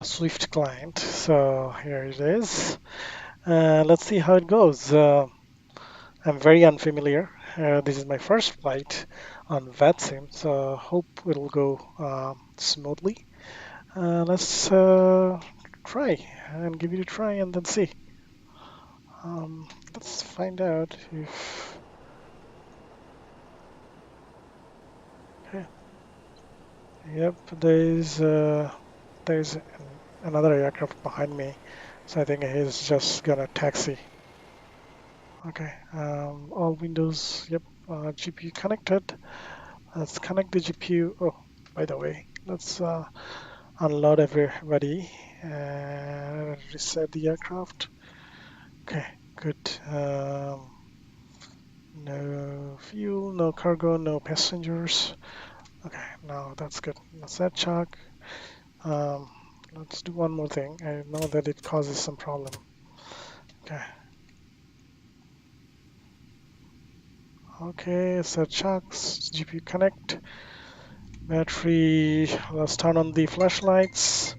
Swift client. So here it is. Let's see how it goes. I'm very unfamiliar. This is my first flight on VATSIM, so hope it'll go smoothly. Let's try and give it a try and then see. Let's find out if. Okay. Yep, there's another aircraft behind me, so I think he's just gonna taxi. Okay, all windows, yep, GPU connected. Let's connect the GPU. Oh, by the way, let's unload everybody and reset the aircraft. Okay, good. No fuel, no cargo, no passengers. Okay, now that's good. Let's add chuck. Um, let's do one more thing. I know that it causes some problem. Okay. Okay, set chucks, GPU connect, battery. Let's turn on the flashlights.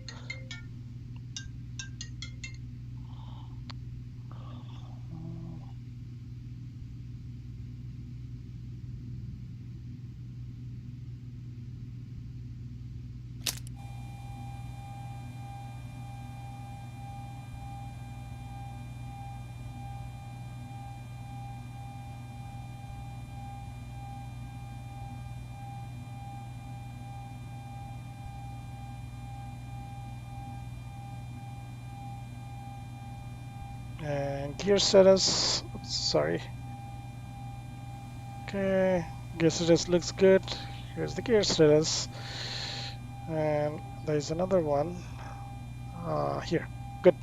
And gear status. Oops, sorry. Okay, gear status looks good. Here's the gear status. And there's another one here. Good.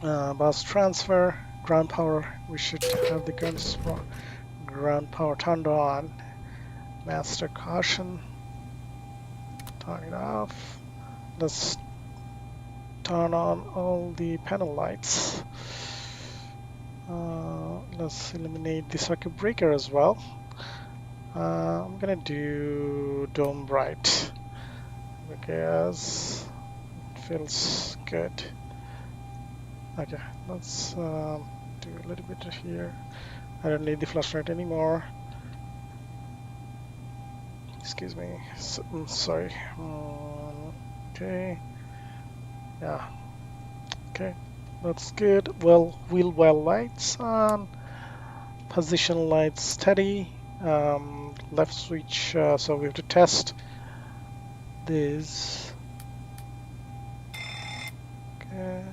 Bus transfer, ground power. We should have the ground power turned on. Master caution. Turn it off. Let's turn on all the panel lights. Let's eliminate the circuit breaker as well. I'm gonna do dome bright because it feels good. Okay, let's do a little bit here. I don't need the flashlight anymore. Excuse me. Sorry. Okay. Yeah. Okay. That's good. Well, wheel well lights on. Position lights steady. Left switch. So we have to test this. Okay.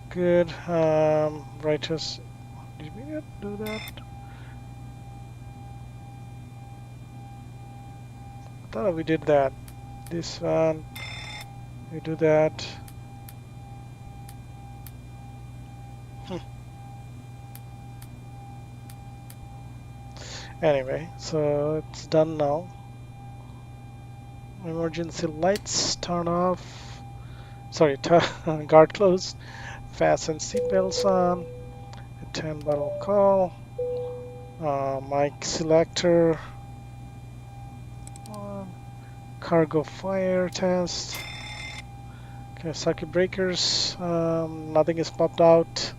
Good. Right. Did we not do that? I thought we did that. This one. We do that. Anyway, so it's done now. Emergency lights turn off. Sorry, guard closed. Fasten seatbelts on. Attend battle call. Mic selector. On. Cargo fire test. Okay, circuit breakers. Nothing is popped out.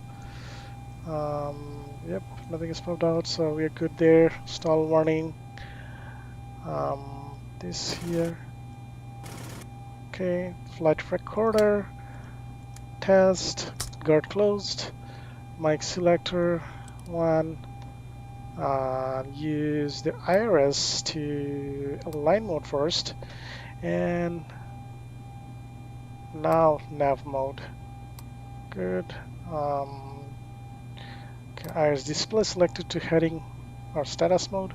Yep, nothing is popped out, so we're good there. Stall warning. This here. Okay, flight recorder. Test. Guard closed. Mic selector. One. Use the iris to align mode first. And now nav mode. Good. Okay, iris display selected to heading or status mode.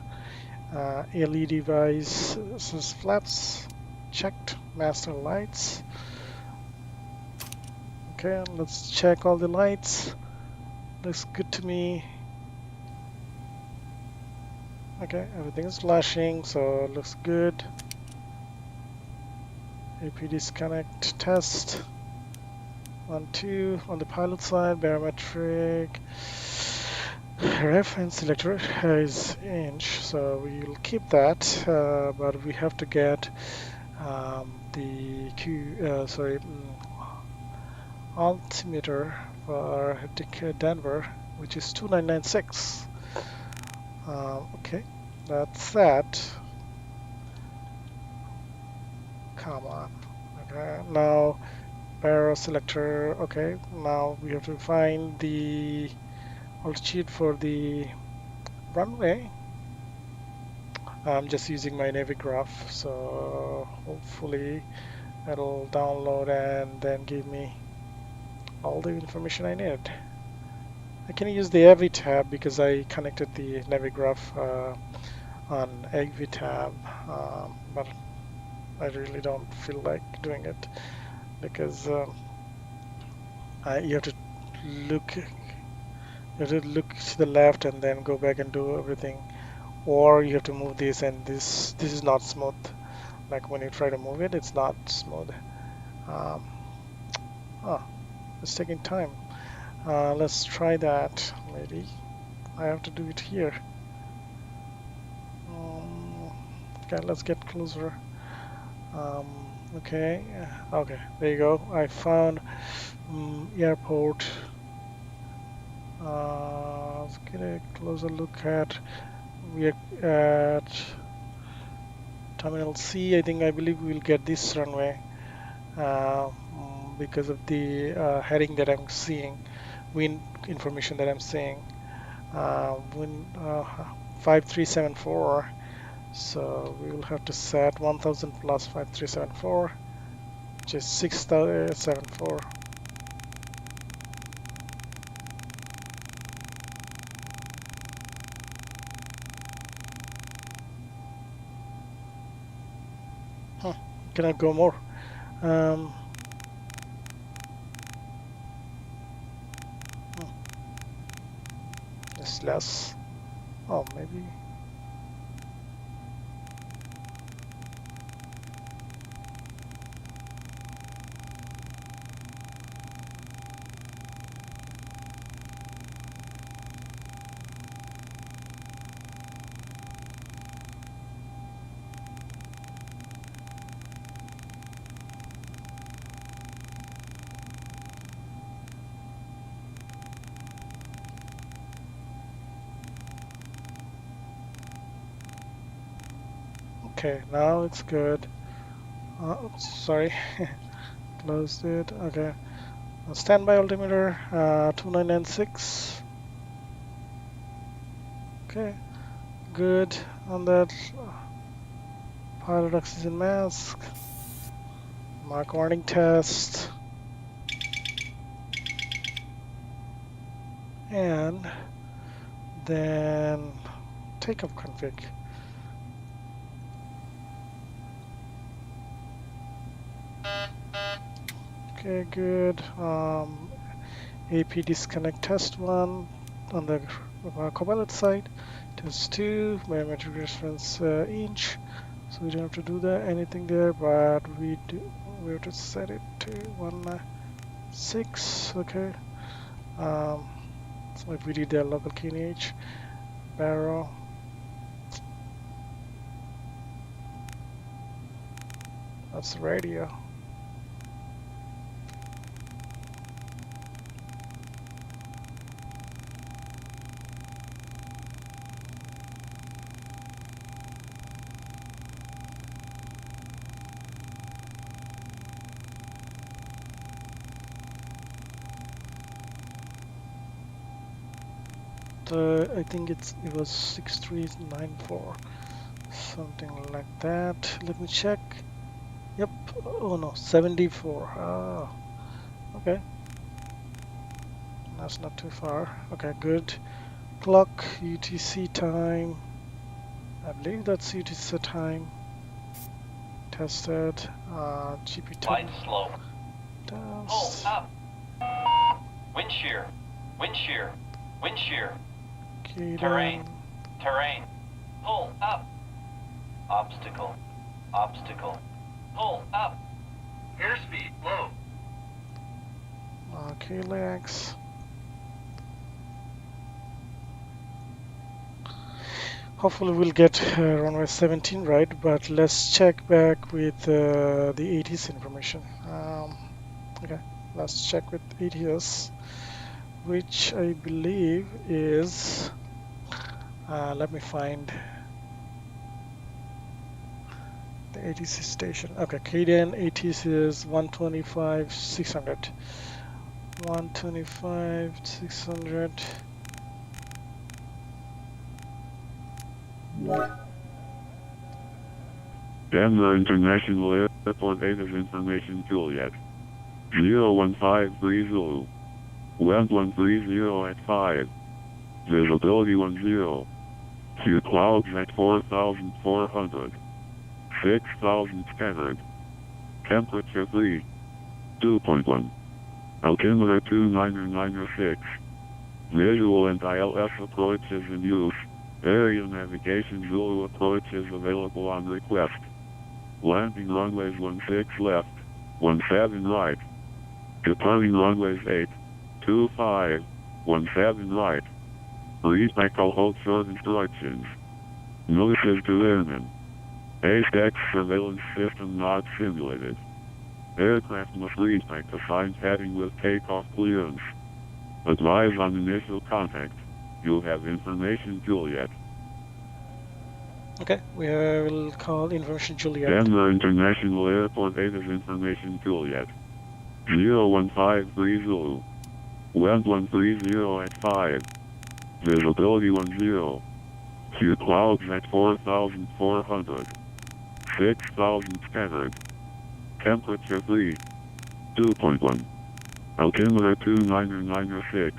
LED device flaps checked. Master lights. Okay, let's check all the lights. Looks good to me. Okay, everything is flashing, so it looks good. AP disconnect test. 1, 2 on the pilot side, barometric. Reference selector is inch, so we'll keep that, but we have to get the altimeter for Denver, which is 2996. Okay, that's that. Come on. Okay, now barrel selector. Okay, now we have to find the altitude for the runway. I'm just using my Navigraph, so hopefully it'll download and then give me all the information I need. I can use the AV tab because I connected the Navigraph on AV tab, but I really don't feel like doing it because you have to look to the left and then go back and do everything, or you have to move this, and this is not smooth. Like when you try to move it, it's not smooth. Um, oh, it's taking time. Let's try that. Maybe I have to do it here. Um, okay, let's get closer. Okay, okay, there you go. I found airport. Let's get a closer look at we're at Terminal C. I believe we'll get this runway because of the heading that I'm seeing, wind information that I'm seeing. Wind 5374. So we will have to set 1000 plus 5374, which is 6074. Cannot go more. Um, it's less. Oh, maybe. Okay, now it's good. Oops, sorry, closed it. Okay, standby altimeter 2996. Okay, good on that. Pilot oxygen mask. Mark warning test. And then takeoff config. Okay, good. AP disconnect test 1 on the Copilot side. Test 2, biometric reference inch. So we don't have to do anything there, but we have to set it to 196. Okay. So if we did the local keyage, barrel. That's the radio. I think it was 6394, something like that. Let me check. Yep. Oh no, 74. Ah, okay. That's not too far. Okay, good. Clock UTC time. I believe that's UTC time. Tested. GP time. Light slow. Pull up. Wind shear. Wind shear. Wind shear. Terrain. Terrain. Pull up. Obstacle. Obstacle. Pull up. Airspeed low. Kden-Klax. Hopefully we'll get runway 17 right, but let's check back with the ATS information. Okay, let's check with ATS, which I believe is, let me find the ATC station. Okay, Kden ATC is 125,600. 125,600. Denver International Airport Native Information Juliet. 01530. Wind 130 at 5. Visibility 10. Few clouds at 4,400. 6,000 scattered. Temperature 3. 2.1. Altimeter 2996. Visual and ILS approach is in use. Area navigation Zulu approach is available on request. Landing runways 16 left, 17 right. Departing runways 8, 25, 17 right. Please echo hold short instructions. Notices to airmen. ASX surveillance system not simulated. Aircraft must respect assigned heading with takeoff clearance. Advise on initial contact. You have information Juliet. Okay, we will call information Juliet. Denver International Airport Native Information Juliet. 01530. Wind 130 at 5. Visibility 10. Few clouds at 4,400. 6,000 scattered. Temperature 3. 2.1. Altimeter 2996.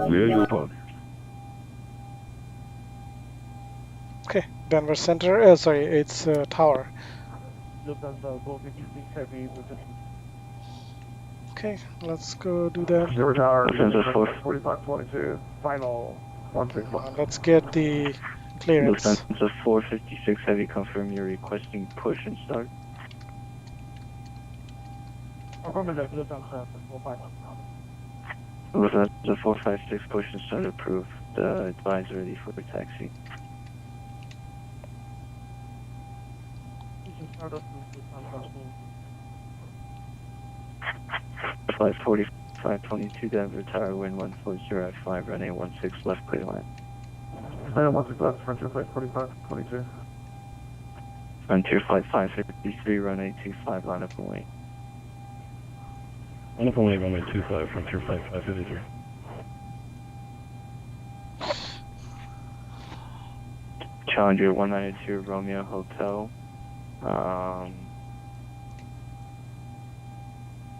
Visual. Okay, Denver Center, sorry, it's Tower. Okay, let's go do that. Denver Tower, 4522, final 16. Let's get the clearance. Lufthansa 456, have you confirmed you're requesting push and start? Lufthansa 456, push and start approved. Advise ready for taxi. Flight 4522 Denver Tower, wind 140 at 5, runway 16 left, clear line. Final 16 left, Frontier Flight 4522. Frontier Flight 553, runway 25, line up and wait. Line up and wait, runway 25, Frontier Flight 553. Challenger 192 Romeo Hotel.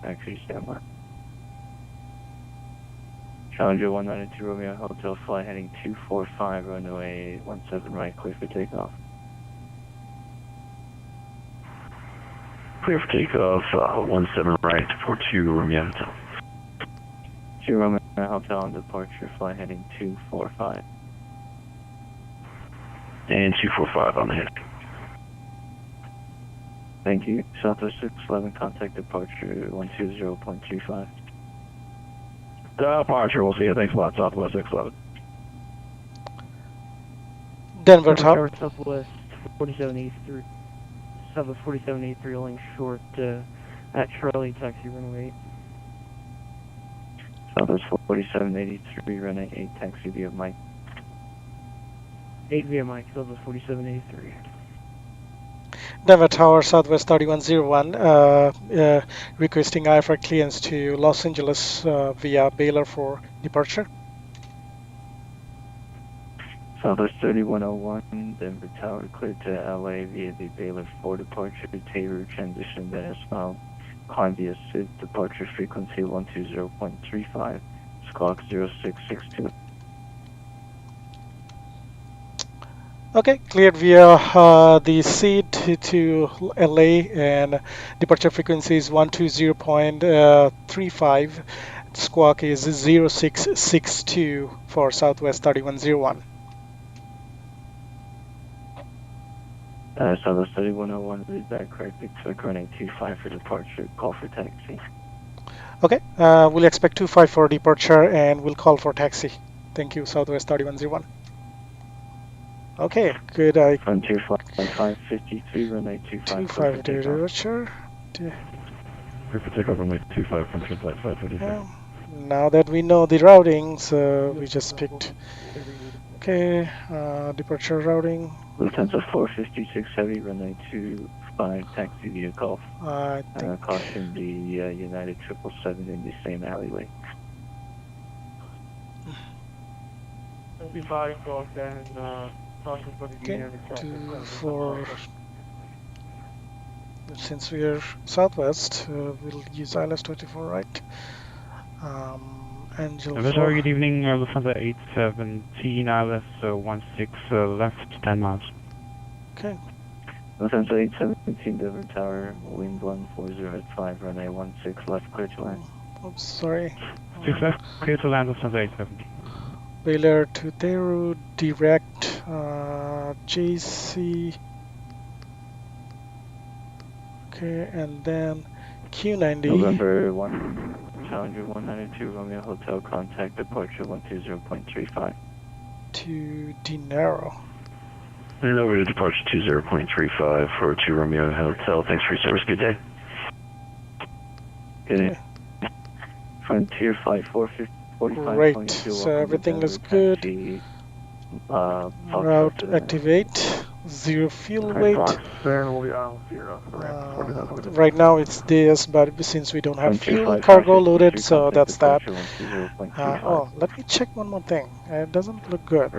Actually, stand by. Challenger 192 Romeo Hotel, flight heading 245, runway 17 right, clear for takeoff. Clear for takeoff, 17 right, 42 Romeo Hotel. 2 Romeo Hotel on departure, flight heading 245. And 245 on the head. Thank you. Southwest 611, contact departure 120.35. Departure, we'll see you. Thanks a lot, Southwest 611. Denver Tower. Southwest 4783. Southwest 4783 rolling short at Charlie, taxi runway 8. Southwest 4783, runway 8, taxi via Mike. 8 via Mike, Southwest 4783. Denver Tower, Southwest 3101, requesting IFR clearance to Los Angeles via Baylor for departure. Southwest 3101, Denver Tower, cleared to LA via the Baylor for departure, Taylor transition that is found. Climb via SID, departure frequency 120.35, squawk 0662. Okay, cleared via the seat to LA and departure frequency is 120.35. Squawk is 0662 for Southwest 3101. Southwest 3101, read back correctly, expect running 25 for departure, call for taxi. Okay, we'll expect 25 for departure and we'll call for taxi. Thank you, Southwest 3101. Okay, good. I Frontier Flight 553, runway 25, 25 departure. Clear for takeoff runway 25, Frontier Flight 553. Yeah. Now that we know the routing, so we just picked. Okay, departure routing. Lufthansa 456 Heavy, runway 25, taxi via Gulf. I think. Caution the United 777 in the same alleyway. Be body Gulf and caution for the Okay, United since we are southwest, we'll use ILS 24 right. Angel 4. Good evening, Lufthansa 817, ILS 16 left, 10 miles. Okay. Lufthansa 817 Denver Tower, wind 140 at 5, runway 16 left, clear to land. Oops, sorry. 6 left, clear to land, Lufthansa 817. Baylor to Teru, direct, JC. Okay, and then Q90. November 1, Challenger 192, Romeo Hotel, contact departure 120.35. To Dinero. And over to departure 20.35 for 2 Romeo Hotel. Thanks for your service. Good day. Good day. Frontier Flight 445. Great. So everything is good. Route activate. 0 fuel weight. We'll be on 0. Right now it's this, but since we don't have fuel cargo loaded, so that's that. Oh, let me check one more thing. It doesn't look good.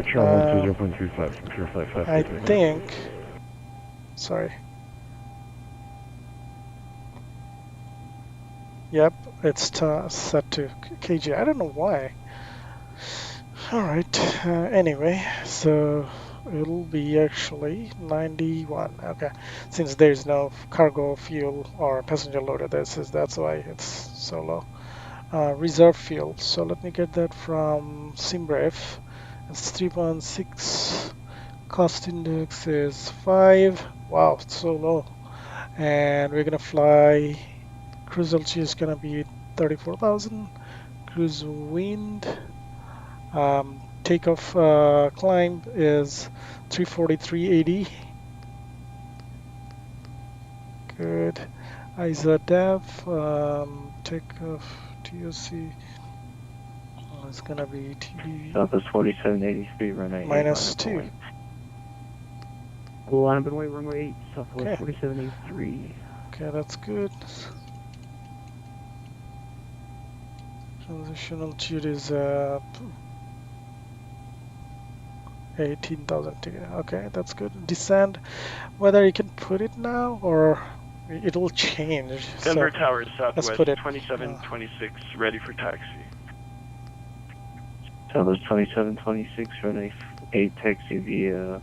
I think. Sorry. Yep, it's set to kg. I don't know why. Alright, anyway, so it'll be actually 91. Okay, since there's no cargo fuel or passenger loaded, that's why it's so low. Reserve fuel, so let me get that from SimBrave. It's 3.6. Cost index is 5. Wow, it's so low. And we're gonna fly. Cruise altitude is gonna be 34,000. Cruise wind. Takeoff climb is 343.80. Good. ISA dev. Takeoff TOC. It's gonna be TD. Southwest 4783, runway -2. Line runway, runway 8, Southwest Okay. 4783. Okay, that's good. Transition altitude is 18,000. Okay, that's good. Descend, whether you can put it now or it'll change. Denver So Tower let's Southwest put it. 2726, ready for taxi. Southwest 2726, runway 8, taxi via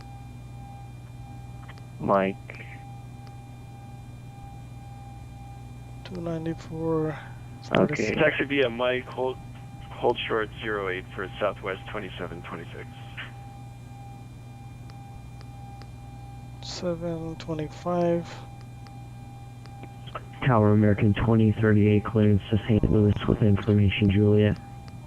Mike. 294. Okay. Taxi via Mike, hold short 08 for Southwest 2726. 725. Tower American 2038, clearance to St. Louis with information, Julia.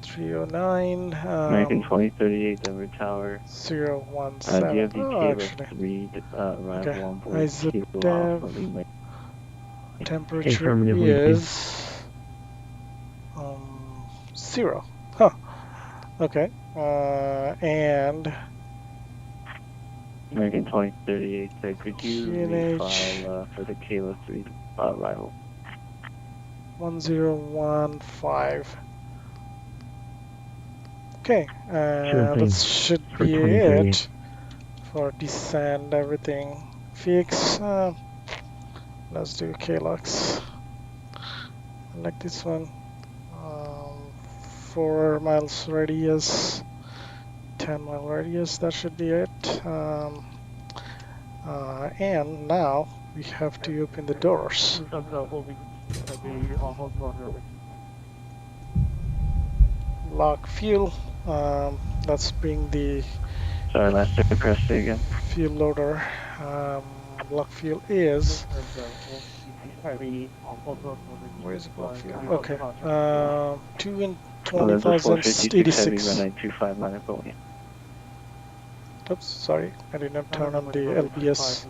309. American 2038, Denver Tower. 017. Do you have the Oh, Kilo actually. 3 arrival on board ISA Kilo dev. Alpha Lima? Temperature Affirmatively, is 0. Huh. Okay. And American 2038, could you QNH. refile for the Kilo 3 arrival? 1015. Okay, Sure thing. that should For be 2038. it for descent. Everything fix. Let's do Kden-Klax. I like this one. 4 miles radius, 10 mile radius. That should be it. And now we have to open the doors. Lock fuel. Let's bring the Sorry, last time press it again. fuel loader. Block fuel is. Where's the block fuel? Okay. 2 and Well, there's a 456 heavy 20,086. runway 25 minor Boeing. Oops, sorry, I did not turn on the LBS.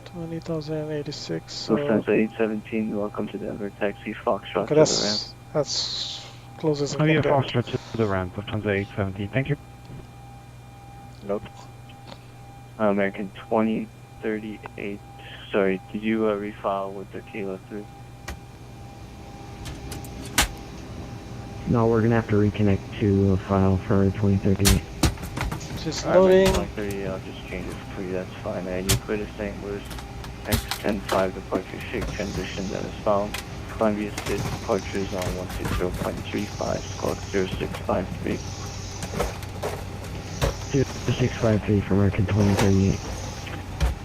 20,086. So Lufthansa 817, welcome to Denver, taxi Foxtrot okay, to the ramp. that's close as I Maybe can a get. Foxtrot to the ramp, Lufthansa 817. Thank you. Nope. American 2038. Sorry, did you refile with the Kilo 3? No, we're gonna have to reconnect to a file for 2038. Just Alright, loading. 2038, I'll just change it for you, that's fine. And you clear to St. Louis, X105 departure shake transition that is found. Columbia State departures on 160.35, squawk 0653. 0653 for American 2038.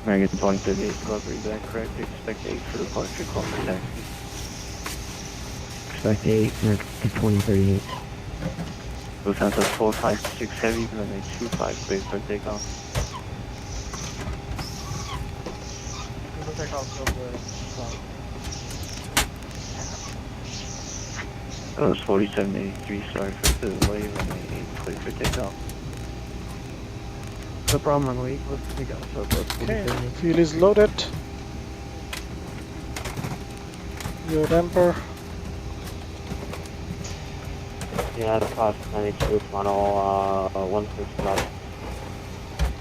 American 2038, squawk, is that correct? Expect 8 for departure, call for taxi. Expect 8, American 2038. Lufthansa 456 Heavy, runway 25, clear for takeoff. That was 4783, sorry for the delay, runway 8, clear for takeoff. No problem, I'm late. Let's take out Southwest Okay, 47. fuel is loaded. Your damper. Yeah, the fast 92 funnel, 16 left.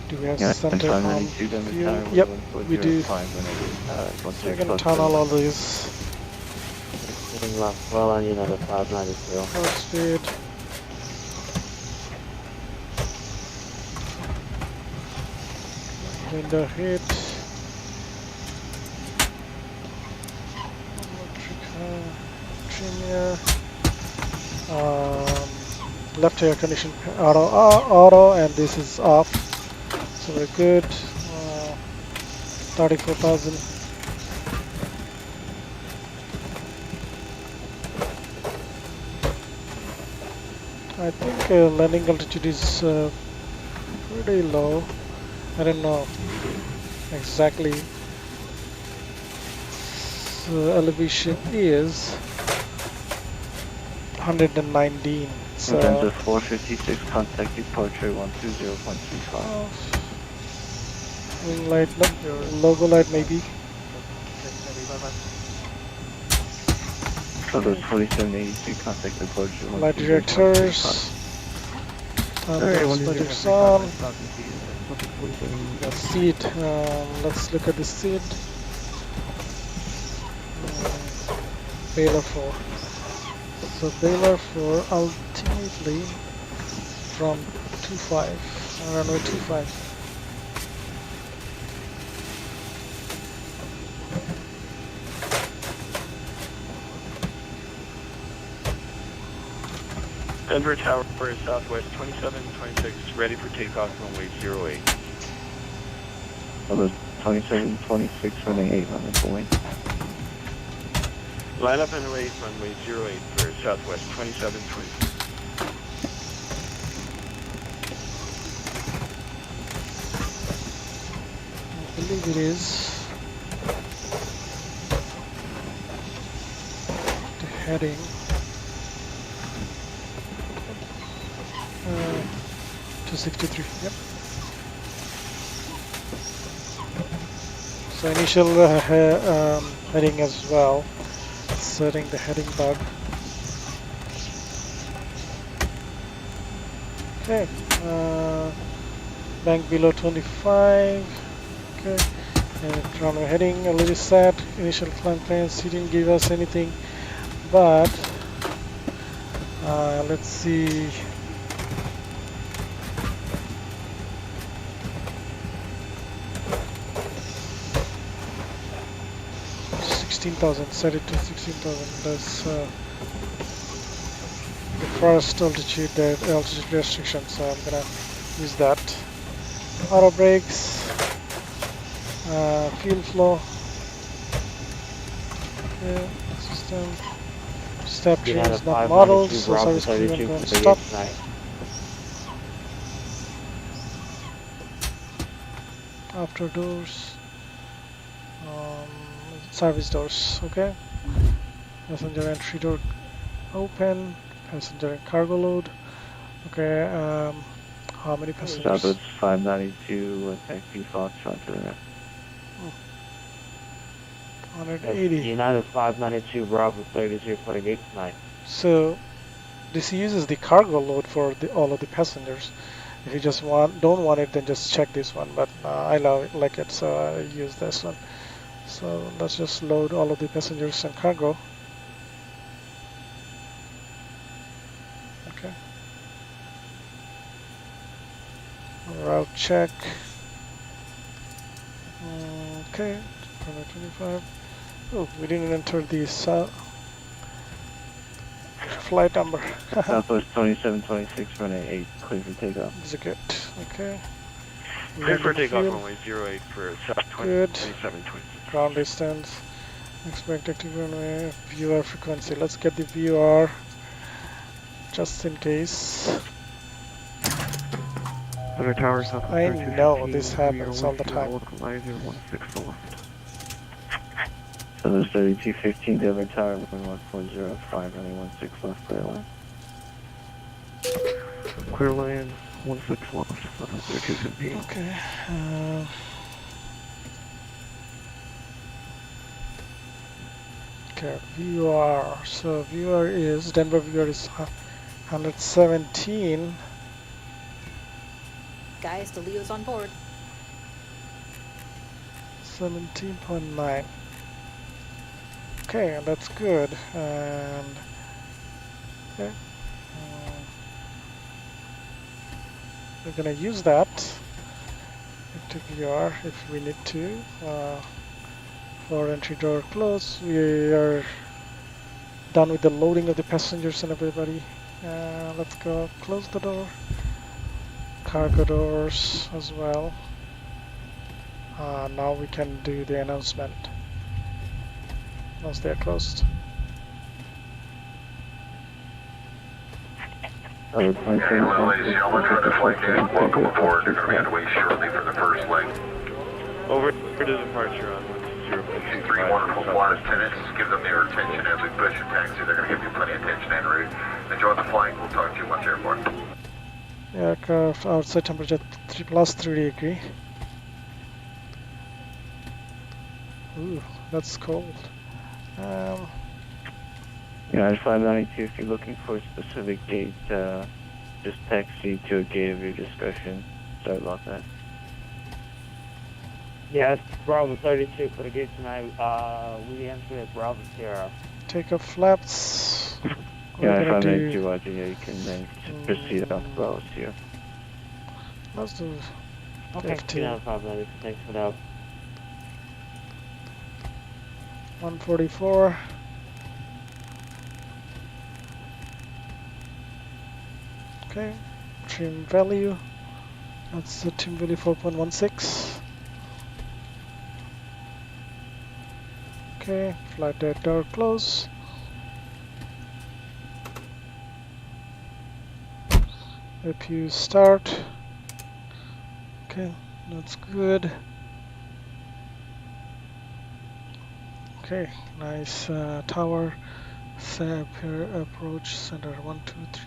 Do we have Yeah, center on 592, Denver fuel? Tower, Yep, 1405, we do. whenever, We're gonna turn on all these. 16 left, well on, you know, the 592. First speed. Window hit. Electric left air condition auto, and this is off. So we're good. 34,000. I think landing altitude is pretty low. I don't know exactly. So elevation is 119. So Lufthansa 456, contact departure 120.35. wing light, no, logo light maybe. So those 4783, contact departure 120.35. Light directors. Projects on. The seat. Let's look at the seat. Baylor 4. So Baylor 4 ultimately from 25. Runway 25. Denver Tower is Southwest 2726, ready for takeoff runway 08. So those 2726, runway 8, runway 48. Line up and raise runway 08 for Southwest 2726. I believe it is the heading. 263. Yep. So initial heading as well. Setting the heading bug. Okay. Bank below 25. Okay. And runway heading already set. Initial climb plans. He didn't give us anything, but let's see. 16,000. Set it to 16,000. That's the first altitude restriction. So I'm gonna use that. Auto brakes. Fuel flow. Okay. System. Step tree is not modeled, so service agreement won't stop. After doors. Service doors, okay. Passenger entry door open. Passenger and cargo load. Okay. How many passengers? Southwest 592, taxi Foxtrot to the left. 180. United 592, Bravo 32 for the gate tonight. So this uses the cargo load for all of the passengers. If you just don't want it, then just check this one. But I like it, so I use this one. So let's just load all of the passengers and cargo. Okay. Route check. Okay. 125. Oh, we didn't enter the flight number. Southwest 2726, runway 8, clear for takeoff. Execute. Okay. Clear for takeoff, Fuel. runway 08 for South Good. 2726. Ground distance. Expect active runway. VUR frequency. Let's get the VUR just in case. Other tower south. I know this happens all the time. Localizer 16 left. Southwest 3215, Denver Tower, runway 1405, runway 16 left, clear line. Clear land 16 left. 3215. Okay. Okay, VUR. So VUR is Denver VUR is 117. Guys, the Leo's on board. 17.9. Okay, that's good. And okay, we're gonna use that into VR if we need to. For entry door close, we are done with the loading of the passengers and everybody. Let's go close the door. Cargo doors as well. Now we can do the announcement once they're closed. Ladies and gentlemen, the flight deck, welcome aboard. You're going to be underway shortly for the first leg. Over to departure on 120. 3 wonderful flight attendants. Give them their attention as we push and taxi. They're going to give you plenty of attention en route. Enjoy the flight. We'll talk to you once airport. Aircraft outside temperature +3 degree. Ooh, that's cold. United 592, if you're looking for a specific gate, just taxi to a gate of your discretion. Sorry about that. Yes, Bravo 32 for the gate tonight. We enter at Bravo Sierra. Take off flaps. United 592, Roger, yeah, you can then proceed off Bravo here. Let's do Okay, 15. United 592, thanks for that. 144. Okay, trim value. That's the trim value 4.16. Okay, flight deck door close. APU start. Okay, that's good. Okay, nice tower. Approach center 1, 2, 3,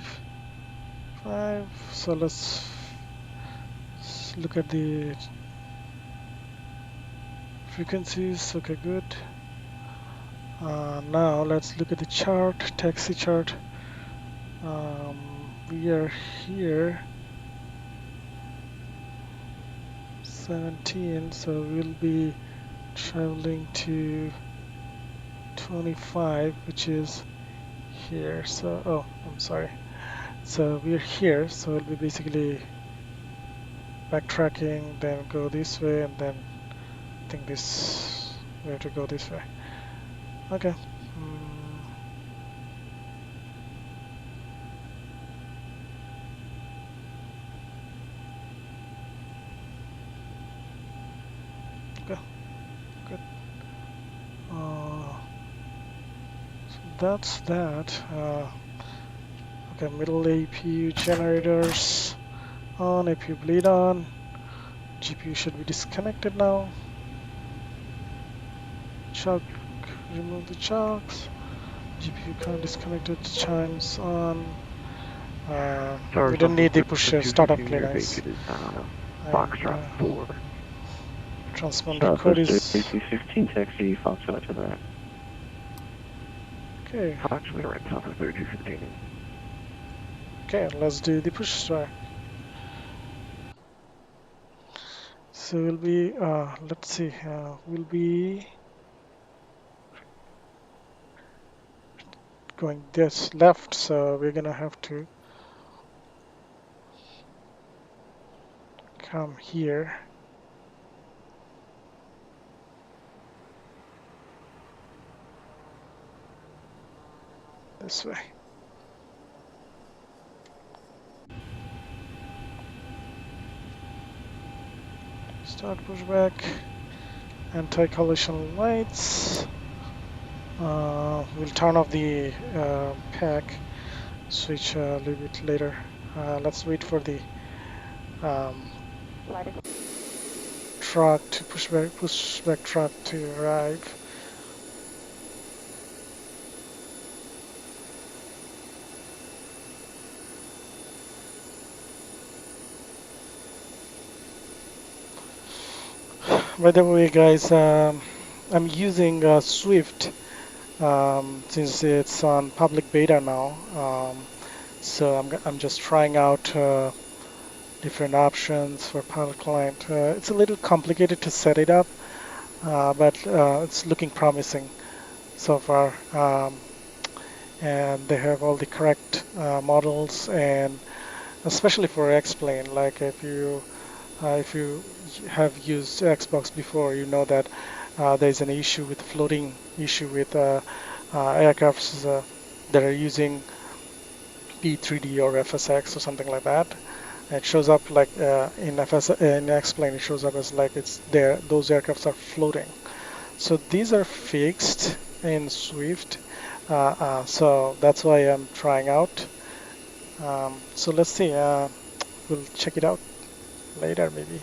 5. So let's look at the frequencies. Okay, good. Now let's look at the chart, taxi chart. We are here 17, so we'll be traveling to 25, which is here. So oh, I'm sorry, so we're here, so we'll be basically backtracking, then go this way, and then I think this we have to go this way. Okay. Okay, good. So that's that. Okay, middle APU generators on, APU bleed on. GPU should be disconnected now. Choke, remove the chokes. GPU current disconnected, chimes on. We don't need the push startup clearance. Foxtrot 4. Transponder code is 3215 taxi, Foxtrot to that. okay. Actually, right top of 3215. Okay, let's do the push start. So we'll be let's see, we'll be going this left, so we're gonna have to come here. This way. Start pushback. Anti-collision lights. We'll turn off the pack. Switch a little bit later. Let's wait for the truck to pushback truck to arrive. By the way, guys, I'm using Swift since it's on public beta now. So I'm just trying out different options for pilot client. It's a little complicated to set it up, but it's looking promising so far. And they have all the correct models, and especially for X-Plane, like if you have used Xbox before, you know that there's an issue with floating issue with aircrafts that are using P3D or FSX or something like that. It shows up like in X-Plane, it shows up as like it's there. Those aircrafts are floating. So these are fixed in Swift. So that's why I'm trying out. So let's see. We'll check it out later maybe.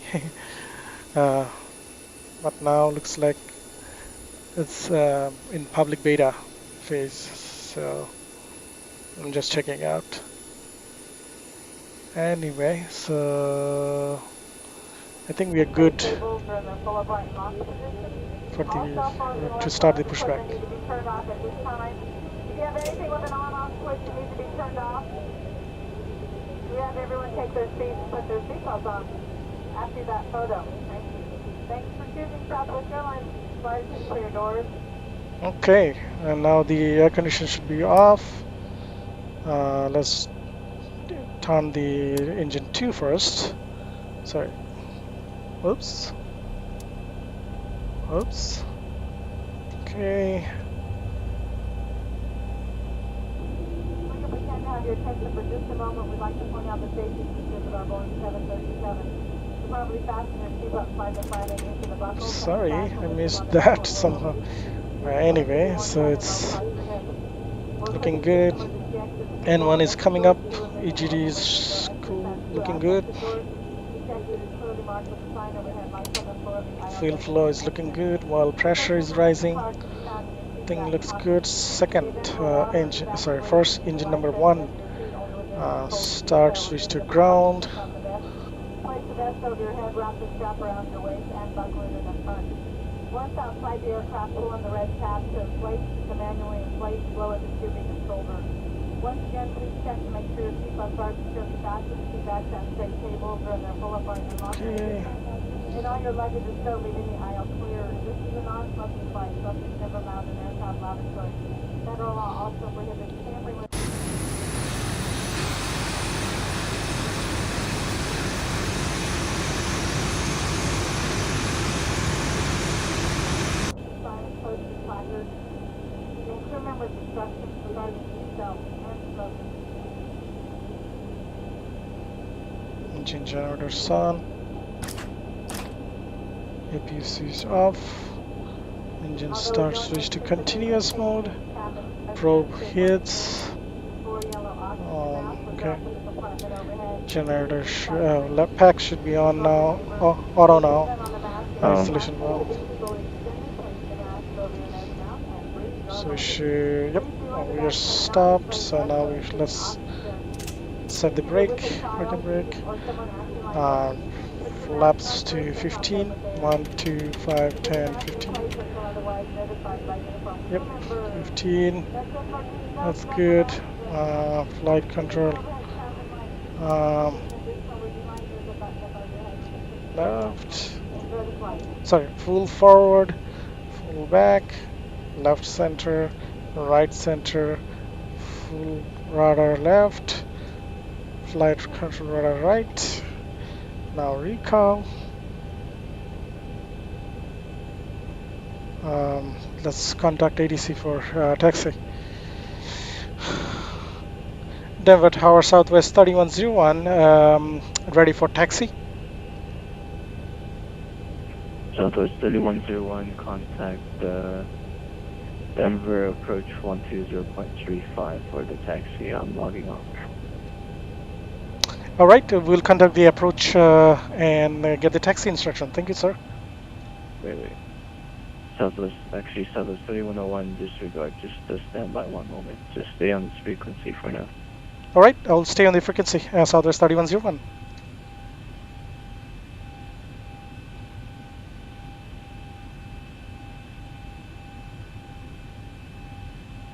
But now looks like it's in public beta phase, so I'm just checking out. Anyway, so I think we are good for to start the pushback. If you have anything with an on-off switch, it needs to be turned off. We have everyone take their seats and put their seatbelts on after that photo. Thank you. Thanks for choosing Southwest Airlines. Slide to clear doors. Okay, and now the air condition should be off. Let's turn the engine 2 first. Sorry. Oops. Oops. Okay. If we can have your attention for just a moment, we'd like to point out the safety features of our Boeing 737. You probably fasten your seatbelt by the 5 into the buckle. Sorry, I missed that somehow. Anyway, so it's looking good. N1 is coming up. EGD is cool, looking good. Fuel flow is looking good while pressure is rising. Thing looks good. First engine number 1. Start, switch to ground. Place the vest over your head, wrap the strap around your waist, and buckle it in the front. Once outside the aircraft, pull on the red tab to inflate, to manually inflate, blow at the tubing and shoulder. Once again, please check to make sure your seatbelts are securely fastened, seat backs and straight cables are in their full appointment locker. And all your luggage is stowed leaving the aisle clear. This is a non-smoking flight, subject never allowed in aircraft lavatory. Federal law also prohibits tampering with instructions regarding seatbelt and smoking. Engine generators on. APC is off. Engine start, switch to continuous mode. Probe hits. Okay. Generator left pack should be on now. Oh, auto now. Installation valve. So we should, yep, we are stopped. So now let's set the brake, parking brake. Flaps to 15. 1, 2, 5, 10, 15. Yep, 15. That's good. Flight control. Left. Sorry, full forward, full back, left center, right center, full rudder left, flight control rudder right. Now recall. Let's contact ADC for taxi. Denver Tower Southwest 3101, ready for taxi. Southwest 3101, contact Denver approach 120.35 for the taxi. I'm logging off. All right, we'll conduct the approach and get the taxi instruction. Thank you, sir. Wait. Southwest 3101, disregard. Just stand by one moment. Just stay on this frequency for now. All right, I'll stay on the frequency, Southwest 3101.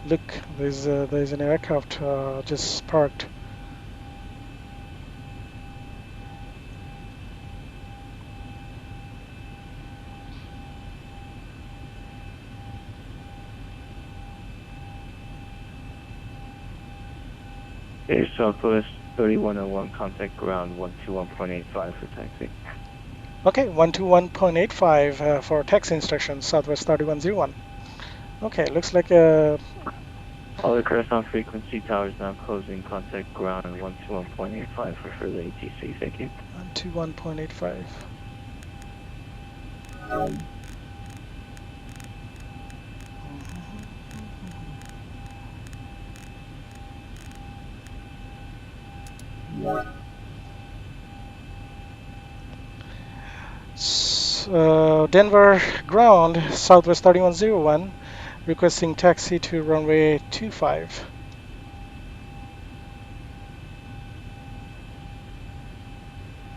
Look, there's an aircraft just parked. Okay, Southwest 3101, contact ground 121.85 for taxi. Okay, 121.85 for taxi instructions, Southwest 3101. Okay, looks like All aircraft on frequency, towers now closing, contact ground 121.85 for further ATC, thank you. 121.85. Denver ground, Southwest 3101, requesting taxi to runway 25.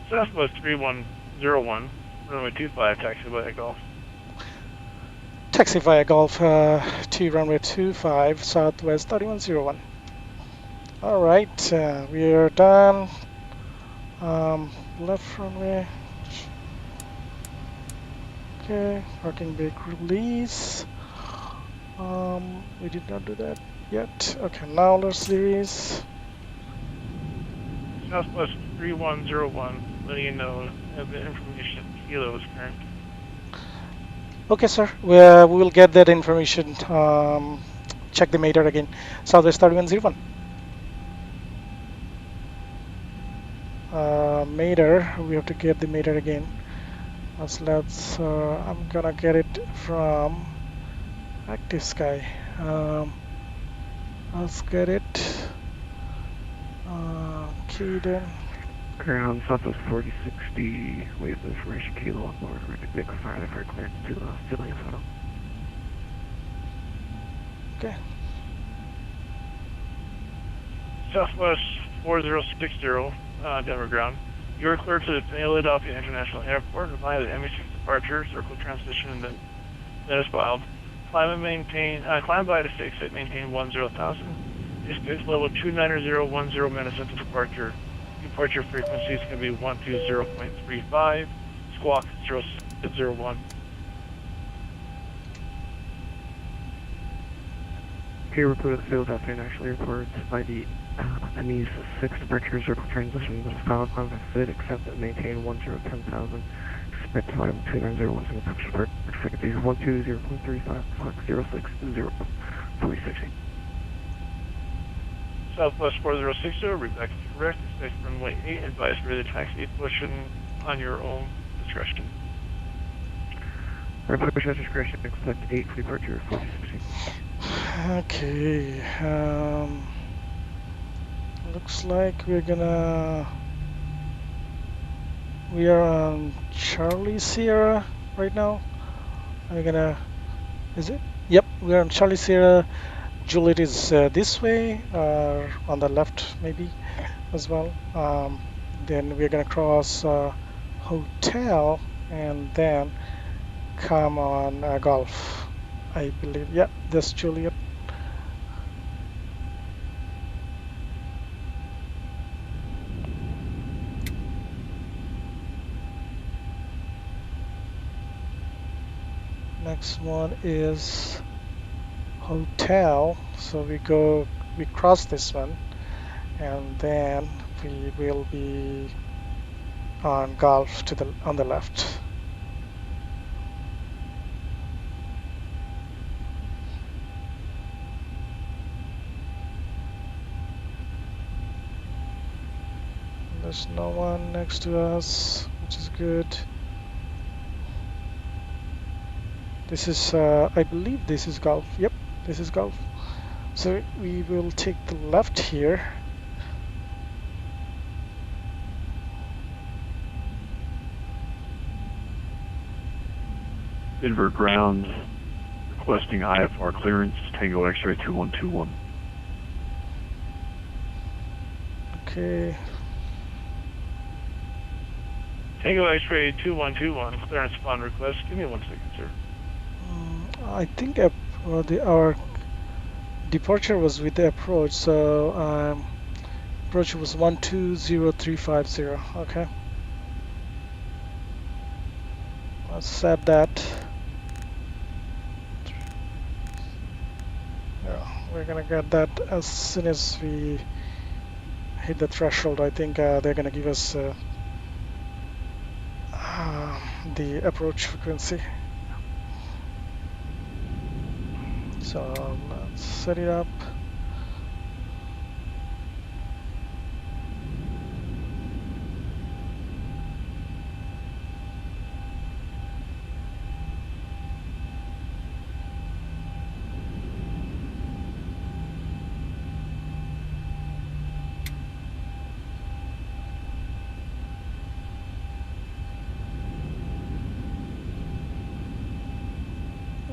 Southwest 3101, runway 25, taxi via Golf. Taxi via Golf to runway 25, Southwest 3101. All right, we are done. Left runway. Okay, parking brake release. We did not do that yet. Okay, now let's release. Southwest 3101, letting you know the information kilo is current. Okay, sir. We will get that information. Check the meter again. Southwest 3101. Meter. We have to get the meter again. Let's. I'm gonna get it from Active Sky. Let's get it. Kden. Ground Southwest 4060, wait for information kilo on board, make a fire for clearance to civilian photo. Okay. Southwest 4060, Denver ground. You are cleared to the Philadelphia International Airport via the ME6 departure, circle transition, and then that is filed. Climb by the exit, maintain 10,000. Airspace level 29010 minutes into departure. Departure frequency is going to be 120.35, squawk 0601. Here report to the Philadelphia International Airport by the ME6 departure circle transition that is filed climb by fit, except that maintain 10,000. Expect time 29010 departure frequency 120.35, squawk 060460. Southwest 4060, read back to correct, expect runway 8, advise for the taxi position on your own discretion. Report at discretion, expect 8 for departure 4060. Okay. Looks like we are on Charlie Sierra right now. Is it? Yep, we're on Charlie Sierra. Juliet is this way, or on the left maybe. as well. Then we're gonna cross hotel and then come on golf, I believe. Yeah, this Juliet. Next one is hotel. So we cross this one, and then we will be on golf on the left. There's no one next to us, which is good. This is, I believe this is golf. Yep, this is golf. So we will take the left here. Denver ground requesting IFR clearance, Tango X-ray 2121. Okay. Tango X-ray 2121, clearance upon request. Give me 1 second, sir. I think our departure was with the approach, so approach was 120350. Okay. Let's set that. Yeah, we're gonna get that as soon as we hit the threshold. I think they're gonna give us the approach frequency. So let's set it up.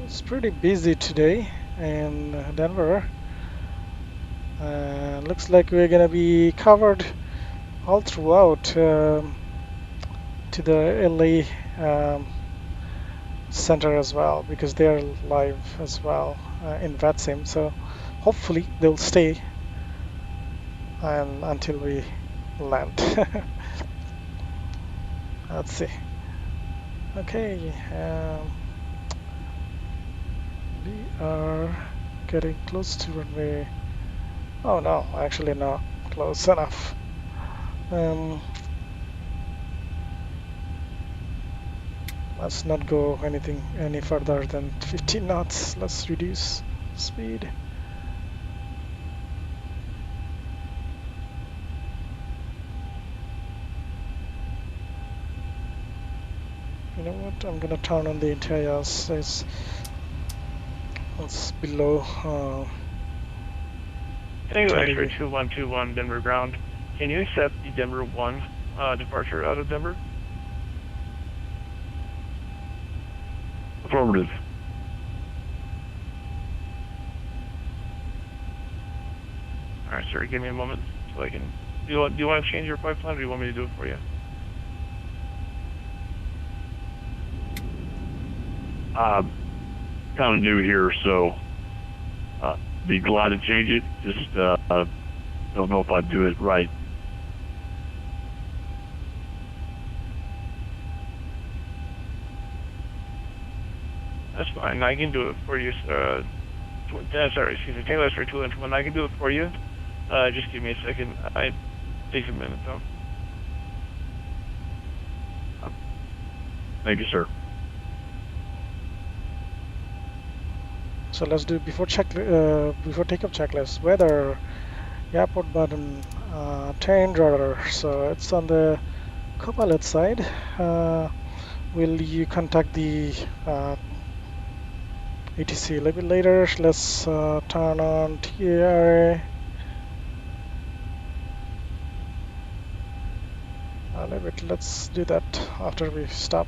It's pretty busy today in Denver. Looks like we're gonna be covered all throughout to the LA center as well, because they're live as well in VATSIM. So hopefully they'll stay until we land. Let's see. Okay. We are getting close to runway. Oh no, actually not close enough. Let's not go any further than 15 knots. Let's reduce speed. You know what? I'm gonna turn on the entire says it's below. Tango X-ray 2121, Denver ground. Can you accept the Denver 1 departure out of Denver? Affirmative. Alright, sir, give me a moment so I can... Do you want to change your flight plan, or do you want me to do it for you? Kind of new here, so be glad to change it. Just don't know if I'd do it right. That's fine. I can do it for you. Sorry, excuse me. Tango X-ray 21. I can do it for you. Just give me a second. It takes a minute, though. Thank you, sir. So let's do before takeoff checklist. Weather, airport button, change order. So it's on the co-pilot side. Will you contact the ATC a little bit later? Let's turn on TARA. Let's do that after we stop.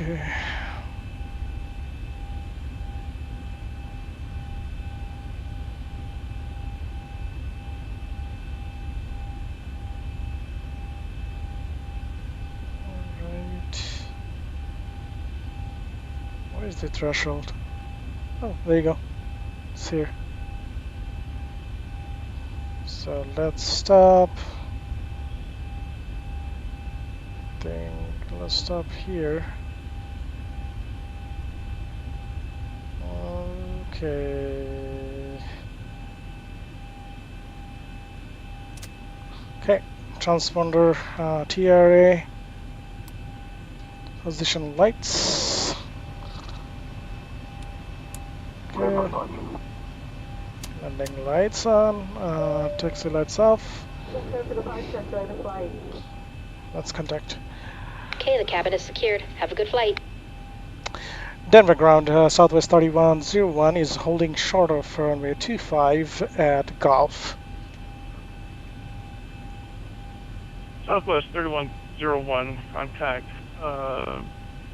Okay. Alright. Where is the threshold? Oh, there you go. It's here. So let's stop. Let's stop here. Okay. Okay. Transponder TRA. Position lights. Okay. Landing lights on. Taxi lights off. Let's contact. Okay, the cabin is secured. Have a good flight. Denver ground, Southwest 3101 is holding short of runway 25 at Golf. Southwest 3101, contact,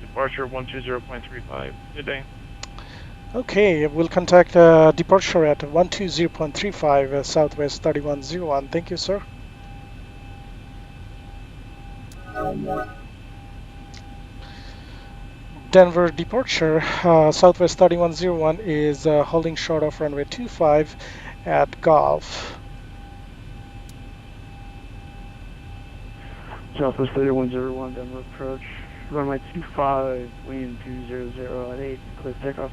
departure 120.35. Good day. Okay, we'll contact departure at 120.35 Southwest 3101. Thank you, sir. Denver departure, Southwest 3101 is holding short of runway 25 at Golf. Southwest 3101, Denver approach. Runway 25, wind 200 at 8, clear takeoff.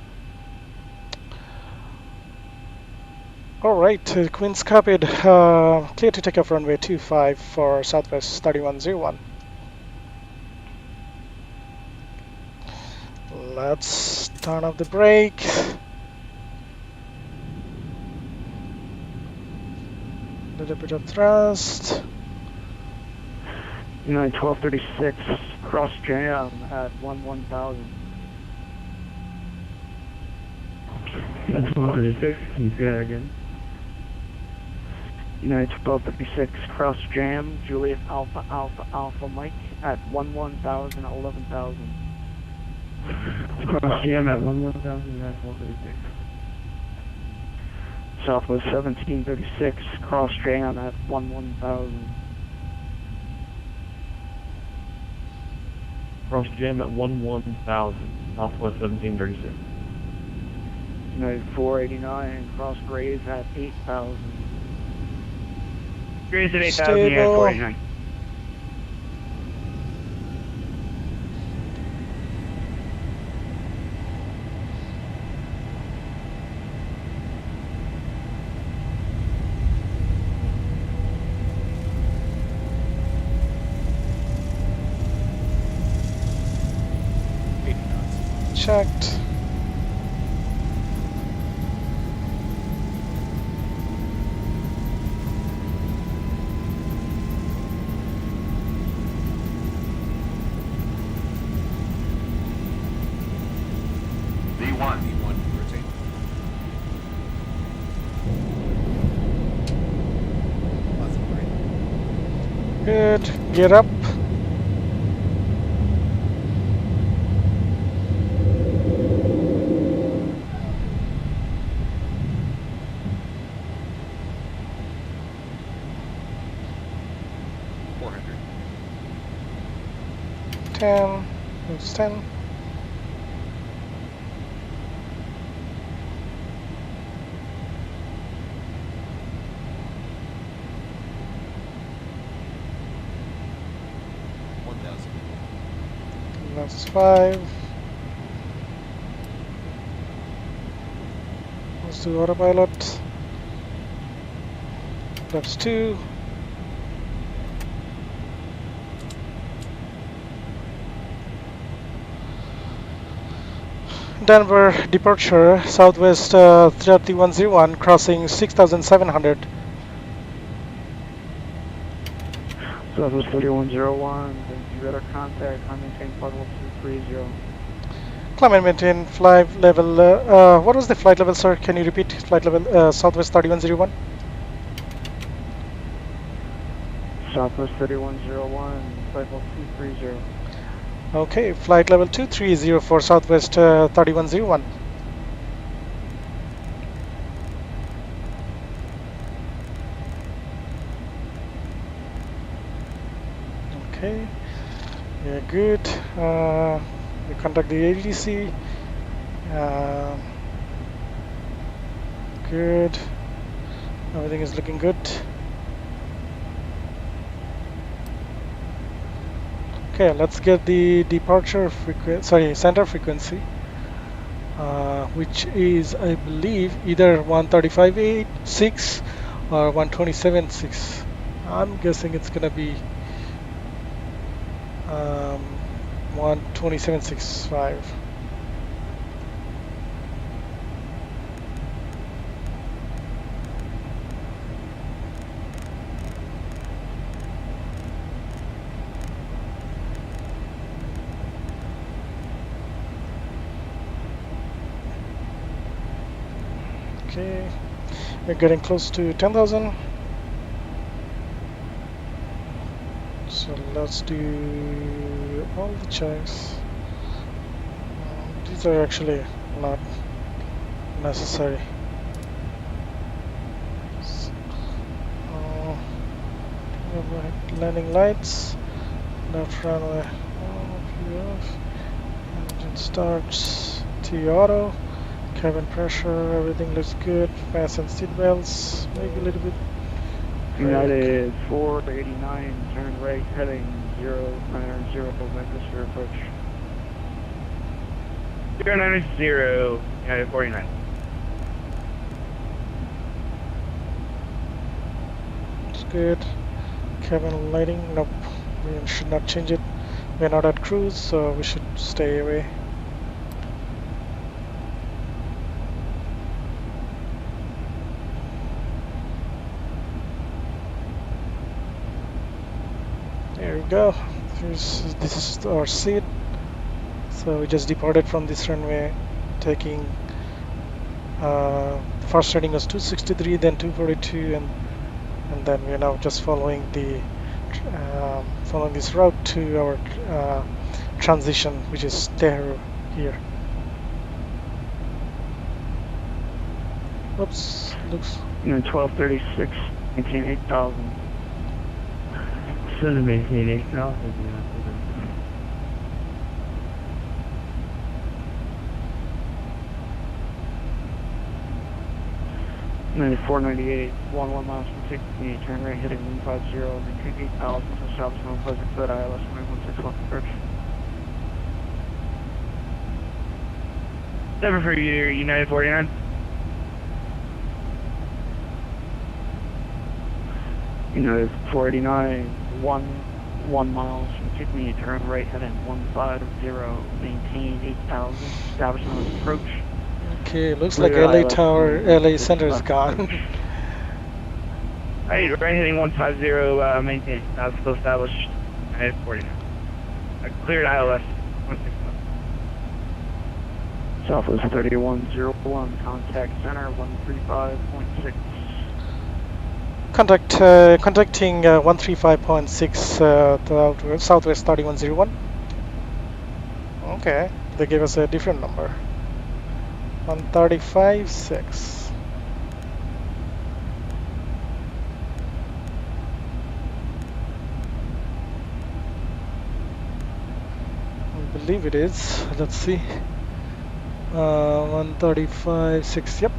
Alright, Queen's copied. Clear to take off runway 25 for Southwest 3101. Let's turn off the brake. Little bit of thrust. United 1236, cross jam at 1000. That's 1236. Can you say that again? United 1236, cross jam, Juliet Alpha Alpha Alpha Mike at 11,000, 11,000. Cross jam at 11,000. That's 1236. Southwest 1736, cross jam at 11,000. Cross jam at 11,000, Southwest 1736. United 489, cross grays at 8,000. Grays at 8,000, United Stable. 489. Checked. D1. Rotate. Good. Get up. That's 10. That's 5. Let's do autopilot. That's 2. Denver departure, Southwest 3101, crossing 6,700. Southwest 3101, you better contact, I maintain flight level 230. Climb and maintain flight level. What was the flight level, sir? Can you repeat flight level? Southwest 3101. Southwest 3101, flight level 230. Okay, flight level 230 for Southwest 3101. Okay, yeah, good. We contact the ADC. Good. Everything is looking good. Okay, let's get the departure frequency, sorry, center frequency, which is, I believe, either 135.6 or 127.6. I'm guessing it's gonna be 127.65. Okay, we're getting close to 10,000. So let's do all the checks. These are actually not necessary. Landing lights, left runway off, engine starts, T auto, cabin pressure, everything looks good, fasten seat belts, maybe a little bit. United 489, turn right, heading 090, Memphis for approach. 090, United 49. It's good. Cabin lighting, nope, we should not change it. We're not at cruise, so we should stay away. There we go. This is our seat. So we just departed from this runway, taking first reading was 263, then 242, and then we are now just following the following this route to our transition, which is Tehru here. Oops, looks. 1236, maintain 8,000. Should have maintained 8,000. Yeah. 498, 11 miles from 60, turn right, heading 150, maintain 8,000 to South Mount Pleasant Foot, ILS 161 approach. Never for you, United 49. United 489, 1 miles from Kidney, turn right, heading 150, maintain 8,000, establishment approach. Okay, looks like LA Tower, LA Center is gone. Right heading 150, maintain. That's still established. United 49. Cleared ILS 161. Southwest 3101, contact center 135.6. Contacting 135.6 Southwest 3101. Okay, they gave us a different number. 135.6. I believe it is. Let's see. 135.6. Yep.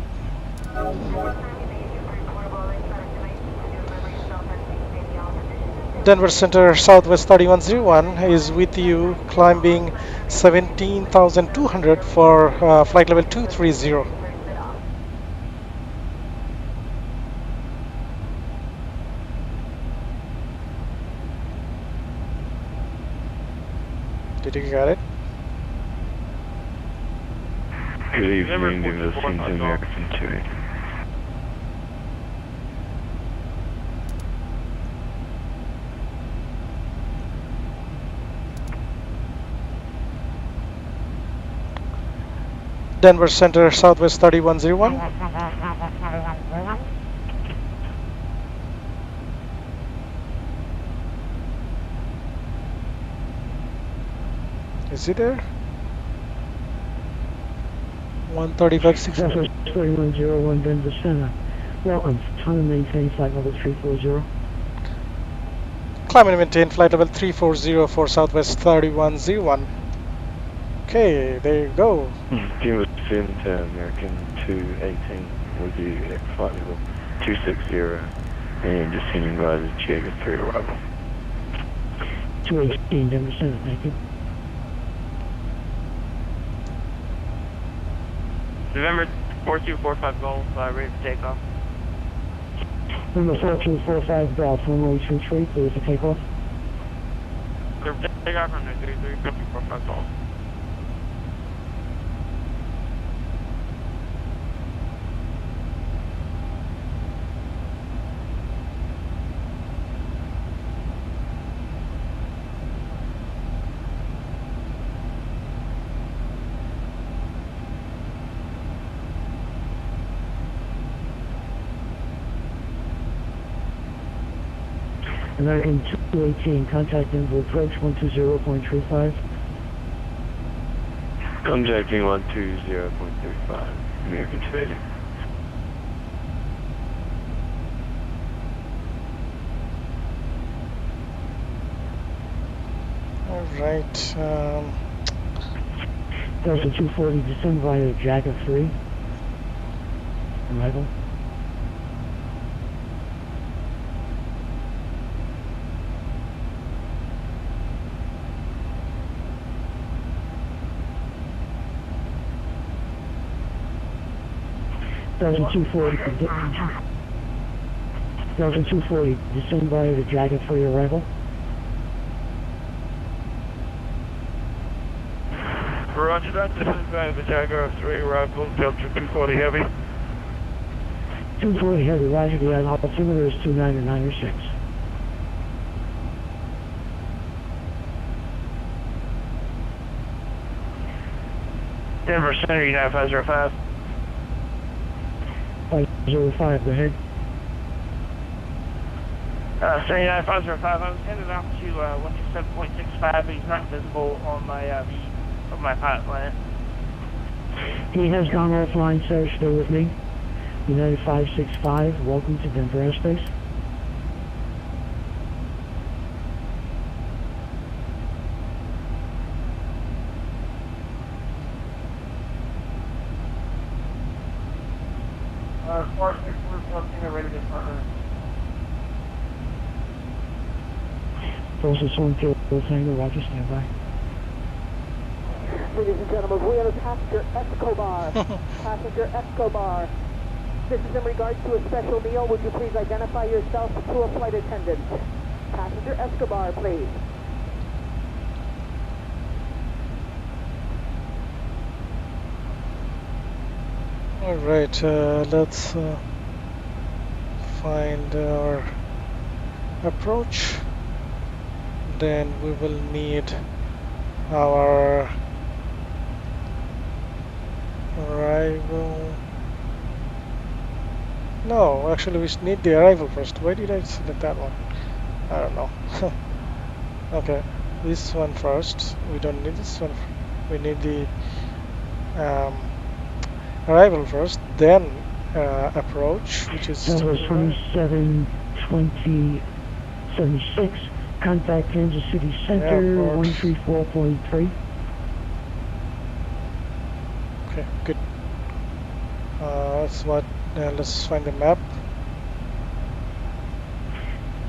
Denver Center Southwest 3101 is with you, climbing 17,200 for flight level 230. Did you get it? Good evening, this is American 2. Denver Center Southwest 3101. Is he there? 135.6. Southwest 3101 Denver Center. Welcome. Time to maintain flight level 340. Climb and maintain flight level 340 for Southwest 3101. Okay, there you go. Jim to American 218 would be at flight level 260 and descending by the Jaeger 3 arrival. 218 Denver Center, thank you. November 4245 Golf, ready for takeoff. Number 4245 Golf, runway 23, clear for takeoff. Clear for takeoff, runway 33, 4245 Golf. American 218, contact Denver approach 120.35. Contacting 120.35, American 280. Alright. Delta 240, descend via Jaeger 3. Arrival. Delta 240, descend via the Jaeger 3 arrival. Roger that, descend via the Jaeger 3 arrival, Delta 240 Heavy. 240 Heavy, roger, the altimeter is 29906. Denver Center, United 505. 505, go ahead. Center United 505, I was headed out to 127.65, but he's not visible on my pilot plan. He has gone offline, sir. Stay with me. United 565, welcome to Denver Airspace. Ready to partner. Process 1 Kilo Tango, roger, stand by. Ladies and gentlemen, we have a passenger Escobar. Passenger Escobar. This is in regards to a special meal. Would you please identify yourself to a flight attendant? Passenger Escobar, please. Alright, let's find our approach. Then we will need our arrival. No, actually we need the arrival first. Why did I select that one? I don't know. Okay, this one first. We don't need this one. We need the arrival first, then approach, which is Number 272076, contact Kansas City Center, 134.3. Okay, good. That's what. Let's find the map.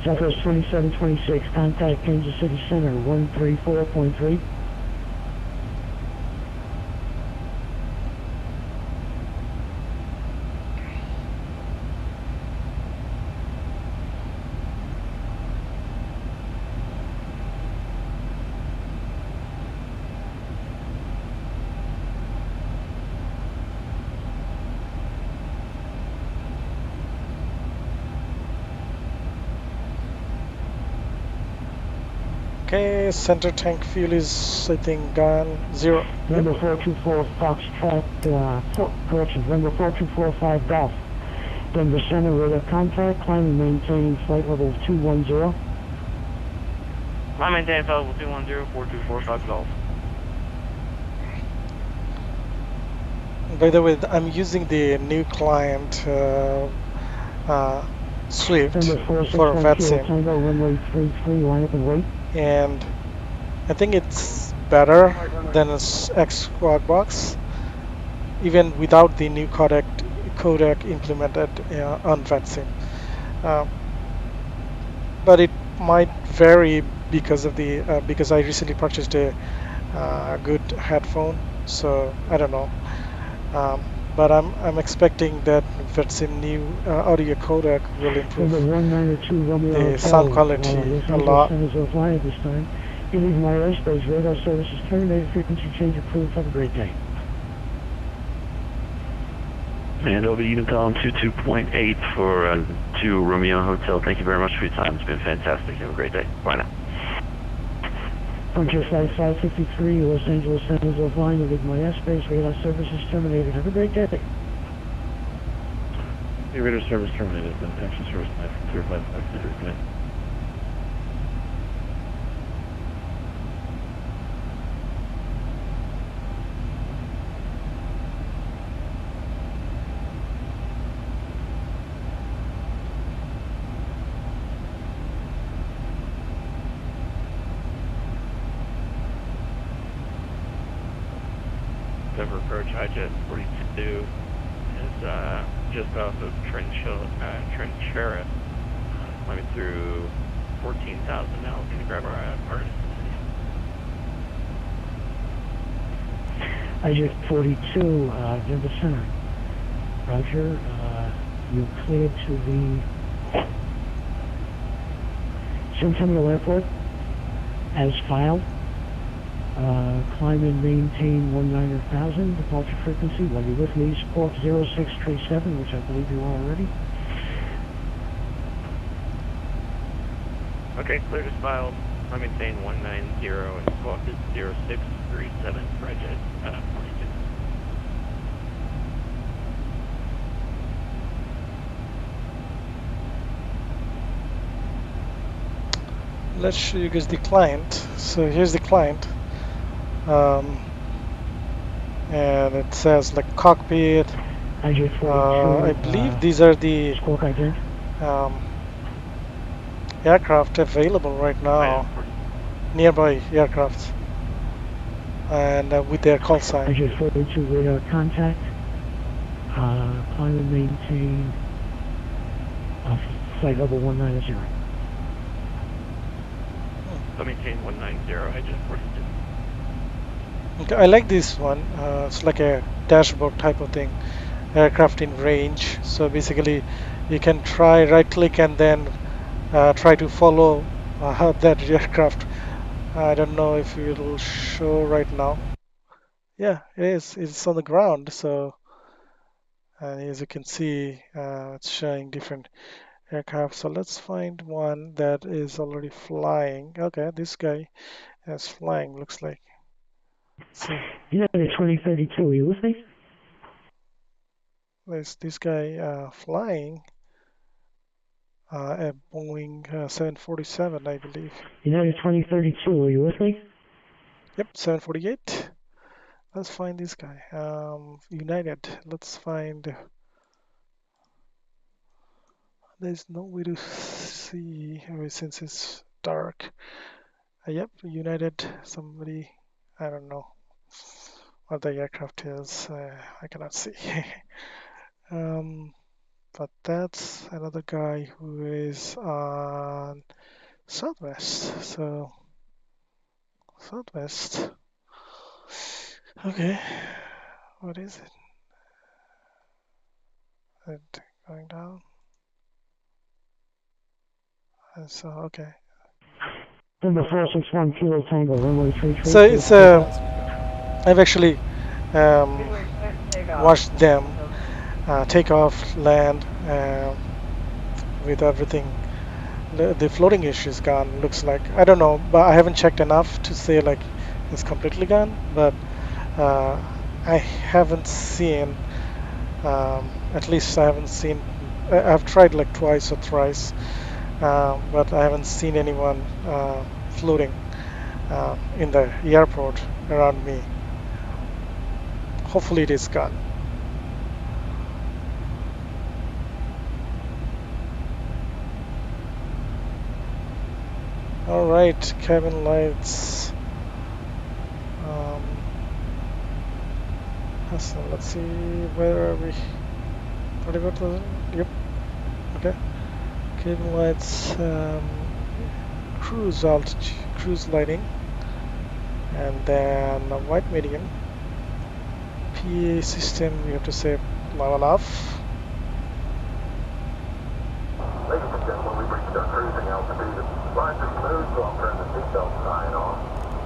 Southwest 2726, contact Kansas City Center, 134.3. Okay, center tank fuel is, I think, gone. 0. Number 424 Foxtrot, correction, number 4245 Golf. Denver Center, radar contact, climb and maintain flight level 210. I maintain flight level 210, 4245 Golf. By the way, I'm using the new client Swift Number for 461 Kilo VetSim, Tango, runway 33, line up and wait. and I think it's better than X Squawk Box, even without the new codec implemented on VetSim. But it might vary because of the because I recently purchased a good headphone, so I don't know. But I'm expecting that VetSim new audio codec will improve Number 192 Romeo the sound Hotel, quality Los a Angeles lot. San Jose flight at this time. You leave my airspace, radar service is terminated, frequency change approved, have a great day. And over Unicom 22.8 for 2 Romeo Hotel. Thank you very much for your time. It's been fantastic. Have a great day. Bye now. Frontier Flight 553, Los Angeles San Jose flying, you leave my airspace, radar service is terminated, have a great day. Hey, radar service terminated. Detection service 94553. Good night. Denver approach IJet 42 is just off of Trenchera, climbing through 14,000 now. Looking to grab our party. IJet 42, Denver Center. Roger, you cleared to the Centennial Airport as filed. Climb and maintain 19,000, departure frequency, while you're with me, Squawk 0637, which I believe you are already. Okay, cleared as filed. I maintain 190 and squawk is 0637 for IJet 42. Let's show you guys the client. So here's the client. And it says like cockpit. I believe these are the aircraft available right now, nearby aircraft, and with their call sign. IJet 42 radar contact. Climb and maintain flight level 190. I maintain 190, IJet 42. Okay, I like this one. It's like a dashboard type of thing, aircraft in range. So basically, you can try right click and then try to follow that aircraft. I don't know if it will show right now. Yeah, it is. It's on the ground. So as you can see, it's showing different aircraft. So let's find one that is already flying. Okay, this guy is flying, looks like. So United 2032, are you with me? there's this guy flying a Boeing 747, I believe. United 2032, are you with me? Yep, 748. Let's find this guy. United. Let's find. There's no way to see since it's dark. Yep, United. Somebody. I don't know what the aircraft is. I cannot see. But that's another guy who is on Southwest. So Southwest. Okay. What is it? Going down. So okay. Number 461 Kilo Tango, runway 33. So it's I've actually watched them take off, land with everything. The floating issue is gone. Looks like, I don't know, but I haven't checked enough to say like it's completely gone. But I haven't seen. At least I haven't seen. I've tried like twice or thrice, but I haven't seen anyone floating in the airport around me. Hopefully it is gone. All right, cabin lights. So let's see, where are we? 44,000. Yep. Okay. Cabin lights. Cruise altitude, cruise lighting, and then a white medium. PA system. We have to say level off. Ladies and gentlemen, we've reached our cruising altitude. Flight is smooth, so I'll turn the seatbelt sign on.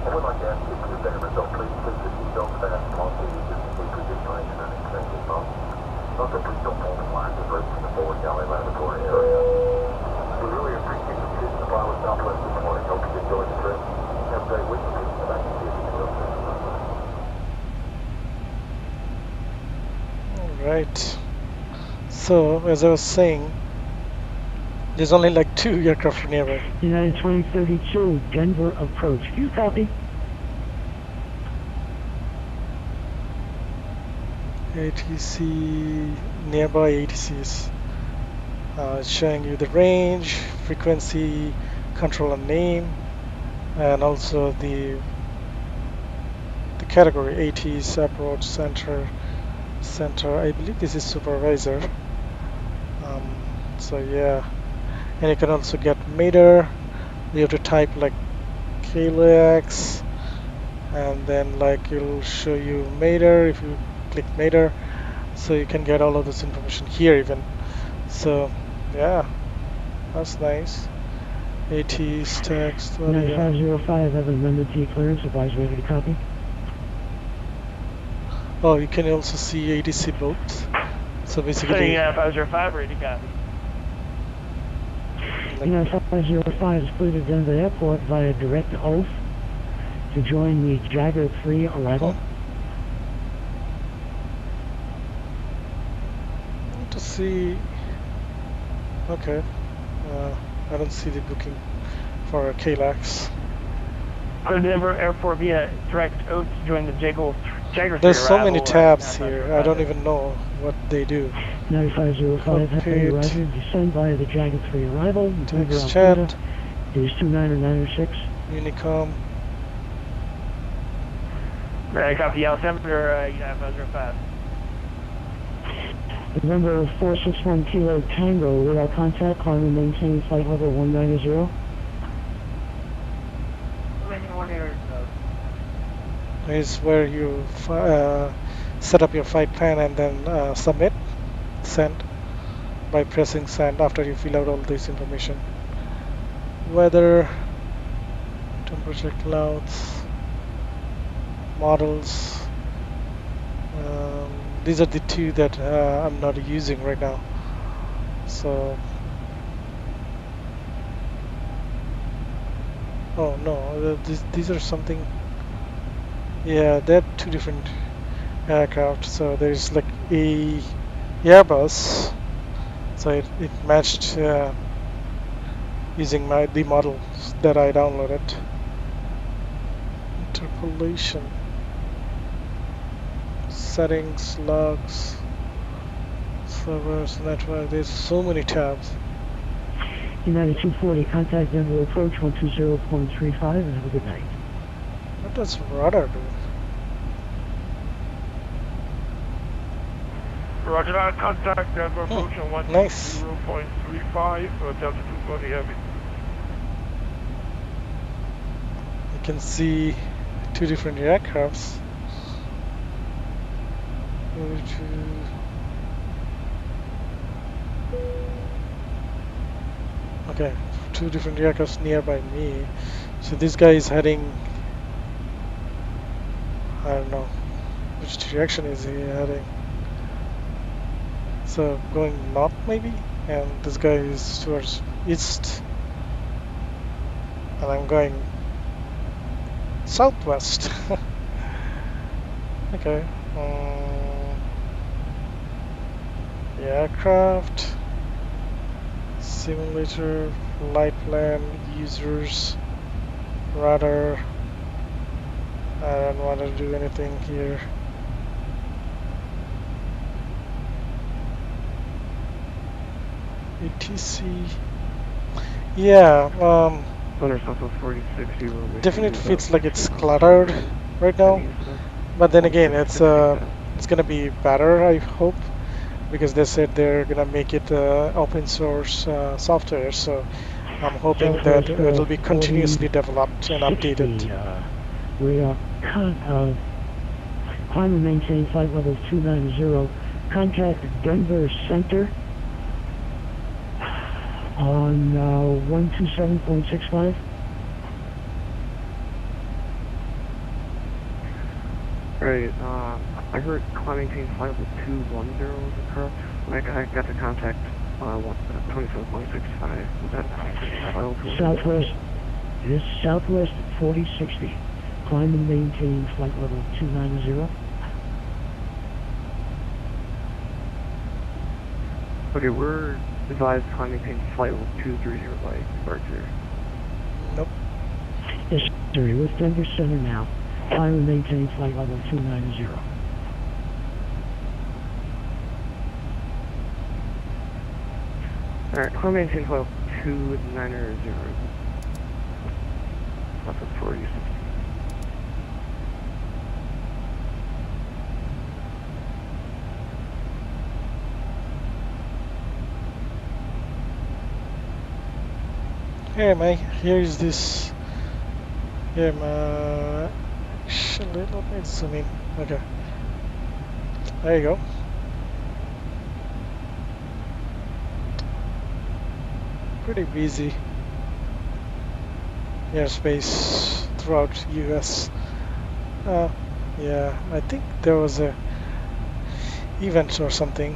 And we'd like to ask you for your favor, so please keep the seatbelt fastened on to you just in case we do find an unexpected bump. Also, please don't pull the lines of brakes in the forward galley laboratory area. We really appreciate you choosing to fly with Southwest this morning. Hope you enjoy the trip. Have a great week. And I can see you in the room. All right. So as I was saying, there's only like 2 aircraft nearby. United 2032, Denver approach. Do you copy? ATC, nearby ATCs. It's showing you the range, frequency, control and name, and also the category. ATs, approach, center. I believe this is supervisor. So yeah, and you can also get meter. You have to type like Kden-Klax, and then like it'll show you meter if you click meter, so you can get all of this information here even. So yeah, that's nice. ATs, text. 9505, have an amended T clearance, advise ready to copy. Oh, you can also see ATC both. So basically, Setting 505, ready to copy. United 505 is cleared at Denver Airport via direct oath to join the Jagger 3 arrival. To see. Okay. I don't see the booking for Kden-Klax. For Denver Airport via direct oath to join the Jagger 3 There's so arrival many tabs here. I don't even know what they do. 9505, have a arrival, descend via the Jagger 3 arrival. Text chat. Is 29906. Unicom. Ready to copy, altimeter, United 505. November 461 Kilo Tango, without contact, climb and maintain flight level 190. Is where you set up your flight plan and then submit, send, by pressing send after you fill out all this information. Weather, temperature, clouds, models. These are the 2 that I'm not using right now. So, oh no, these are something. Yeah, they're 2 different aircraft. So there's like a Airbus. So it matched using the models that I downloaded. Interpolation. Settings, logs, servers, network. There's so many tabs. United 240, contact Denver approach 120.35 and have a good night. What does radar do? Roger that, contact Denver approach on Nice. 120.35, Delta 240 heavy. You can see 2 different aircrafts. Okay, 2 different aircrafts nearby me. So this guy is heading, I don't know which direction is he heading. So going north maybe, and this guy is towards east, and I'm going southwest. Okay. The aircraft, simulator, flight plan, users, radar. I don't want to do anything here. ATC. Yeah, Thunder Southwest 4060 will make Definitely feels like it's cluttered right now. But then again, it's gonna be better, I hope, because they said they're gonna make it open source software. So I'm hoping that Southwest it'll be continuously developed and updated. 4060, we are climb and maintain flight level 290. Contact Denver Center on 127.65. Right, I heard climb maintain flight level 210 was it correct? I got the contact 27.65. Is that Southwest, this Southwest 4060. Climb and maintain flight level 290. Okay, we're advised climb maintain flight level 230 by departure. Nope. Yes, sir, you're with Denver Center now. Climb and maintain flight level 290. Alright, climb maintain flight level 290. That's a 4060. Here, mate. Here is this. Here, my. Actually, let me zoom in. Okay. There you go. Pretty busy airspace throughout US. Yeah, I think there was a event or something.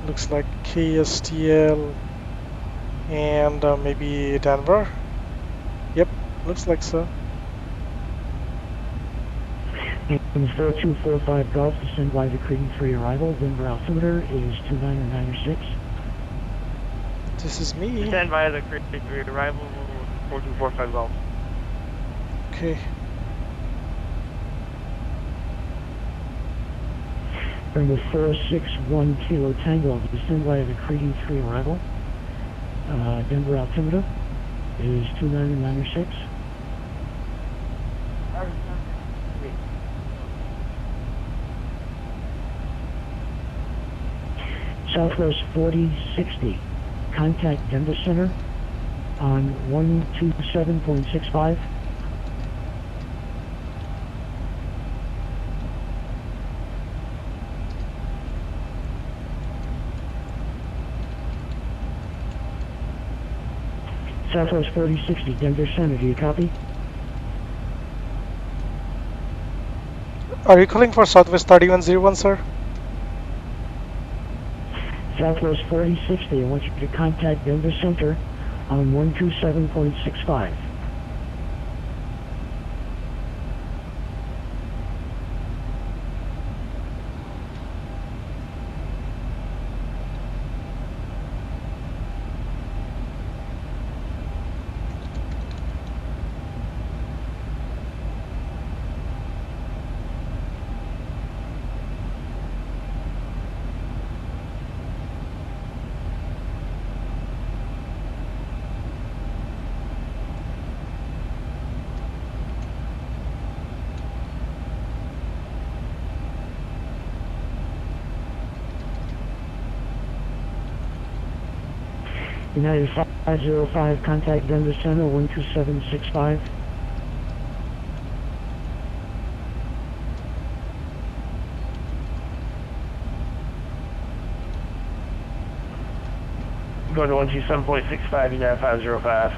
Looks like KSTL and maybe Denver. Yep, looks like so. And 4245 Golf, descend by the Kden free arrival. Denver altimeter is 2996. This is me. Stand by the Kden arrival 4245 Golf. Okay. Number 461 Kilo Tango, descend by the Kden free arrival. Denver altimeter is 2996. Southwest 4060. Contact Denver Center on 127.65. Southwest 4060, Denver Center, do you copy? Are you calling for Southwest 3101, sir? Southwest 4060, I want you to contact Denver Center on 127.65. United 505, contact Denver Center, 12765. Going to 127.65, United 505.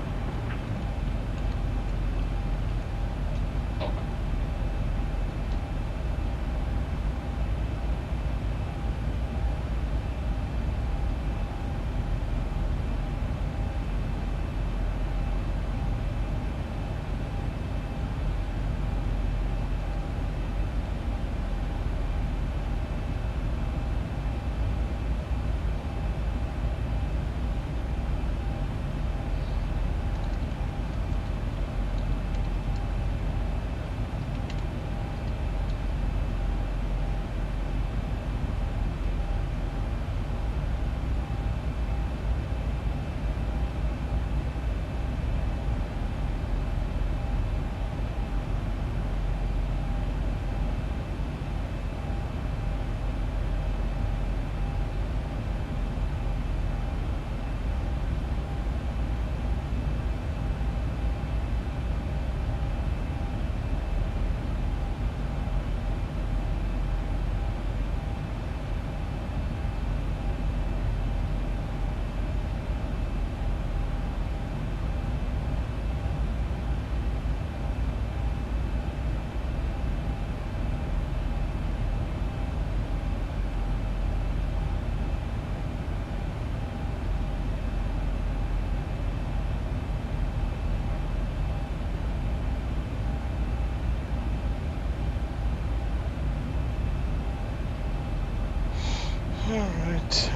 Alright.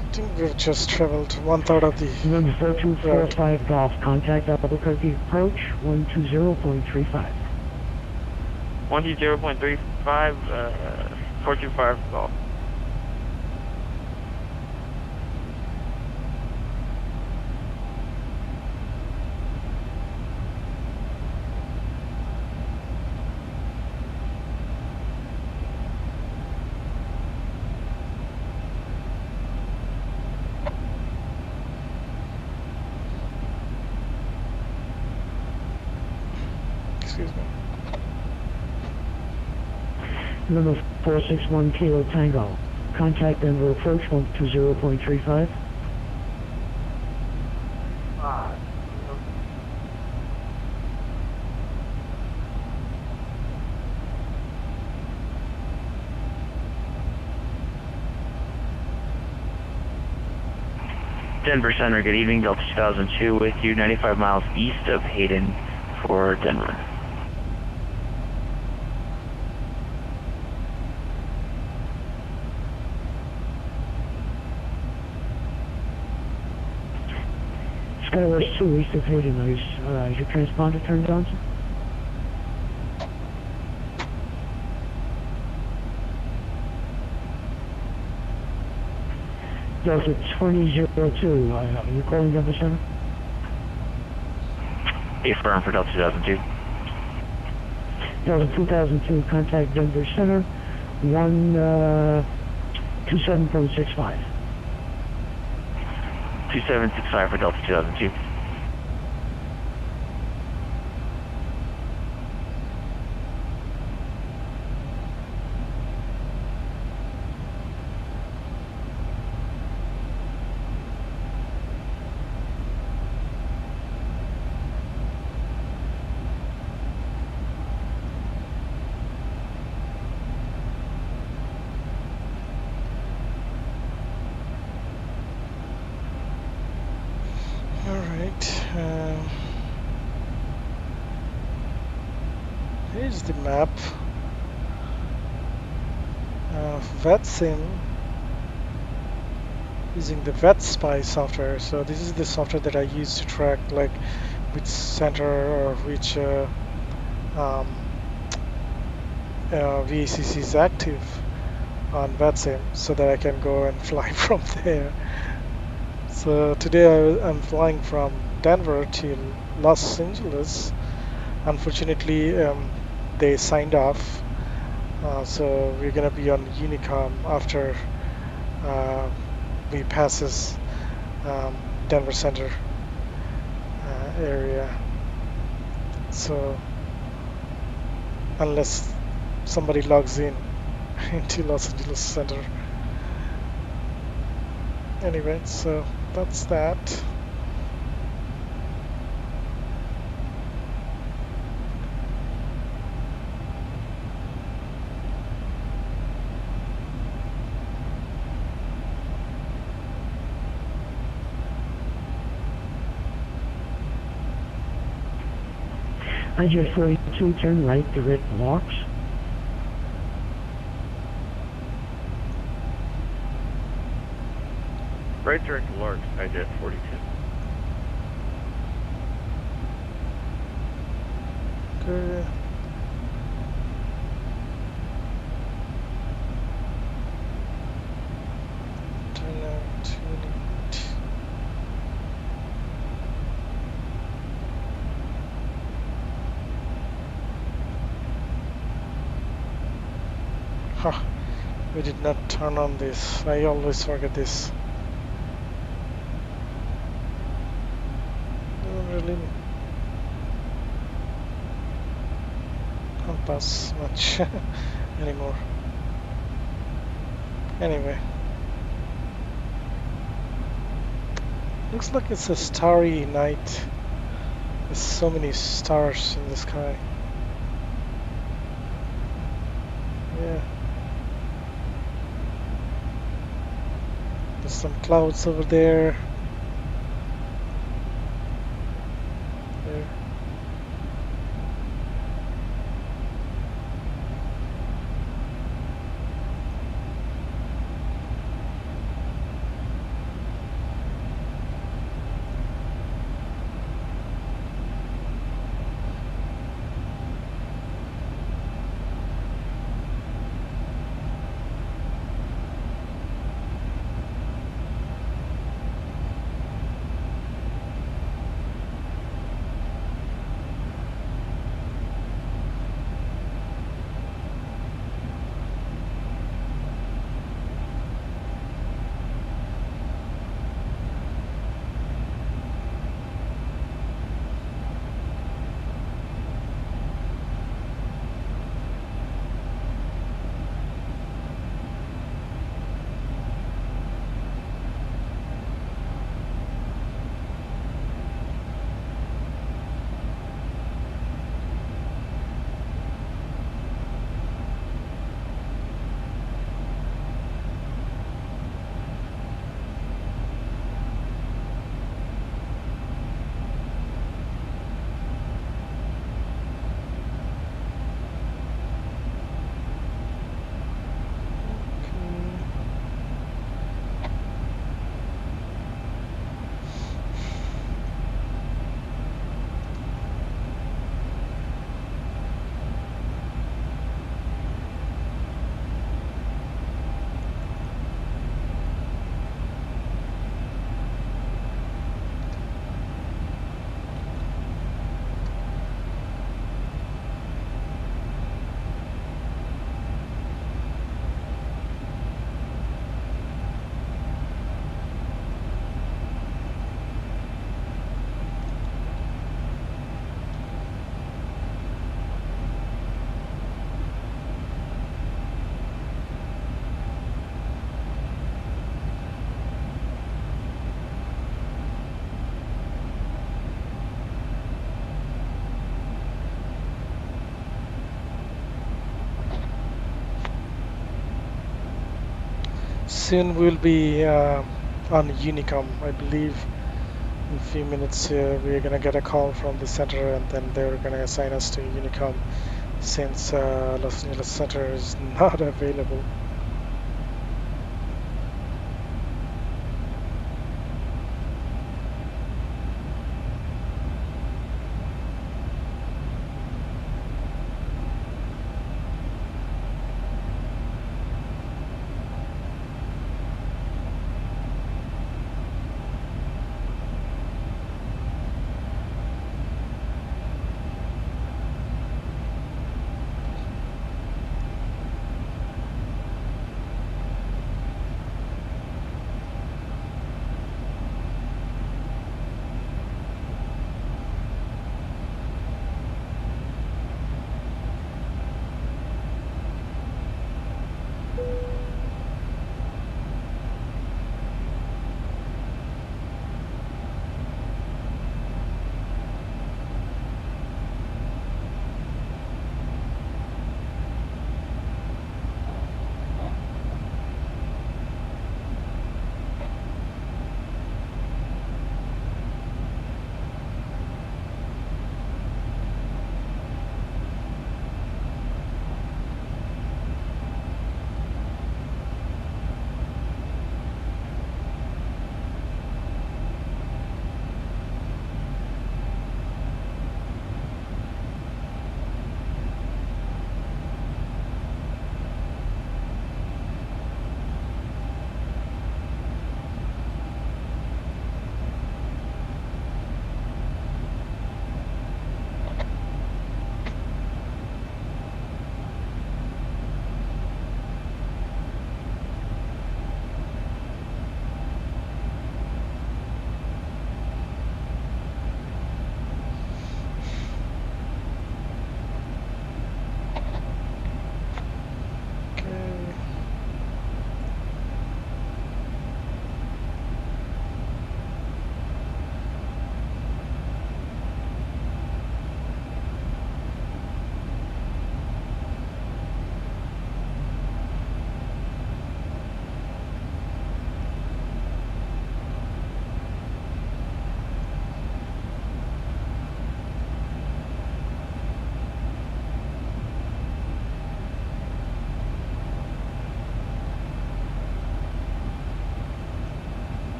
I think we've just traveled 1/3 of the Remember route. 4245 Golf, contact Albuquerque approach 120.35. 120.35, 425 Golf. Excuse me. Remember 461 Kilo Tango, contact Denver approach 120.35. Denver Center, good evening, Delta 2002 with you, 95 miles east of Hayden for Denver. Skywest 2 east of Hayden, is your transponder turned on, sir? Delta 2002, are you calling Denver Center? Affirm for Delta 2002. Delta 2002, contact Denver Center 127.65. 2765 for Delta 2002. Here's the map of VetSim using the VetSpy software. So this is the software that I use to track like which center or which VACC is active on VetSim, so that I can go and fly from there. So today I'm flying from Denver to Los Angeles. Unfortunately, they signed off, so we're gonna be on Unicom after we passes Denver Center area. So unless somebody logs in into Los Angeles Center. Anyway, so that's that. IJ 42, turn right to Red Blocks. Right turn to Larks, IJ 42. Okay. Turn out to we did not turn on this. I always forget this. Doesn't really help us much anymore. Anyway, looks like it's a starry night. There's so many stars in the sky. Yeah. There's some clouds over there. There. soon we'll be on Unicom. I believe in a few minutes we're gonna get a call from the center, and then they're gonna assign us to Unicom since Los Angeles Center is not available.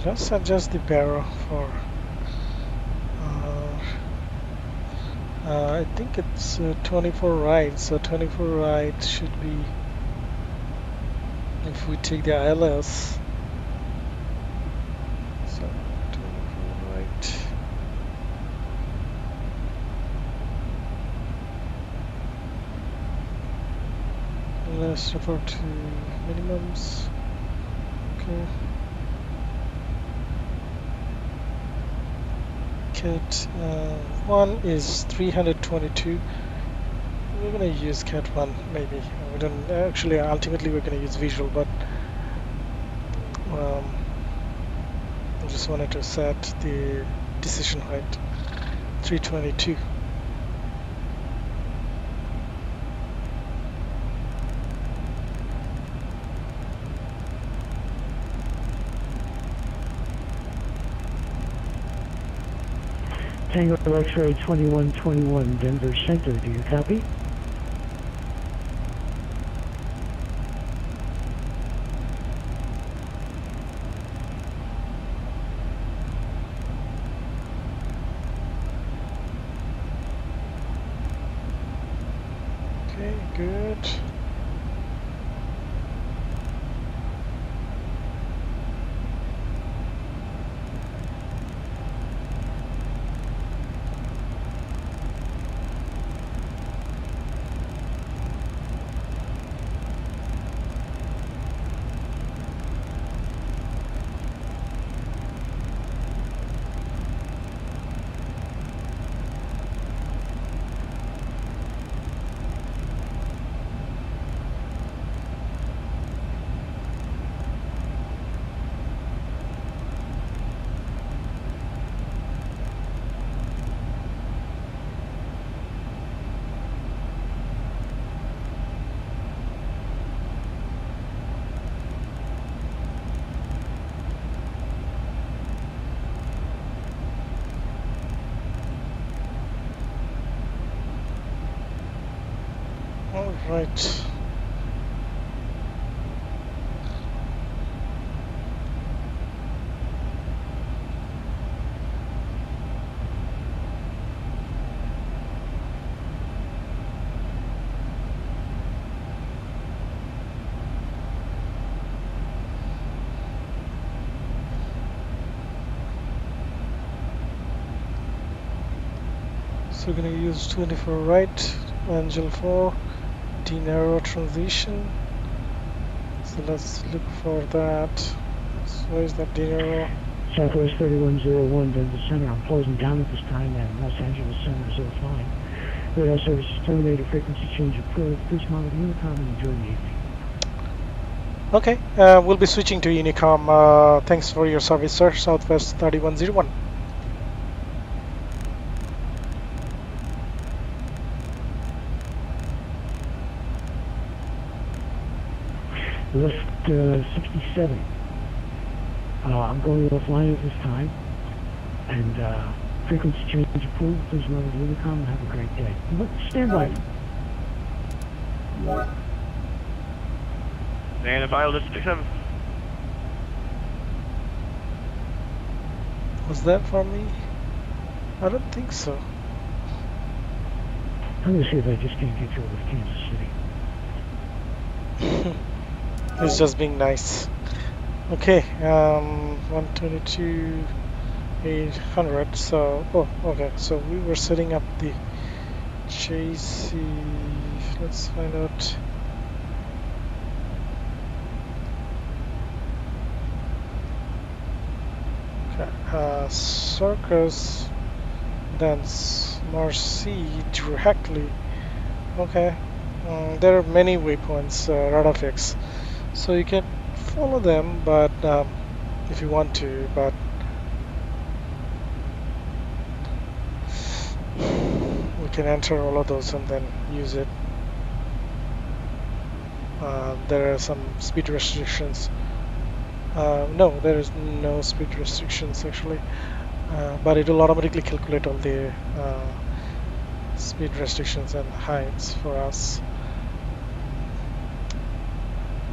Let's adjust the barrel for I think it's 24 right, so 24 right should be, if we take the ILS, so 24 right. Let's refer to minimums. Okay. Cat 1 is 322. We're gonna use Cat 1 maybe. We don't actually. Ultimately, we're gonna use visual, but I just wanted to set the decision height 322. Tango X-ray 2121 Denver Center, do you copy? Okay, good. Right. So we're gonna use 24 right, Angel 4, D-narrow transition. So let's look for that. So where's that D-narrow? Southwest 3101, Denver Center. I'm closing down at this time, and Los Angeles Center is all fine. Radar service is terminated. Frequency change approved. Please monitor Unicom and enjoy the evening. Okay, we'll be switching to Unicom. Thanks for your service, sir. Southwest 3101. Lift 67. I'm going offline at this time, and frequency change approved. Please monitor Unicom and have a great day. Stand by. Stand by, lift 67. Was that for me? I don't think so. I'm going to see if I just can't get you with Kansas City. It's just being nice. Okay, 122 800. So, oh, okay. So we were setting up the JC. Let's find out. Okay, Circus, then Marcy directly. Okay, there are many waypoints, radar fix, so you can follow them, but if you want to, but we can enter all of those and then use it. There are some speed restrictions. No, there is no speed restrictions actually, but it will automatically calculate all the speed restrictions and heights for us.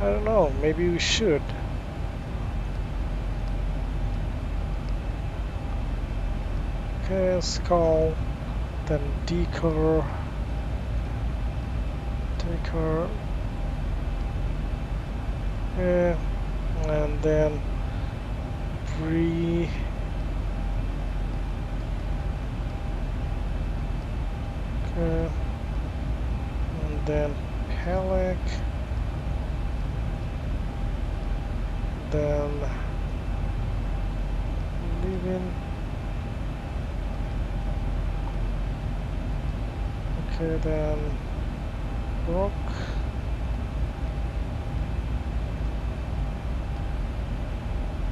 I don't know, maybe we should. Okay, skull, then decover, yeah, and then okay, and then Pelic, then Living. Okay, then Rock,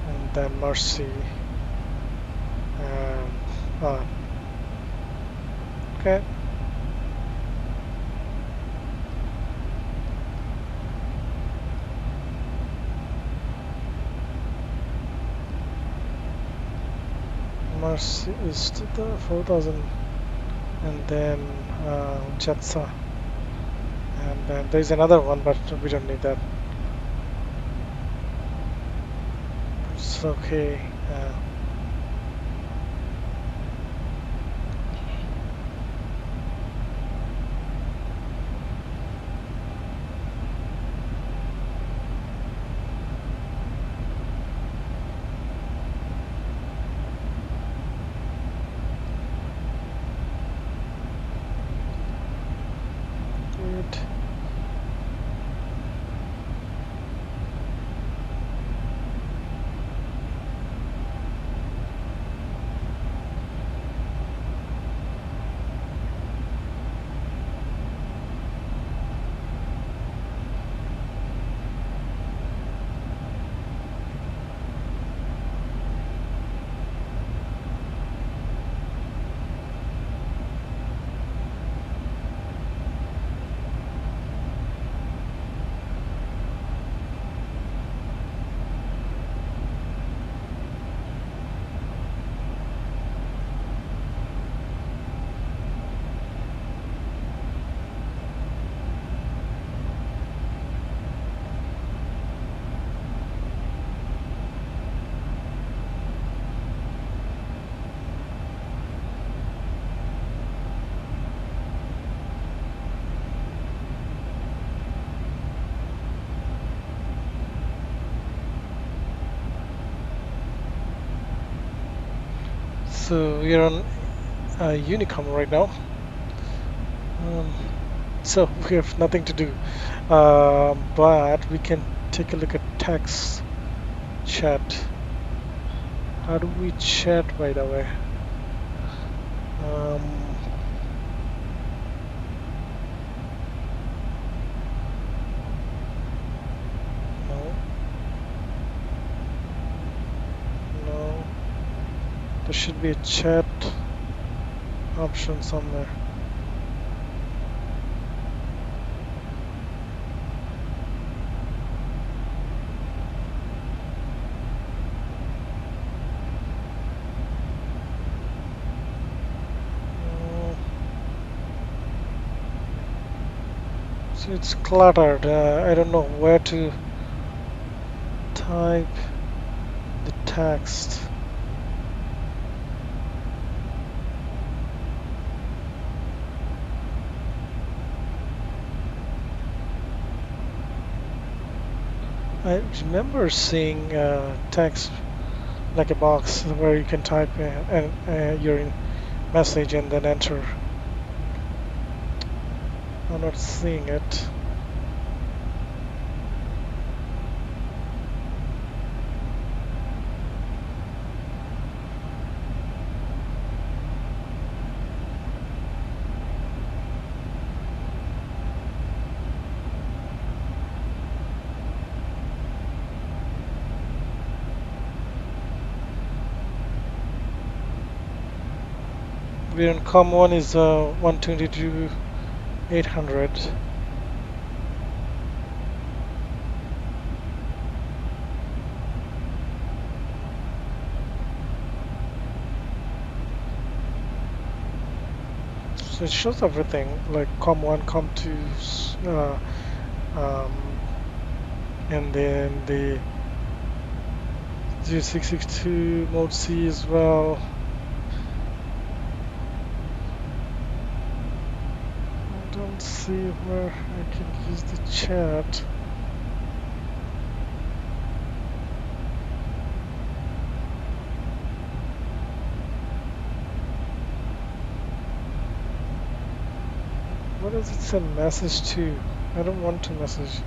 and then Mercy. Okay. Mercy is to the 4000, and then Jetsa, and then there's another one, but we don't need that. It's okay. Good. So we're on Unicom right now. So we have nothing to do, but we can take a look at text chat. How do we chat, by the way? No, no. There should be a chat option somewhere. So it's cluttered. I don't know where to type the text. I remember seeing text like a box where you can type your message and then enter. I'm not seeing it. We're on COM1 is 122.800. So it shows everything like COM1, COM2, and then the 0662 mode C as well. I don't see where I can use the chat. What does it send message to? I don't want to message.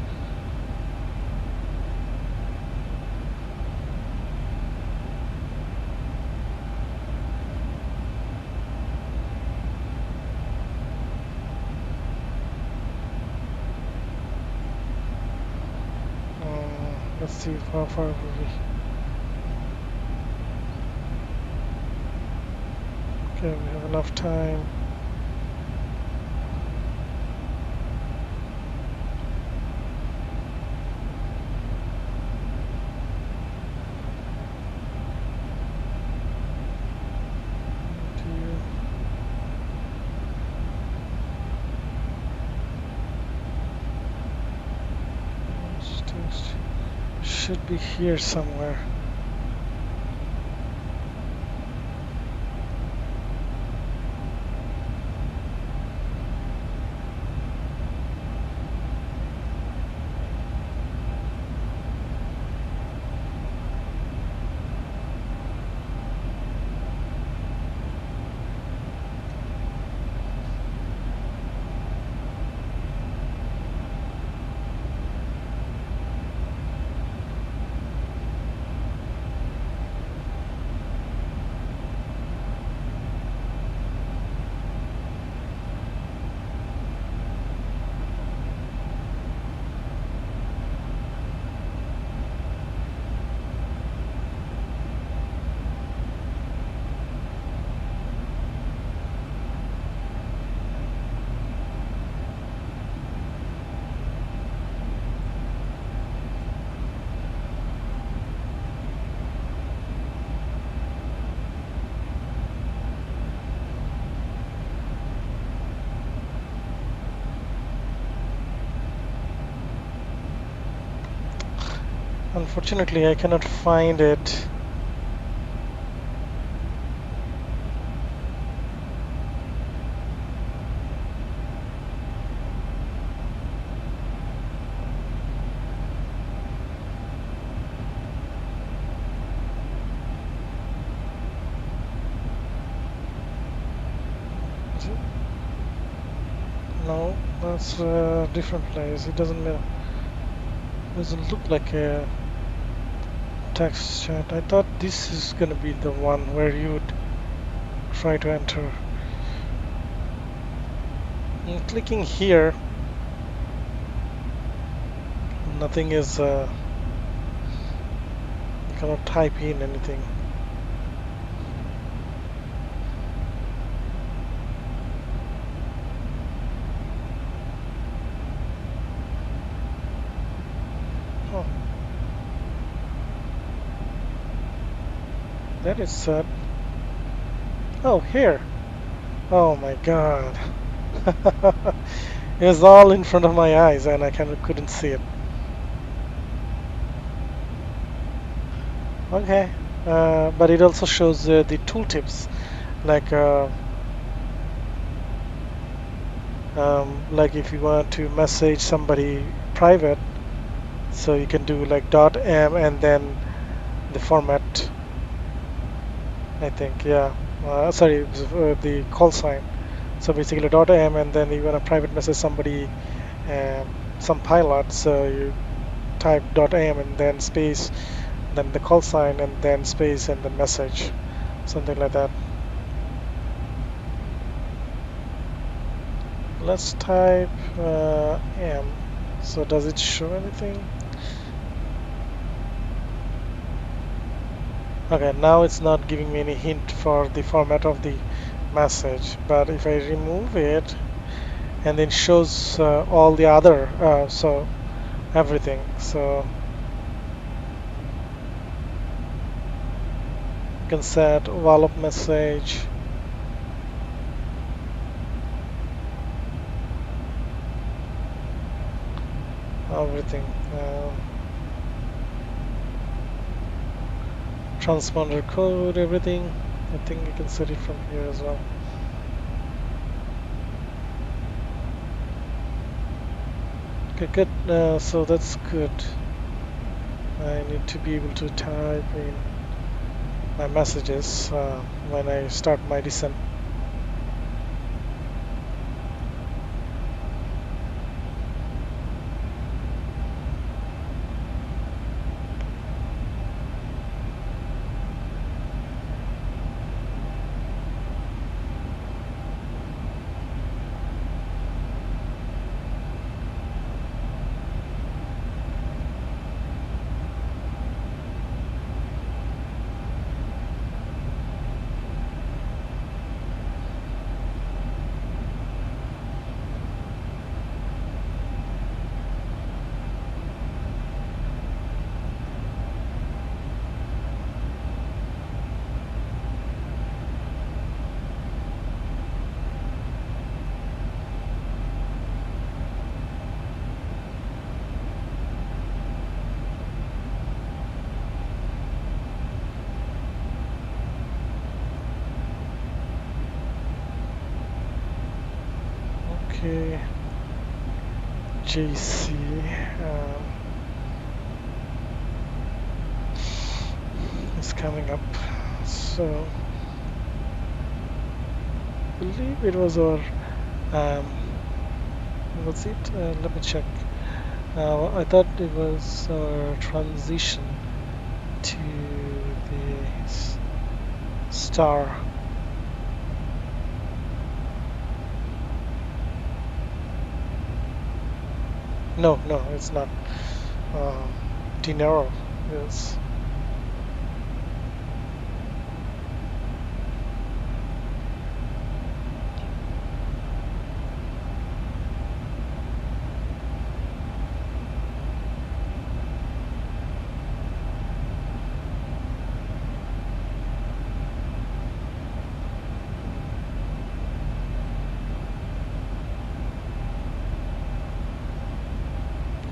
Let's see how far are we. Okay, we have enough time. Should be here somewhere. Unfortunately, I cannot find it. No, that's a different place. It doesn't look like a text chat. I thought this is gonna be the one where you would try to enter. Clicking here, nothing is. You cannot type in anything. Oh, that is sad. Oh, here. Oh my God. It was all in front of my eyes and I couldn't see it. Okay, but it also shows the tooltips, like if you want to message somebody private, so you can do like .m and then the format. I think, yeah. Sorry, it was, the call sign. So basically .m and then you want to private message somebody, some pilot. So you type .am and then space, then the call sign and then space and then message, something like that. Let's type M. So does it show anything? Okay, now it's not giving me any hint for the format of the message, but if I remove it and then shows all the other, so everything. So you can set wallop message, everything. Transponder code, everything. I think you can set it from here as well. Okay, good. So that's good. I need to be able to type in my messages when I start my descent. Okay, JC. Is coming up. So I believe it was our was it? Let me check. I thought it was our transition to the star. No, it's not. Dinero is.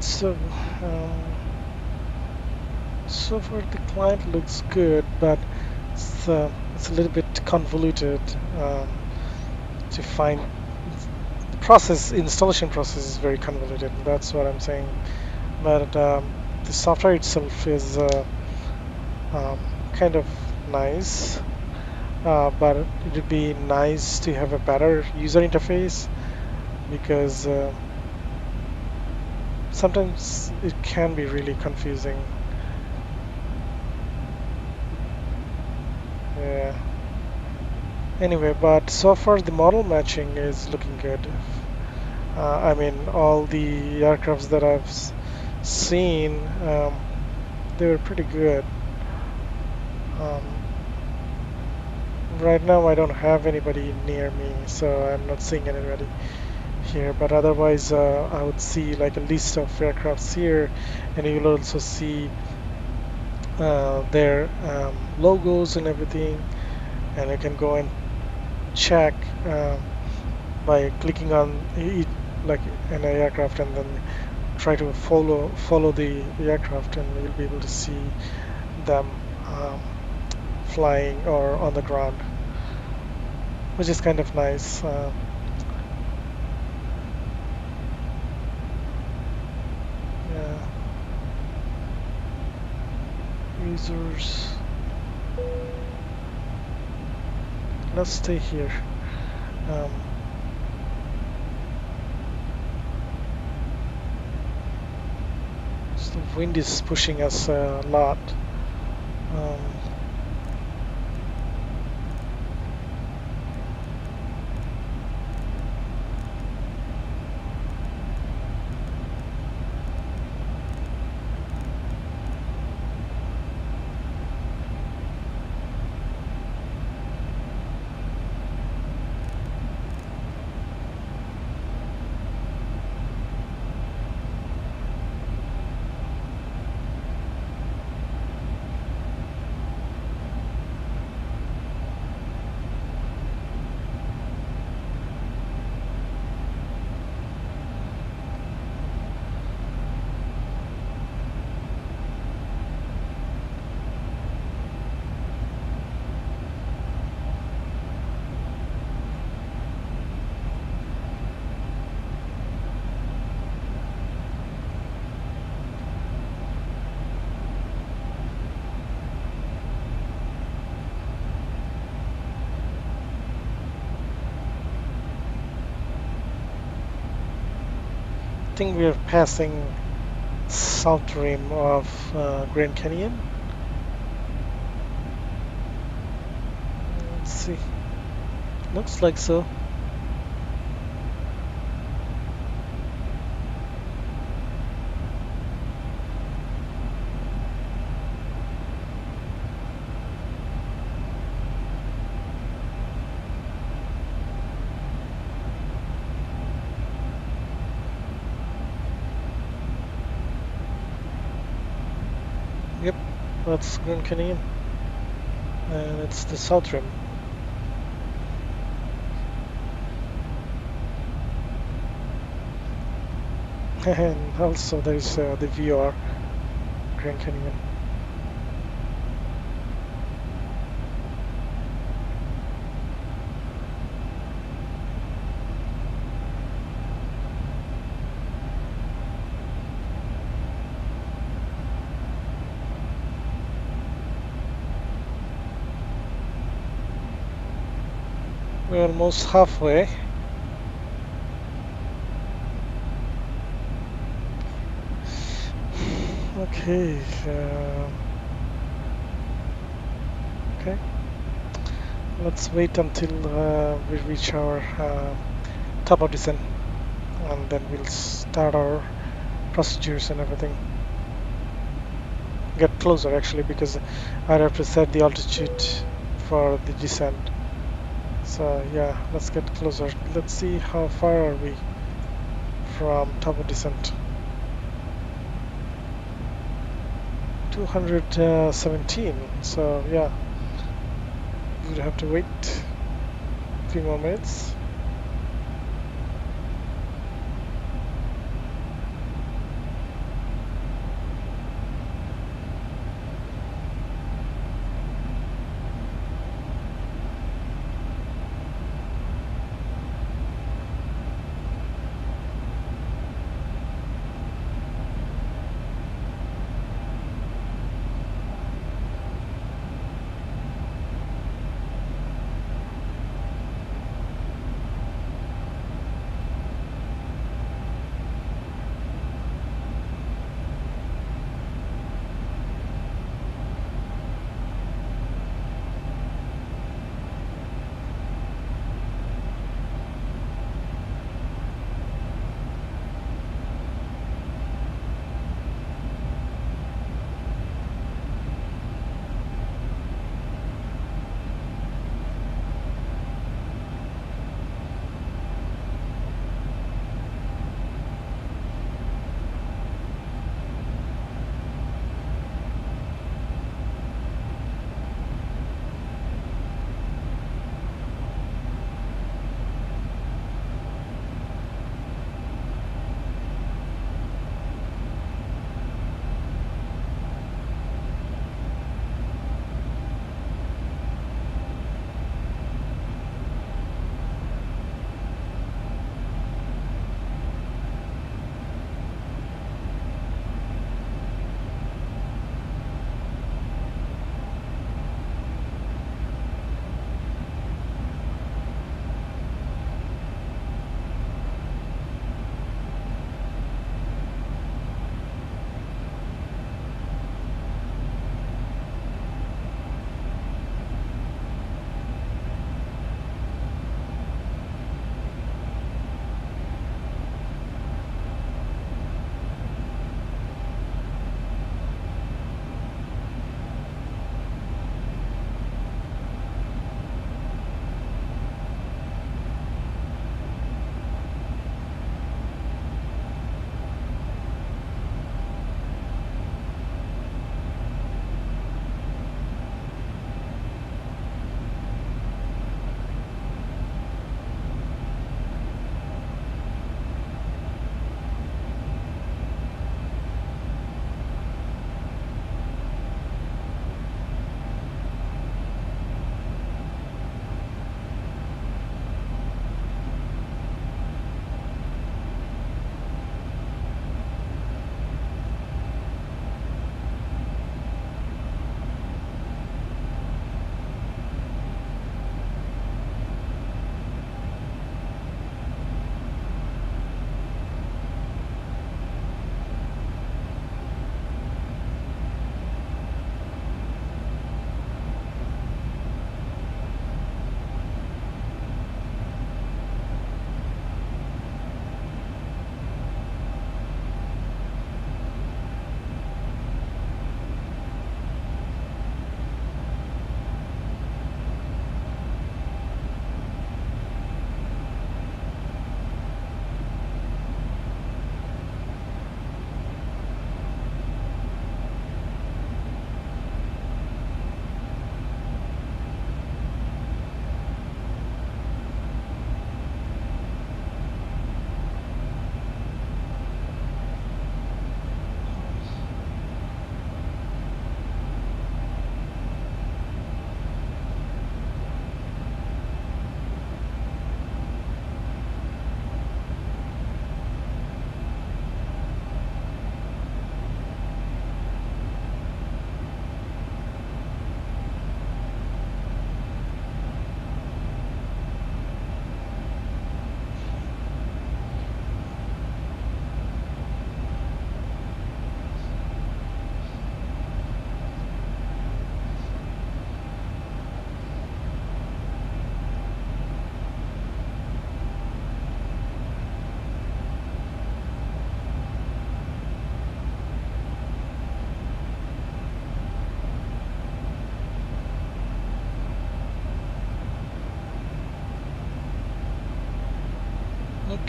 So, so far the client looks good, but it's a little bit convoluted to find. The installation process is very convoluted. That's what I'm saying. But the software itself is kind of nice. But it would be nice to have a better user interface, because sometimes it can be really confusing. Yeah. Anyway, but so far the model matching is looking good. I mean, all the aircrafts that I've seen, they were pretty good. Right now I don't have anybody near me, so I'm not seeing anybody here, but otherwise I would see like a list of aircrafts here, and you'll also see their logos and everything, and you can go and check by clicking on each, like an aircraft, and then try to follow the aircraft, and you'll be able to see them flying or on the ground, which is kind of nice. Yeah. Users. Let's stay here. So the wind is pushing us a lot. I think we are passing south rim of Grand Canyon. Let's see. Looks like so. Yep, that's Grand Canyon, and it's the south rim. And also there's the VR Grand Canyon. We're almost halfway. Okay. Okay. Let's wait until we reach our top of descent, and then we'll start our procedures and everything. Get closer actually, because I'd have to set the altitude for the descent. So yeah, let's get closer. Let's see how far are we from top of descent. 217. So yeah, we'd have to wait a few more minutes.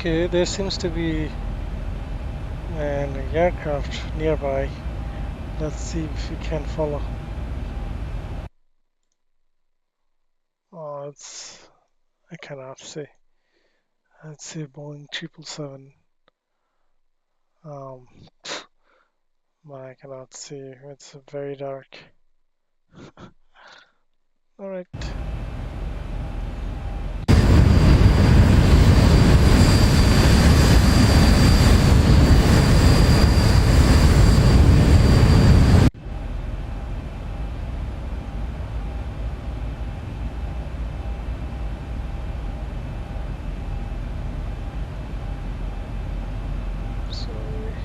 Okay, there seems to be an aircraft nearby. Let's see if we can follow. Oh, I cannot see. Let's see Boeing 777. Um, but I cannot see. It's very dark. All right. Sorry.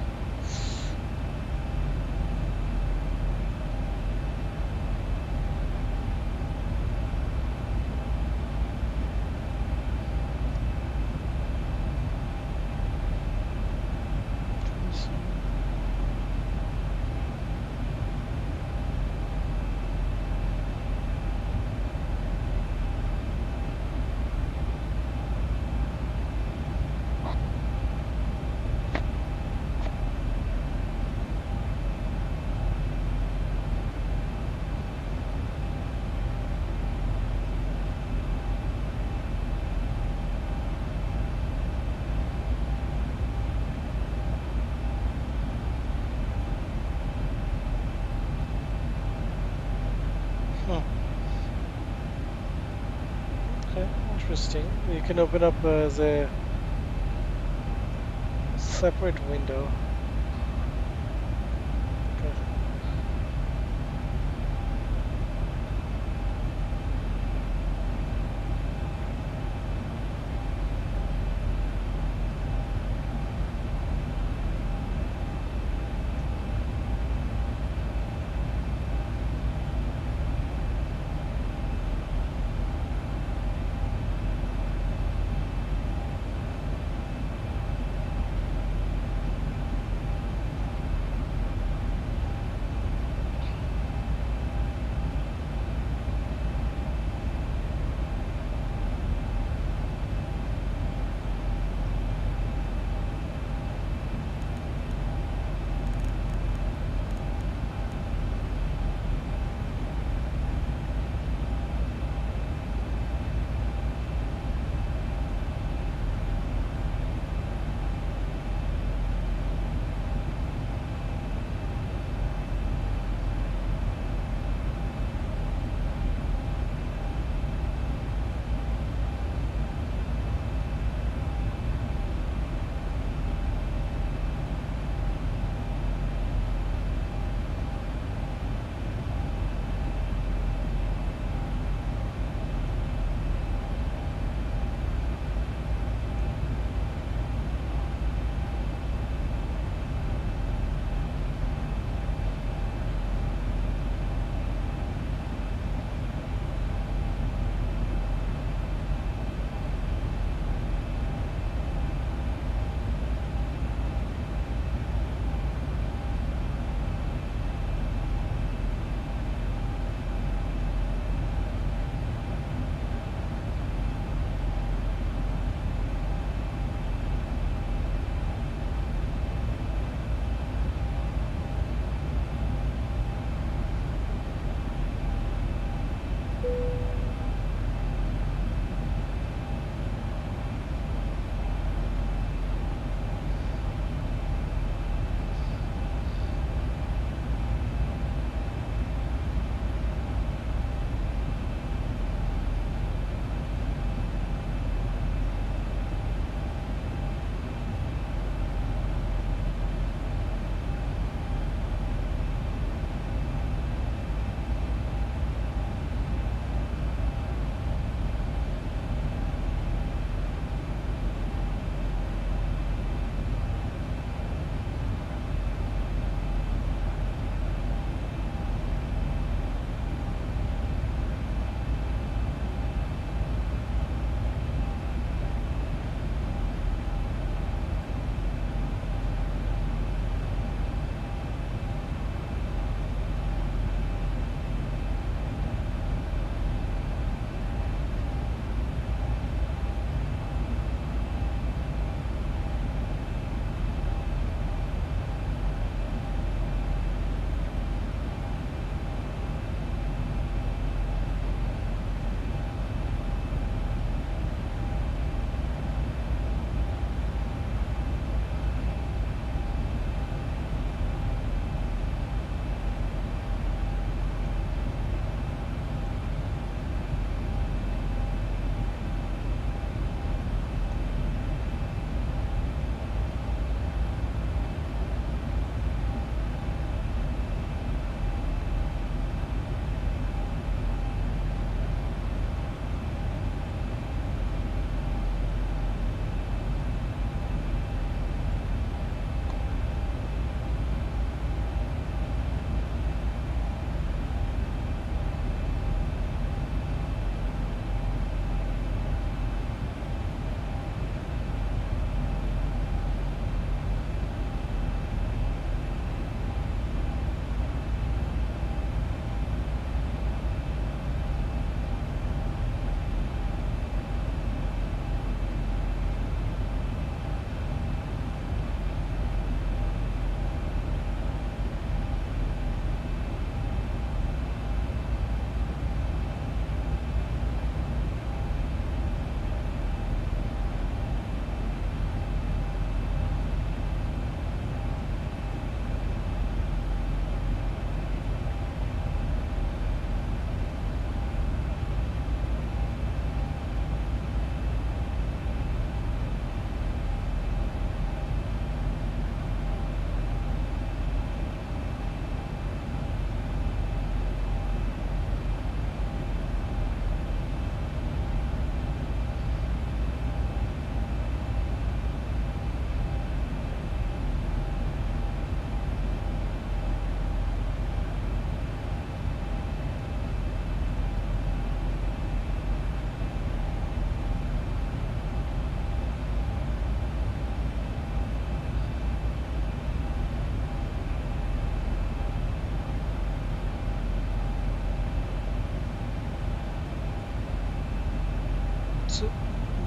Okay, interesting. You can open up as a separate window. Okay.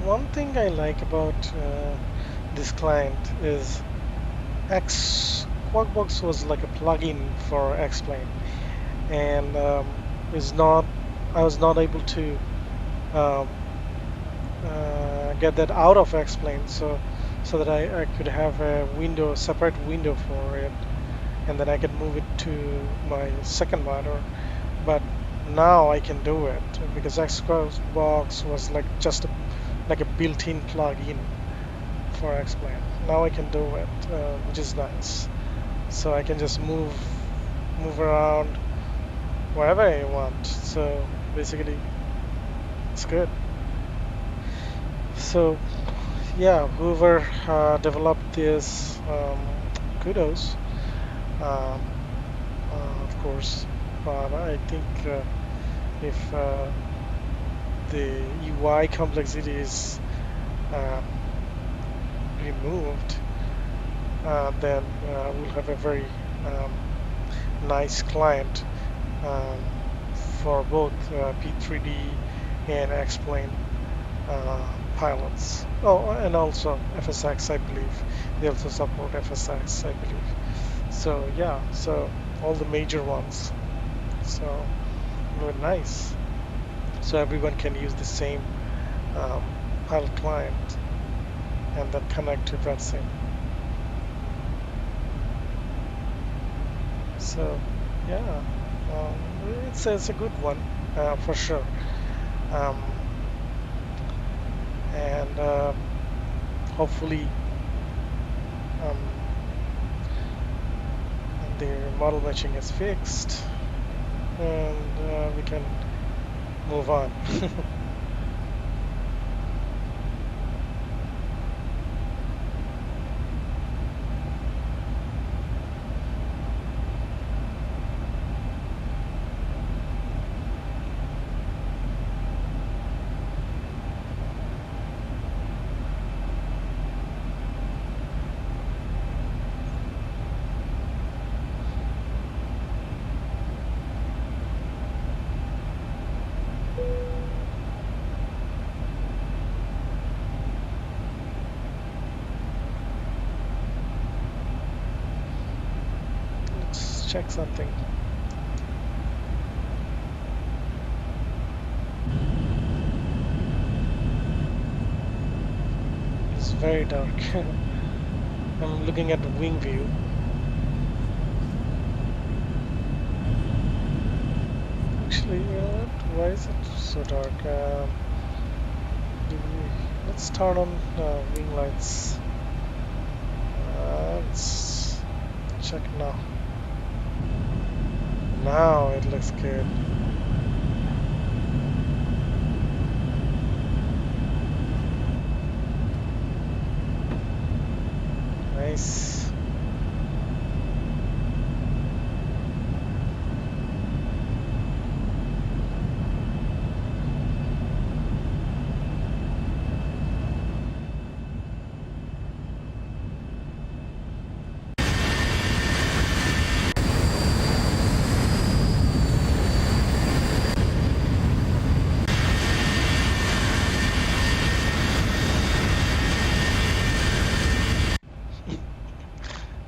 one thing I like about this client is Quackbox was like a plugin for X-Plane, and I was not able to um, get that out of X-Plane, so that I could have a separate window for it, and then I can move it to my second monitor. But now I can do it because Xbox was like just like a built-in plugin for X-Plane. Now I can do it, which is nice. So I can just move around wherever I want. So basically, it's good. So yeah, whoever developed this, kudos, um, of course. But I think if the UI complexity is uh, removed, then we'll have a very nice client um, for both P3D and X-Plane pilots. Oh, and also FSX, I believe. They also support FSX, I believe. So yeah, so all the major ones. So really nice. So everyone can use the same pilot client and then connect to VetSim. So yeah, it's a good one for sure. Um, and hopefully um, the model matching is fixed, and we can move on. Let's check something. It's very dark. I'm looking at the wing view. Actually, you know what? Why is it so dark? Let's turn on wing lights. Let's check now. Now it looks good. Nice.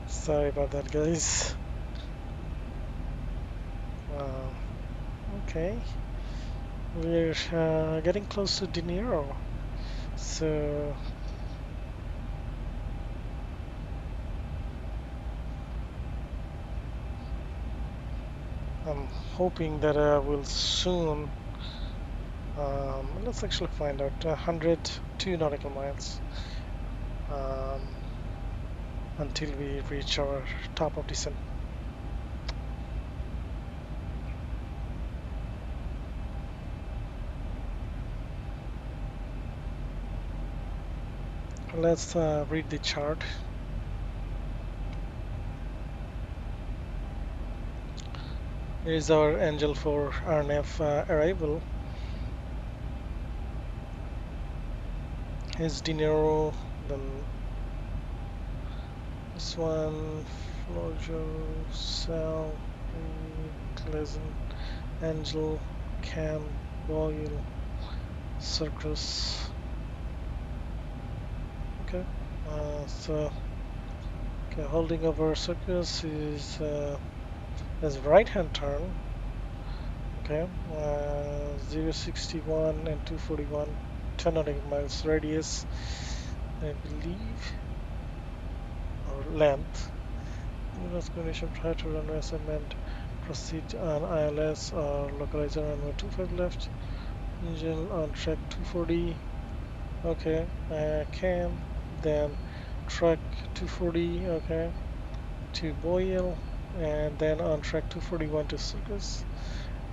Sorry about that, guys. Okay, we're getting close to De Niro, so I'm hoping that we'll soon. Let's actually find out. 102 nautical miles until we reach our top of descent. Let's read the chart. Here's our Angel 4 RNF arrival. Here's De Niro, then this one, Flojo, Sal, Pleasant, Angel, Cam, Boyle, Circus, Okay. So okay, holding over circus is right hand turn. Okay. 061 and 241, 10 nautical miles radius, I believe, or length. Luminous condition prior to runway assignment. Proceed on ILS or localizer runway 25 left. Engine on track 240. Okay, cam. Then track 240. Okay, to Boyle, and then on track 241 to Circus.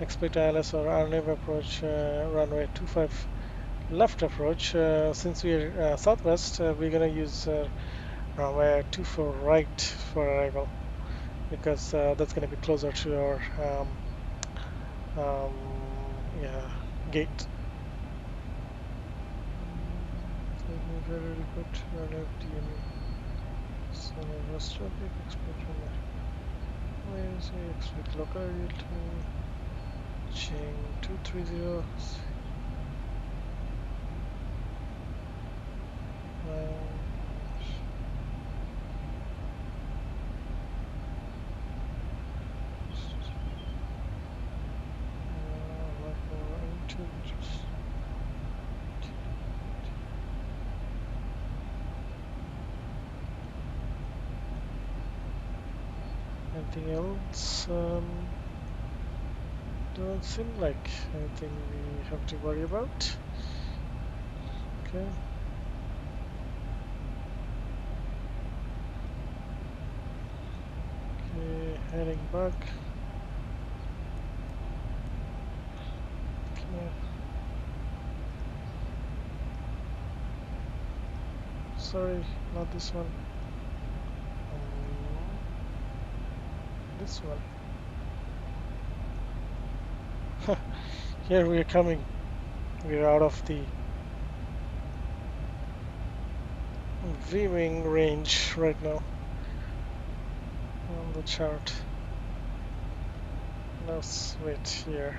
Expect ILS or RNAV approach runway 25 left approach. Since we're southwest, we're gonna use runway 24 right for arrival, because that's going to be closer to our yeah, gate. Very good. Run DME. Southwest traffic. Expect runway. Ways we expect local real time. Ching 230. Anything else? Don't seem like anything we have to worry about. Okay. Okay, heading back. Okay. Sorry, not this one. This one. Here we are coming. We are out of the viewing range right now on the chart. Let's wait here.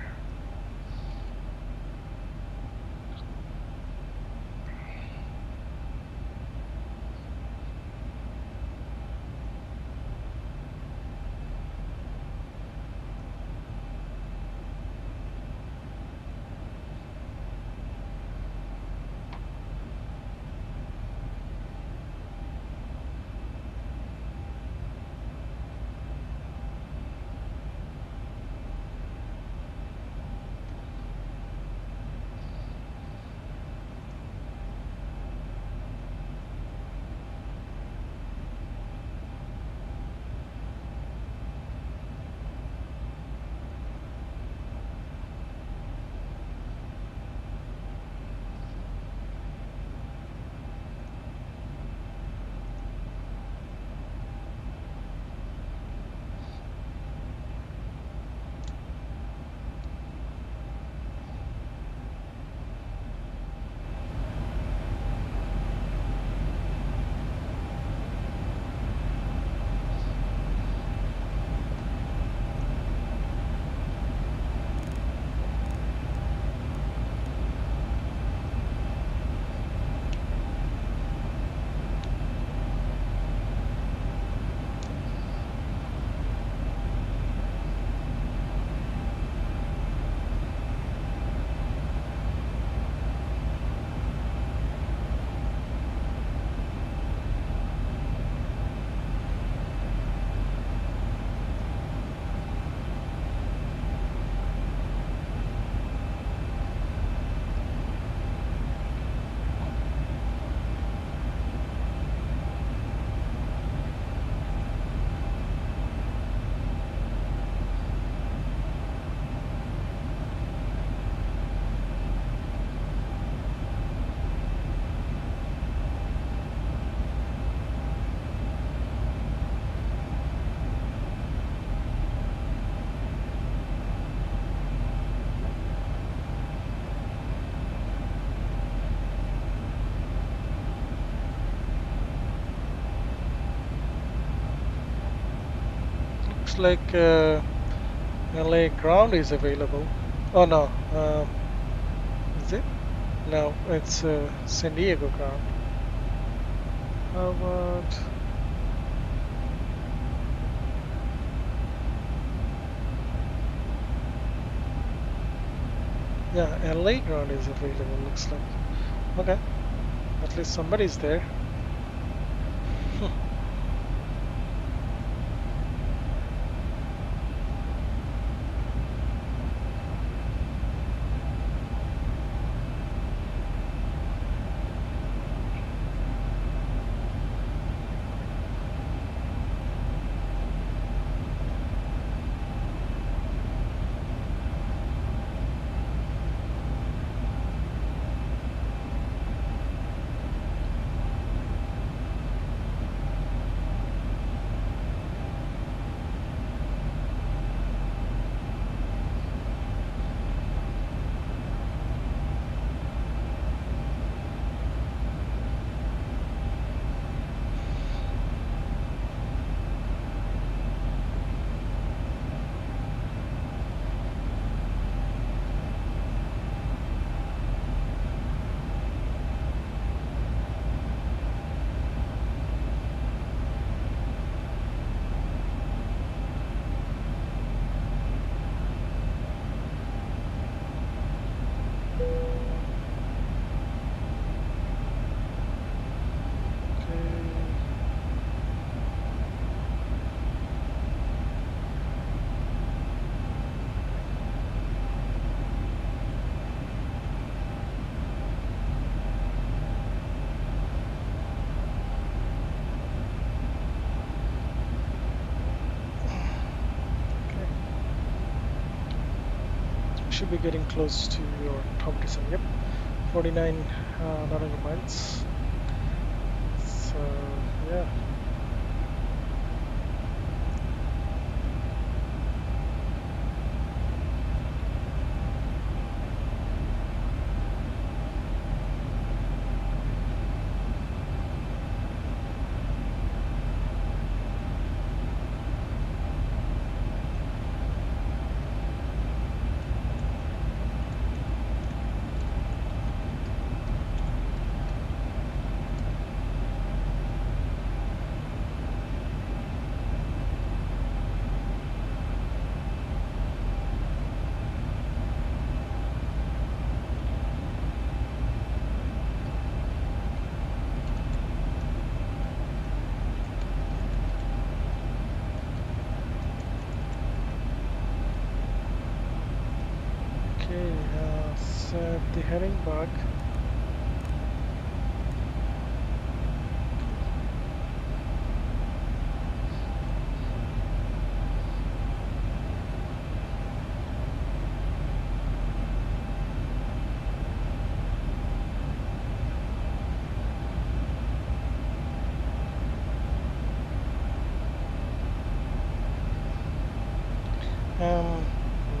Looks like LA ground is available. Oh no, is it? No, it's San Diego ground. How about yeah, LA ground is available, looks like. Okay, at least somebody's there. Should be getting close to your top descent. Yep, 49 nautical miles. So yeah. Okay, set the heading back.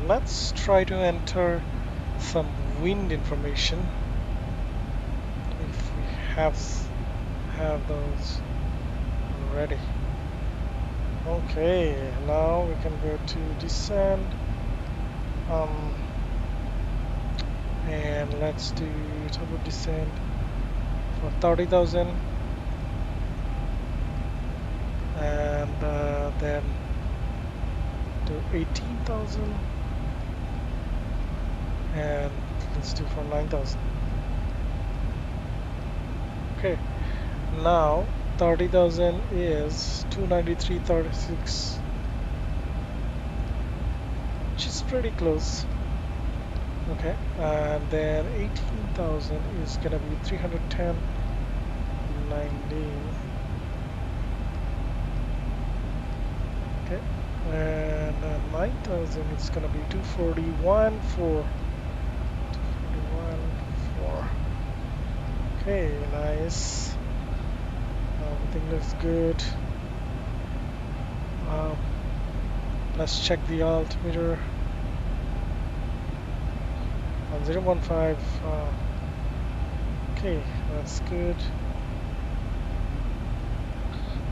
Let's try to enter some wind information if we have those ready. Okay, now we can go to descend, and let's do turbo descent for 30,000, and then to 18,000, and let's do for 9,000. Okay, now 30,000 is 293.36, which is pretty close. Okay, and then 18,000 is gonna be 310.90. Okay, and 9,000 is gonna be 241.4. 241.4. Okay, nice. Everything looks good. Let's check the altimeter. 015. Okay, that's good.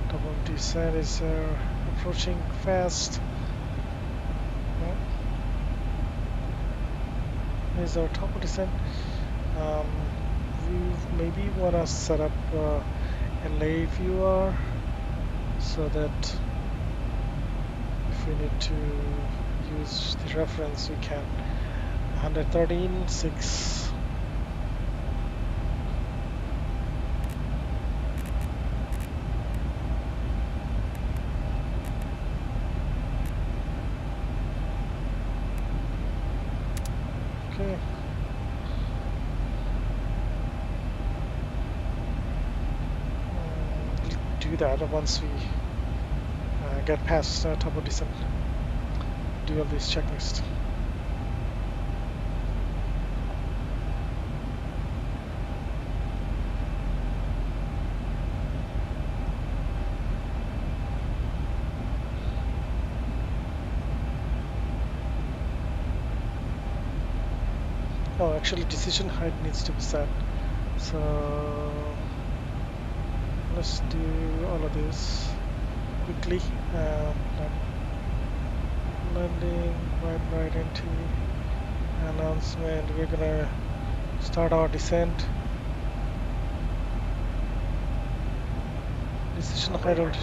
Double descent is approaching fast. Here's our top descent. We maybe want to set up LA viewer, so that if we need to use the reference, we can. 113.6. Okay. We'll do that once we get past turbo descent. Do all these checklists. Oh, actually, decision height needs to be set. So let's do all of this quickly. Landing right into announcement. We're gonna start our descent. Decision height.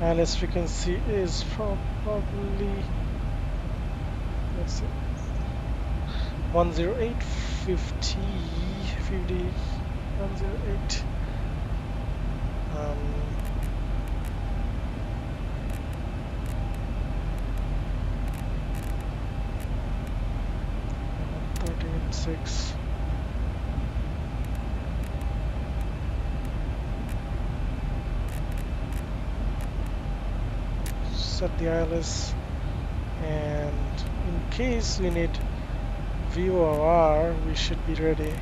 ILS frequency is probably, let's see, 108.50, 108. Six. Set the ILS, and in case we need VOR, we should be ready,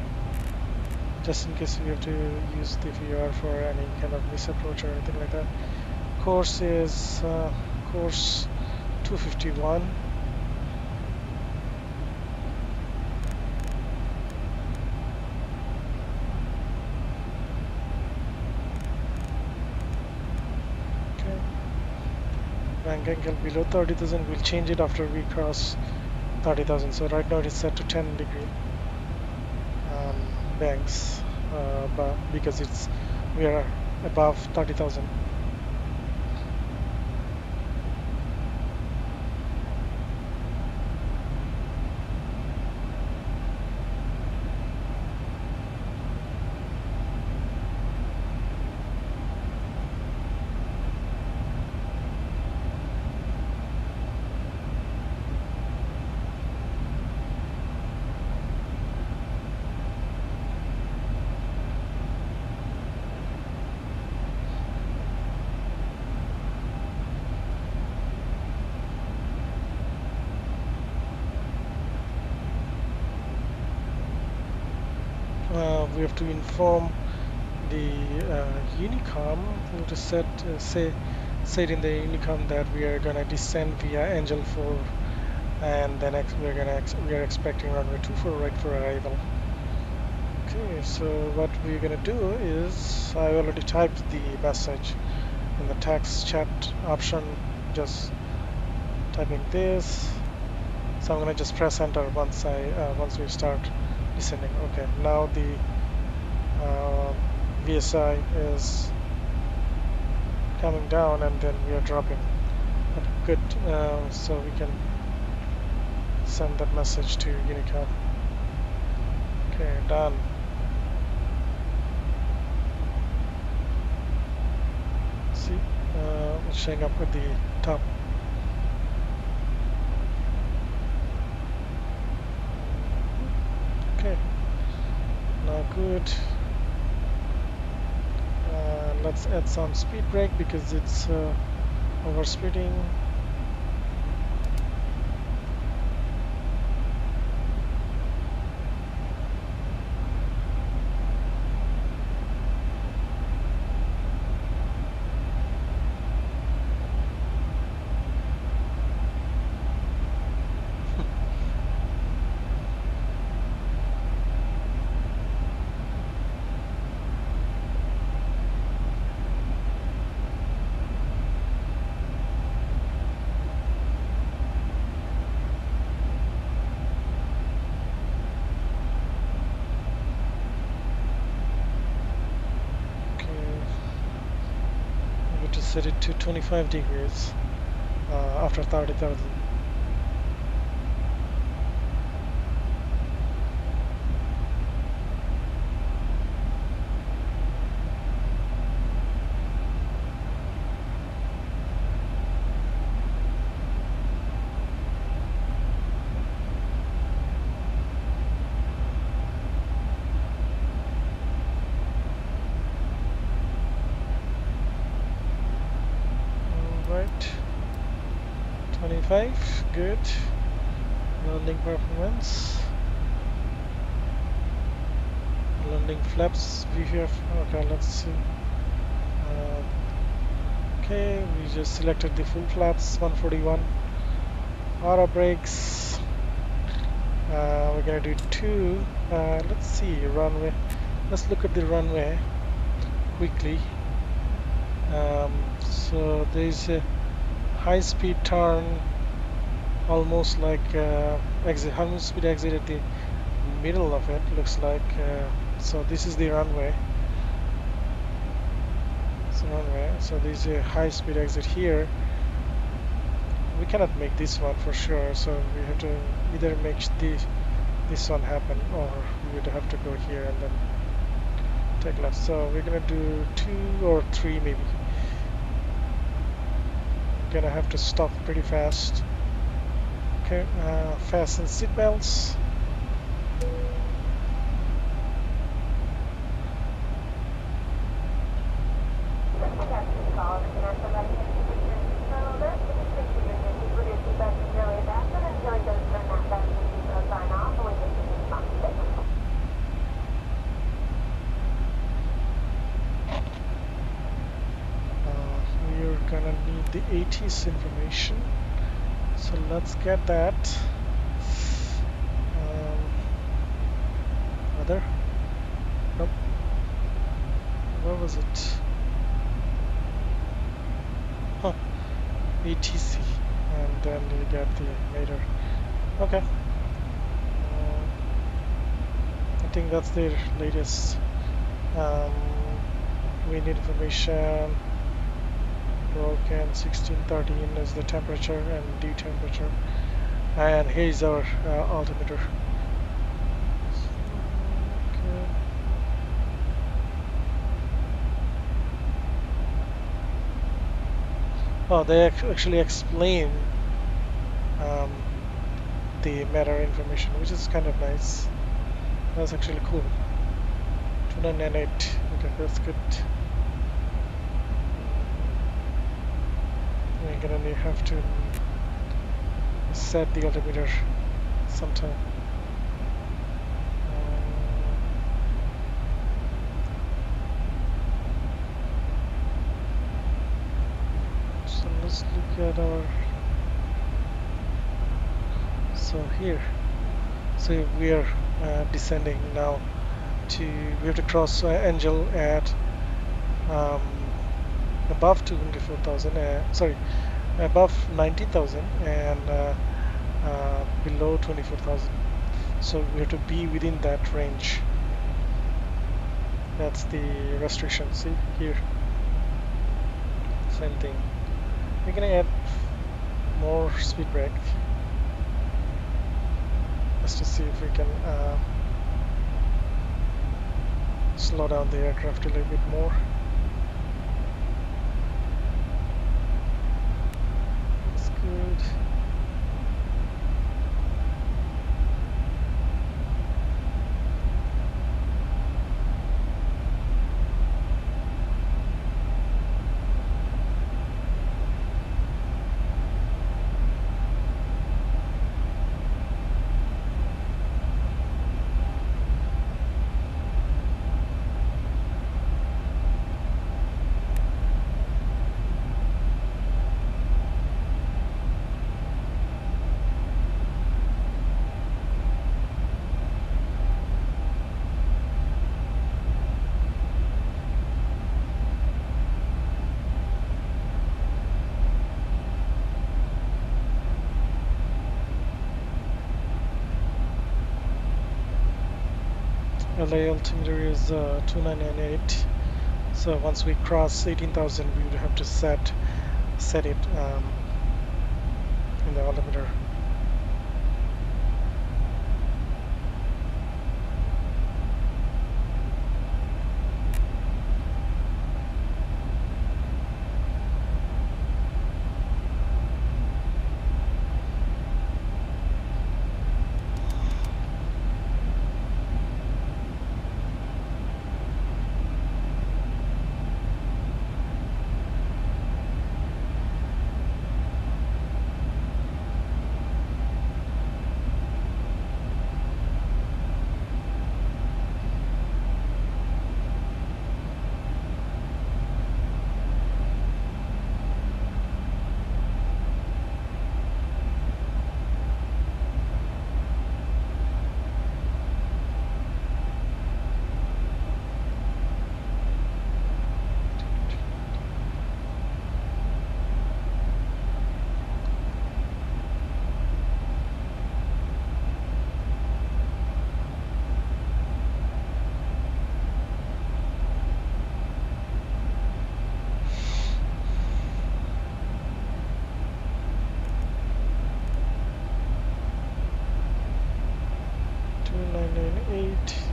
just in case we have to use the VOR for any kind of misapproach or anything like that. Course is course 251. Bank angle below 30,000. We'll change it after we cross 30,000. So right now it is set to 10 degree banks, but because we are above 30,000. We have to inform the Unicom. We have to say it in the Unicom that we are gonna descend via Angel 4, and then we are expecting runway 24 right for arrival. Okay, so what we're gonna do is, I already typed the message in the text chat option. Just typing this. So I'm gonna just press enter once we start descending. Okay, now the VSI is coming down, and then we are dropping. Good, so we can send that message to Unicom. Okay, done. See, it's showing up at the top. Okay, now good. Let's add some speed brake because it's overspeeding. set it to 25 degrees after 30,000. Right, 25, good. Landing performance. Landing flaps VFF. Okay, let's see. Okay, we just selected the full flaps, 141. Auto brakes. We're gonna do 2. Let's see, runway. Let's look at the runway quickly. So there's a high-speed turn, almost like exit. High-speed exit at the middle of it. Looks like. So this is the runway. So there's a high-speed exit here. We cannot make this one for sure. So we have to either make this one happen, or we would have to go here and then take left. So we're gonna do 2 or 3 maybe. Gonna have to stop pretty fast. Okay, fasten seatbelts. We're gonna need the ATS information, so let's get that. Other? Nope. Where was it? Huh. ATC, and then you get the later. Okay. I think that's their latest. We need information. Broken 1613 is the temperature and D temperature, and here's our altimeter. Okay. Oh, they actually explain the matter information, which is kind of nice. That's actually cool. 2998. Okay, that's good. We're gonna have to set the altimeter sometime. So let's look at our. So here, so we are descending now to. We have to cross Angel at above 24,000. Sorry. Above 90,000 and below 24,000. So we have to be within that range. That's the restriction. See here. Same thing. We're gonna add more speed brake just to see if we can slow down the aircraft a little bit more. Good. LA altimeter is 2998, So once we cross 18,000, we would have to set it in the altimeter.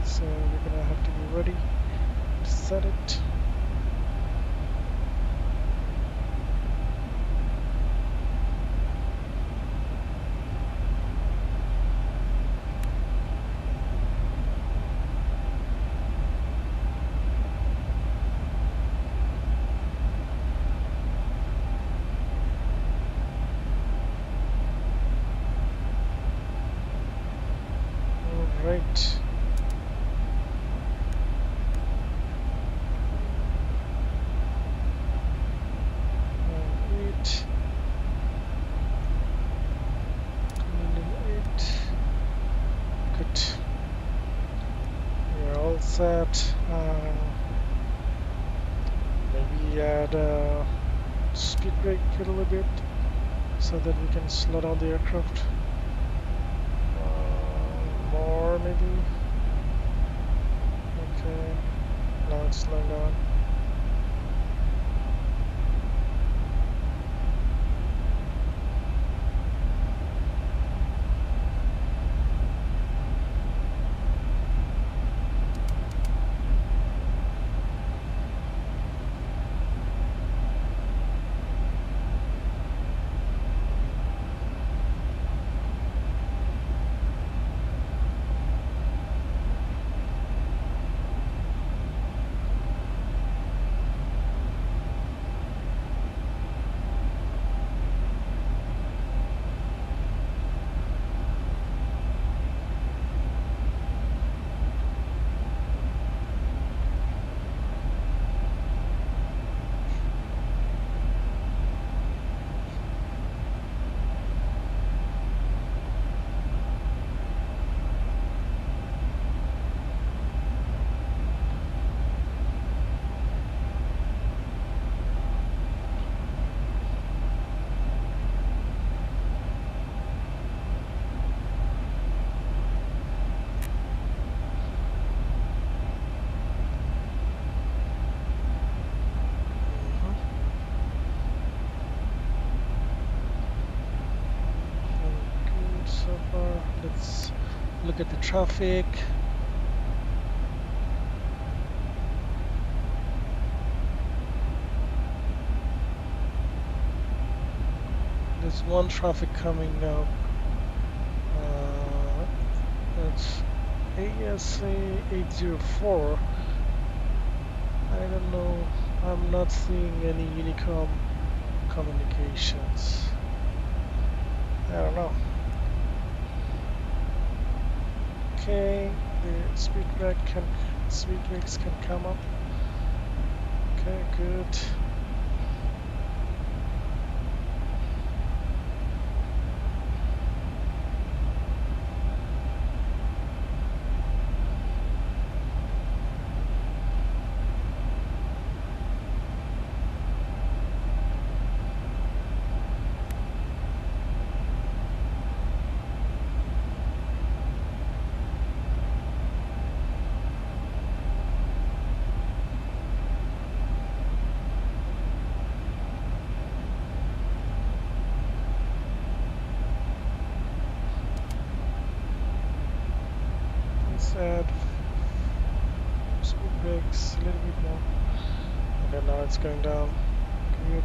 So we're gonna have to be ready to set it. All right. Good. We're all set. Maybe add a speed brake a little bit so that we can slow down the aircraft. More maybe. Okay. Now it's slowing down. So far, let's look at the traffic. There's one traffic coming up. That's ASA 804. I don't know. I'm not seeing any Unicom communications. I don't know. Okay, the speed brakes can come up. Okay, good. Let's add speed brakes a little bit more. Okay, now it's going down. Good.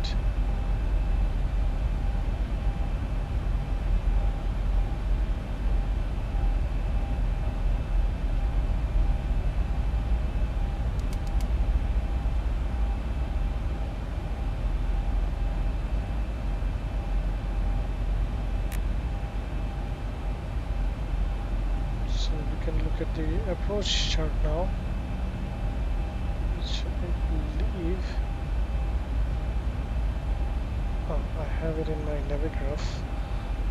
So we can look at the approach chart now, which I believe, oh, I have it in my Navigraph,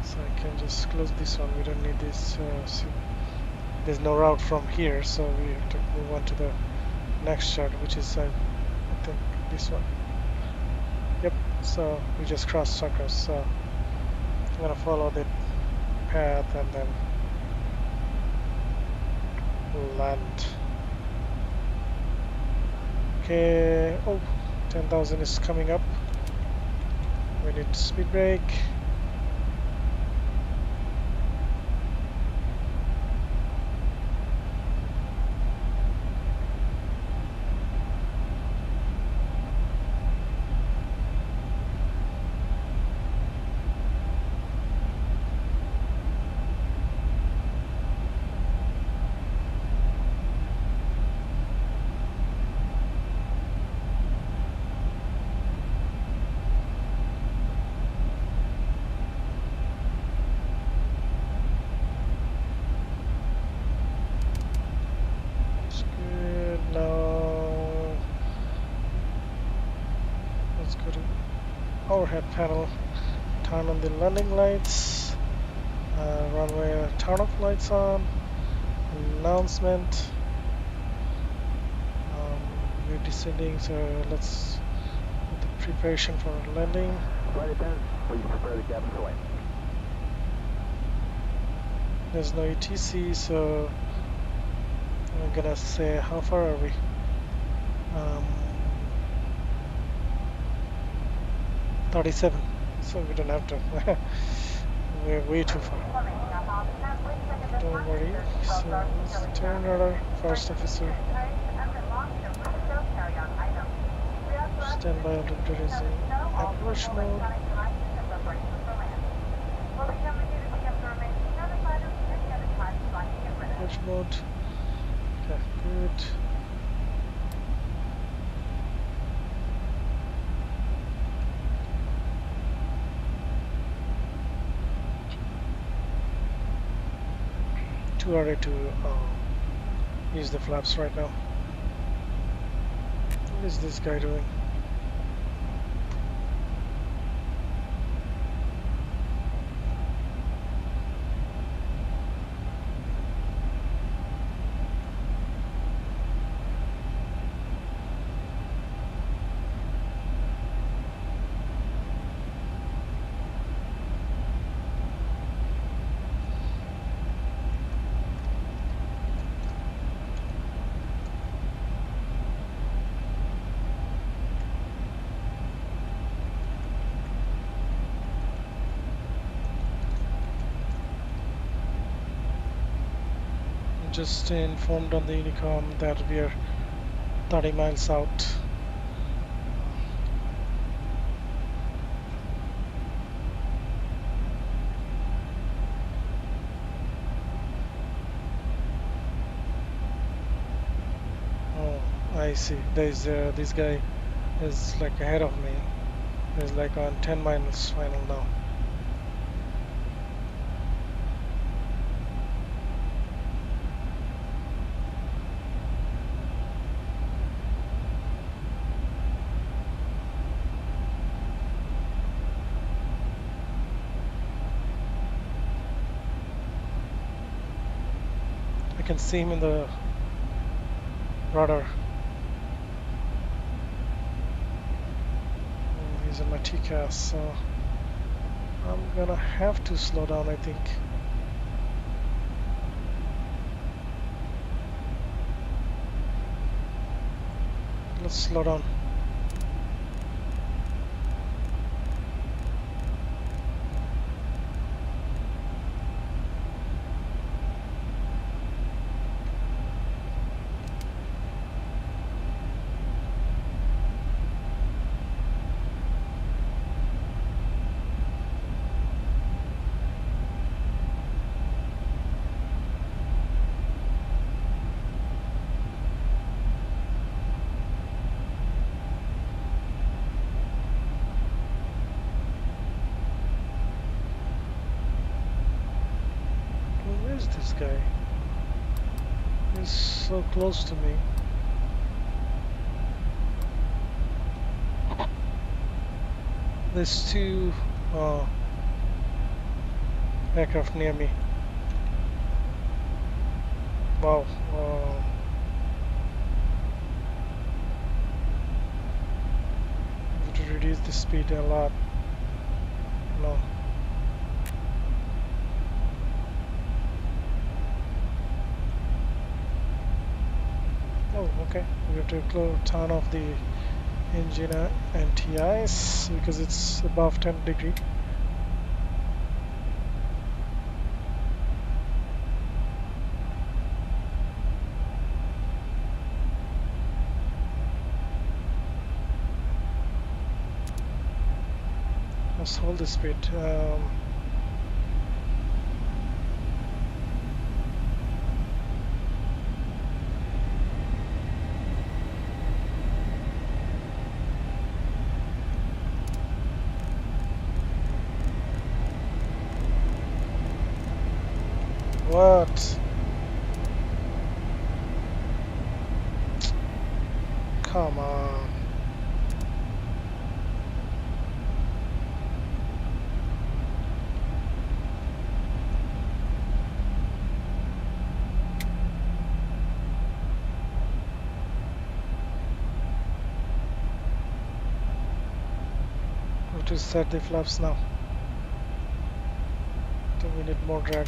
so I can just close this one. We don't need this. There's no route from here, so we have to move on to the next chart, which is I think this one. Yep. So we just crossed across. So I'm gonna follow the path and then land. Okay, oh, 10,000 is coming up. We need speed brake. Overhead panel, turn on the landing lights, runway turn off lights on, announcement. We're descending, so let's do the preparation for landing. Flight attendants, please prepare the cabin for landing. There's no ETC, so I'm gonna say how far are we? 37, so we don't have to. We're way too far. Don't worry. So let's turn radar, first officer. Stand by altimeter is in approach mode. Approach mode. Okay, good. Too early to use the flaps right now. What is this guy doing? Just informed on the Unicom that we are 30 miles out. Oh, I see. There's this guy is like ahead of me. He's like on 10 miles final now. I can see him in the radar. He's in my TCAS, so I'm gonna have to slow down, I think. Let's slow down. is this guy? He's so close to me. There's two aircraft near me. Wow. I have to reduce the speed a lot. No. Oh, okay. We have to turn off the engine anti-ice because it's above 10 degree. Let's hold the speed. What? Come on. Have to set the flaps now. I think we need more drag.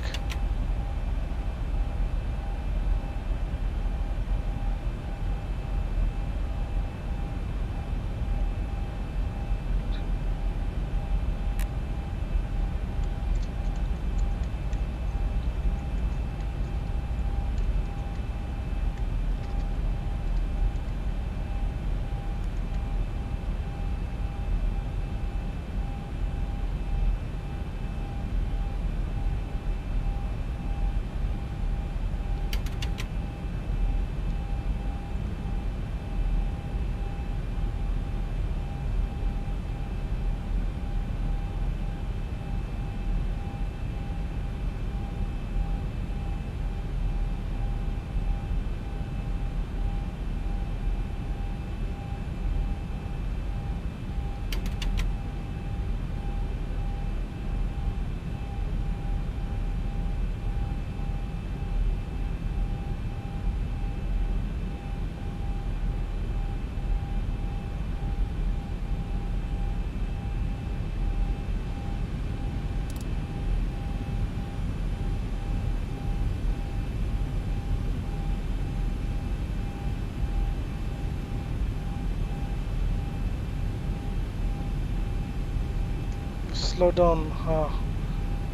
Slow down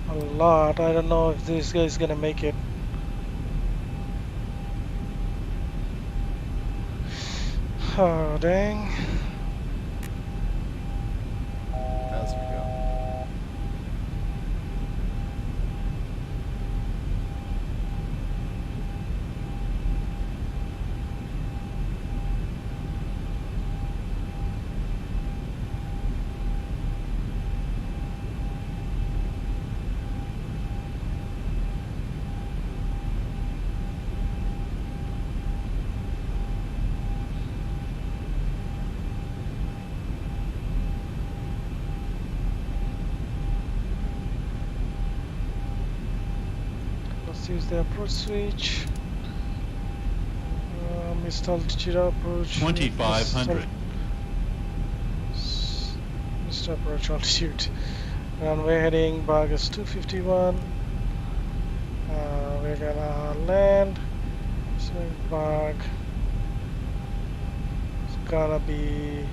a lot. I don't know if this guy is gonna make it. Oh dang. As we go. Let's use the approach switch. Missed altitude approach. 2500. Missed approach altitude. Runway heading bug is 251. We're gonna land. Swing bug. It's gonna be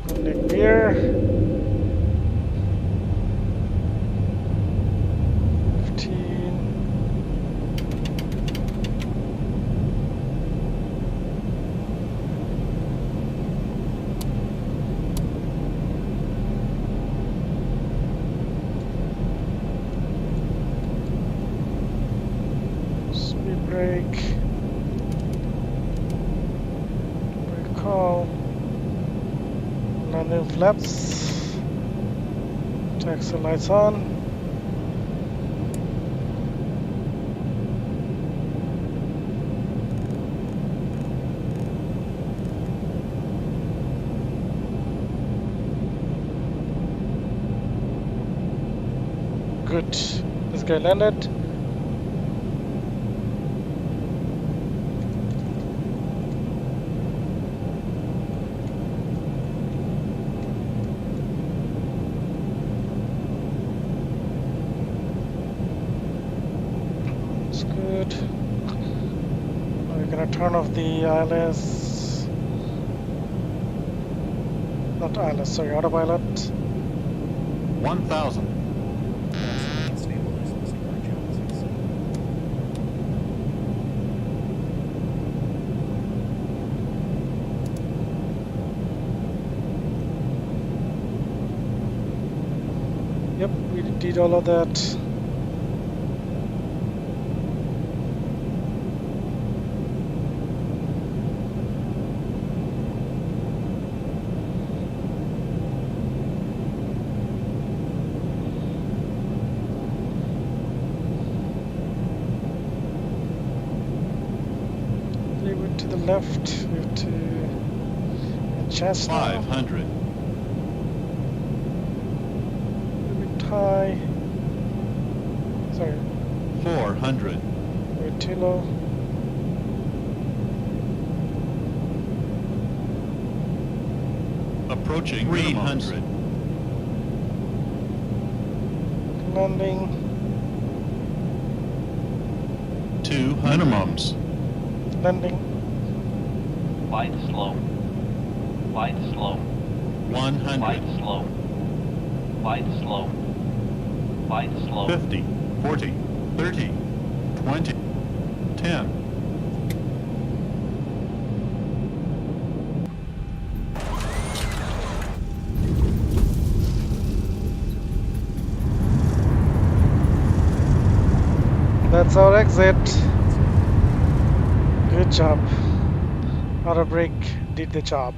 landing gear. 15. landing flaps. Taxi lights on. Good. This guy landed. That's good. Now we're gonna turn off the ILS. Not ILS, sorry, autopilot. 1,000. Yep, we did all of that. Leeward to the left, we have to adjust now. 500. A bit high. Sorry, 400. we're too low. Approaching 300. Landing. 200. Minimums. Landing. Light slow. Light slow. 100. Light slow. Light slow. Light slow. 50. 40. 30. 20. 10. That's our exit. Good job. Auto brake did the job.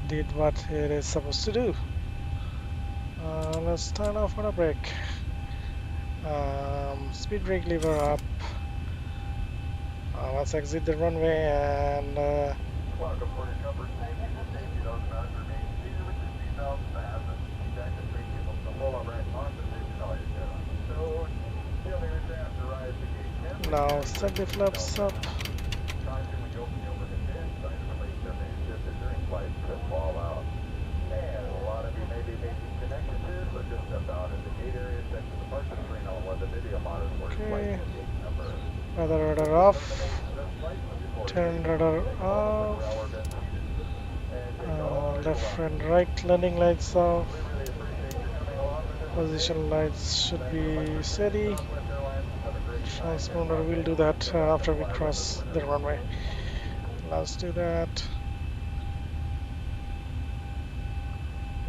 Did what it is supposed to do. Let's turn off auto brake. Speed brake lever up. Let's exit the runway and Welcome for your comfort safety. The safety does not remain seated with your seatbelt fastened. Check the three people to pull up right on position all your shit on the stowed. Feel the aircraft to rise to gate 10. now set the flaps up. Caution when you open the overhead bin. Sign of release that may shifted during flight could fall out. And a lot of you may be making connections here, so just step out at the gate area, check the departure screen on what the video monitors were Okay. displaying the gate number. Weather radar off. Turn radar off. Left and right landing lights off. Position lights should be steady. Transponder will do that after we cross the runway. Let's do that.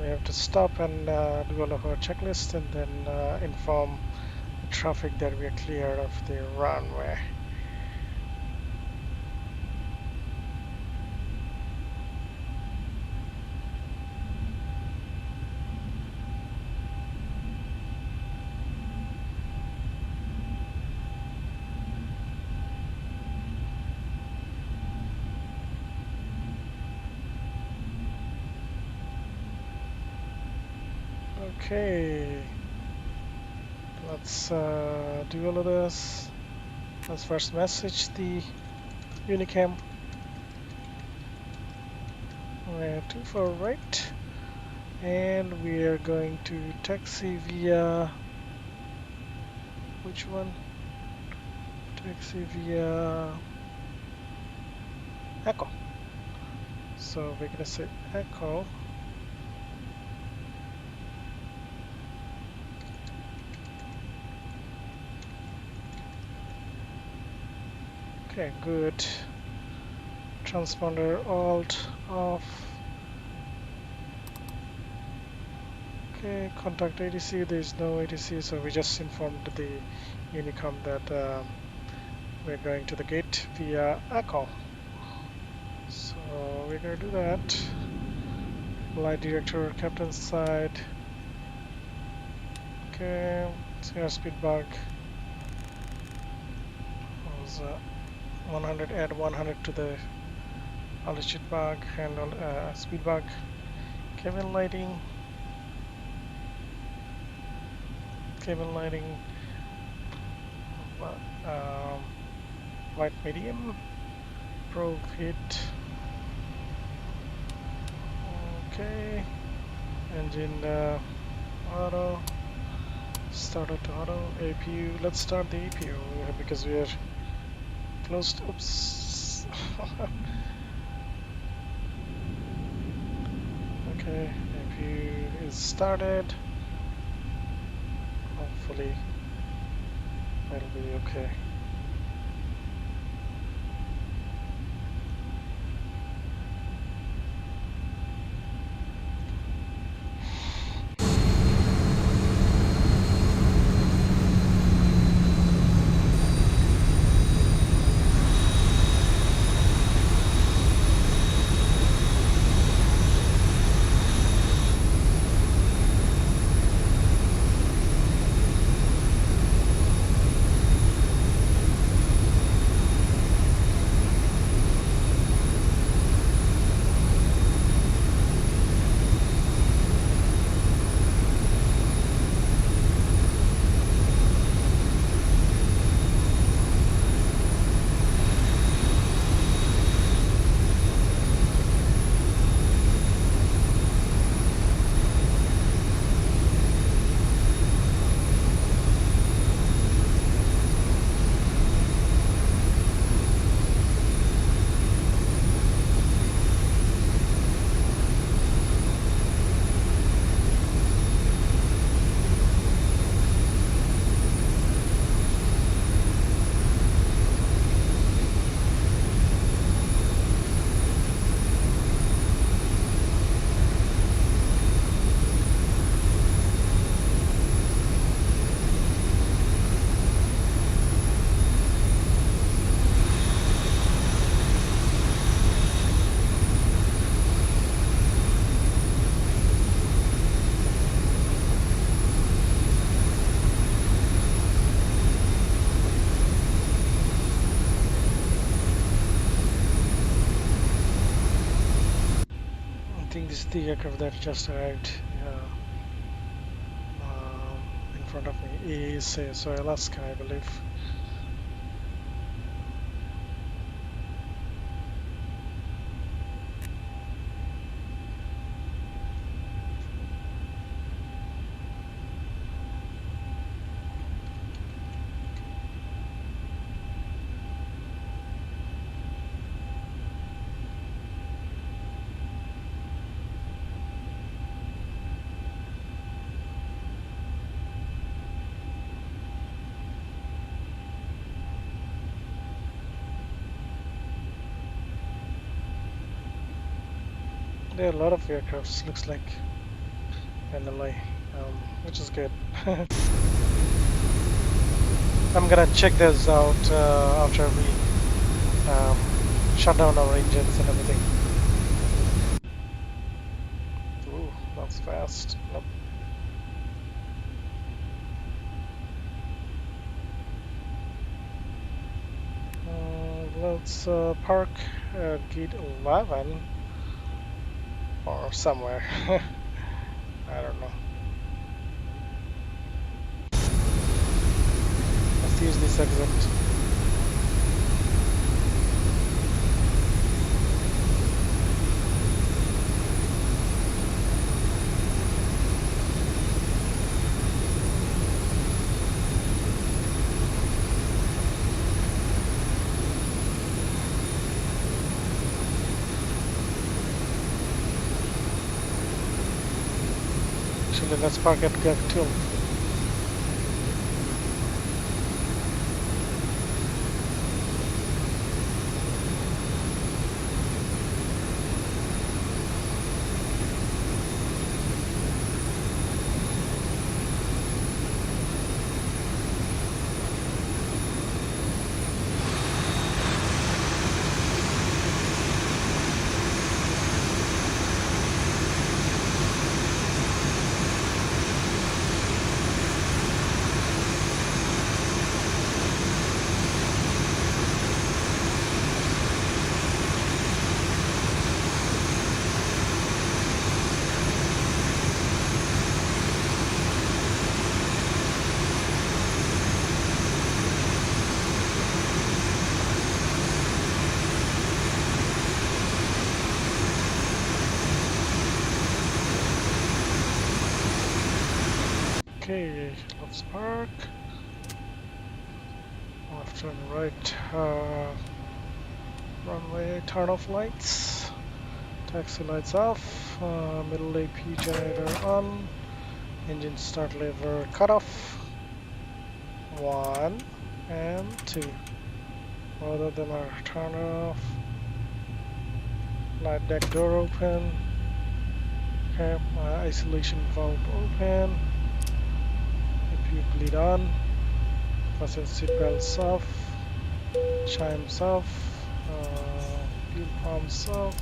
We have to stop and do all of our checklist and then inform the traffic that we are clear of the runway. Okay, let's do all of this. Let's first message the Unicam. We're 24 right, and we are going to taxi via which one? Taxi via Echo. So we're gonna say Echo. Okay, good. Transponder alt off. Okay, contact ATC. There is no ATC, so we just informed the Unicom that we're going to the gate via Echo. So we're gonna do that. Flight director, captain's side. Okay, airspeed bug. Was 100, add 100 to the altitude bug and speed bug. Cabin lighting. Cabin lighting. Light medium. Probe hit. Okay. Engine auto. Start it to auto. APU. Let's start the APU because we are close to. Oops. Okay. APU is started. Hopefully that'll be okay. I think this is the aircraft that just arrived in front of me. Is so Alaska, I believe. There are a lot of aircrafts, looks like, in LA, which is good. I'm gonna check this out after we shut down our engines and everything. Ooh, that's fast. Nope. Let's park at gate 11 or somewhere. I don't know. Let's use this exit. Actually, let's park at gate 2. Okay, let's park. Left and right. Runway turn off lights. Taxi lights off. Middle AP generator on. Engine start lever cut off. 1 and 2. Both of them are turned off. Flight deck door open. Okay, isolation valve open. APU bleed on. Fasten seatbelts off. Chimes off. Fuel pumps off.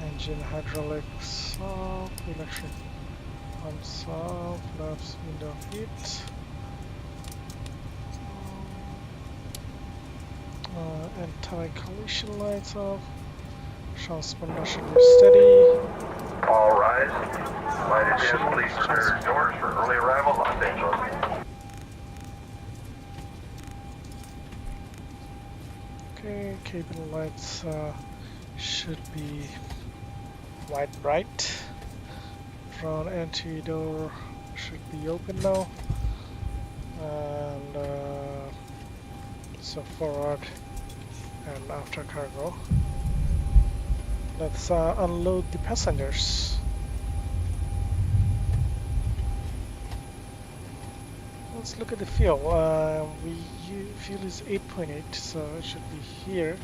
Engine hydraulics off. Electric pumps off. Flaps window heat. Anti-collision lights off. Transponder should be steady. All rise. Flight attendants, please prepare your doors for early arrival, Los Angeles. Okay, cabin lights should be white bright. Front entry door should be open now. And so forward and after cargo. Let's unload the passengers. Let's look at the fuel. Fuel is 8.8, so it should be here.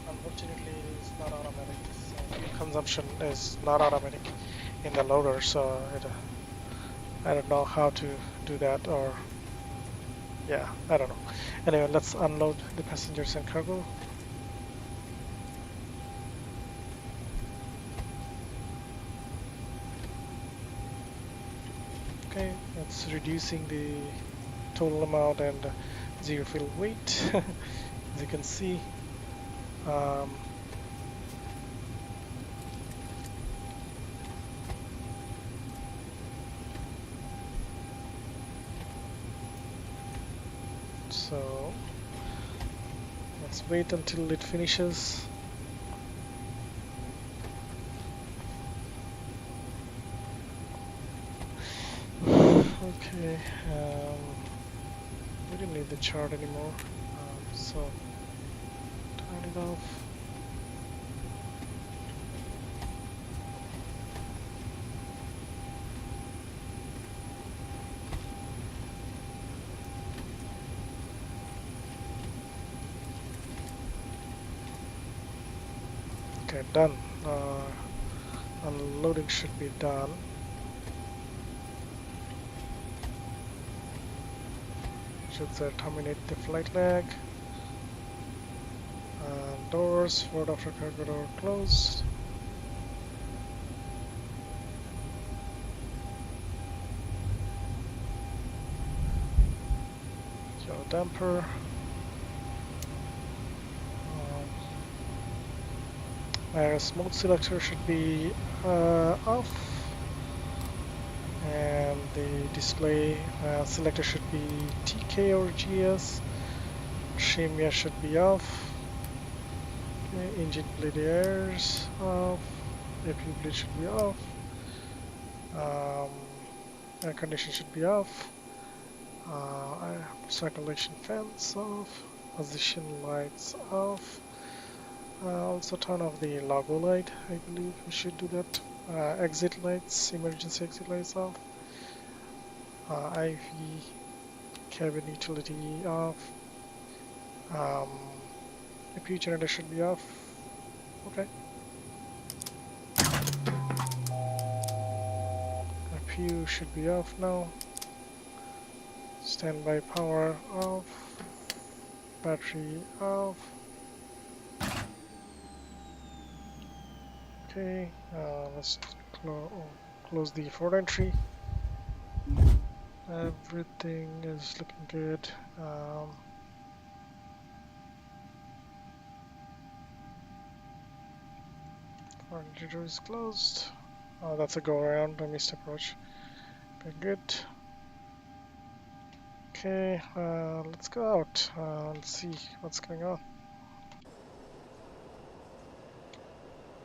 Unfortunately, it is not automatic. So fuel consumption is not automatic in the loader, so I don't know how to do that, or yeah, I don't know. Anyway, let's unload the passengers and cargo. Okay, it's reducing the total amount and zero fuel weight, as you can see. So let's wait until it finishes. Okay, we don't need the chart anymore, so turn it off. Okay, done. Unloading should be done. Should say terminate the flight leg. Doors, forward after cargo door closed. Yellow damper. IRS mode selector should be off, and the display selector should be TK or GS. Shimia should be off. Okay, engine bleed airs off. APU bleed should be off. Air condition should be off. Circulation fans off. Position lights off. Also turn off the logo light. I believe we should do that. Exit lights, emergency exit lights off. IV cabin utility off. APU generator should be off. Okay. APU should be off now. Standby power off. Battery off. Okay, let's close the forward entry. Everything is looking good. Forward entry door is closed. Oh, that's a go around. I missed approach. Very good. Okay, let's go out and see what's going on.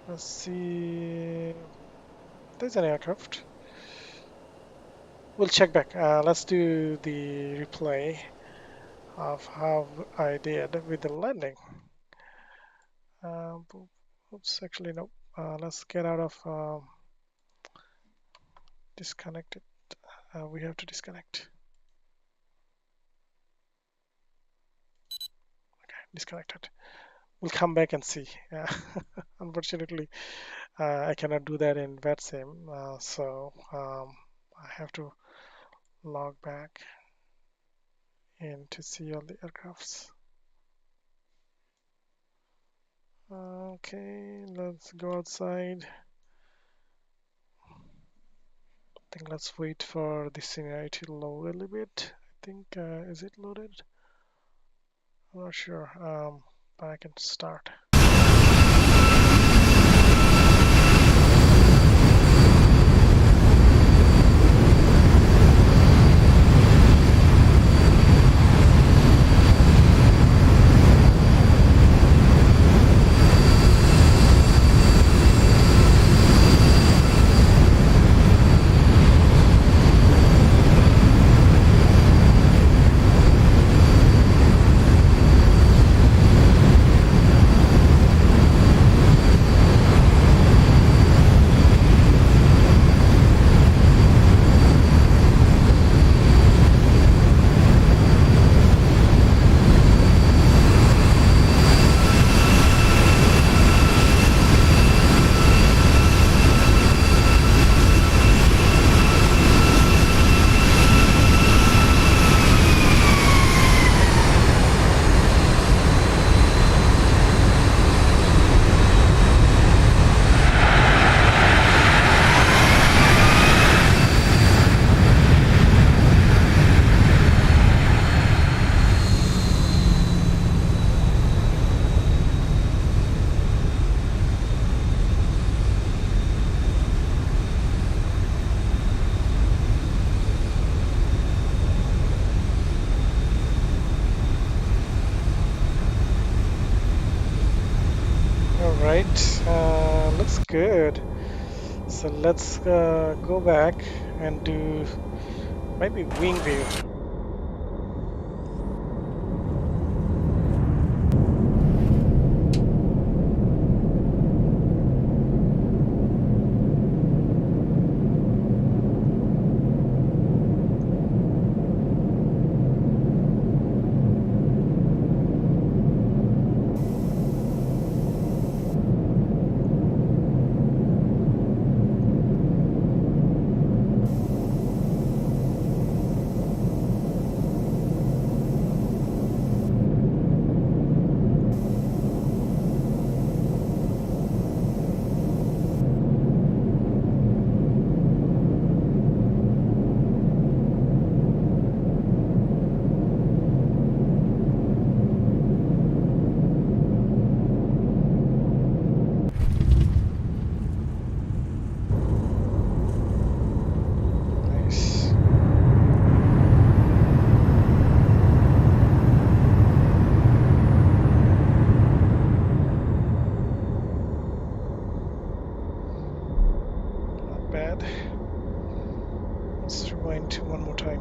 Let's see if there's an aircraft. We'll check back. Let's do the replay of how I did with the landing. Oops, actually no. Let's get out of disconnected. We have to disconnect. Disconnected. We'll come back and see. Unfortunately, I cannot do that in VetSim, so I have to log back in to see all the aircrafts. Okay, let's go outside. I think let's wait for the scenery to load a little bit. I think, is it loaded? I'm not sure, but I can start. Right, looks good. So let's go back and do maybe wing view. Nice. Not bad. Let's rewind to one more time.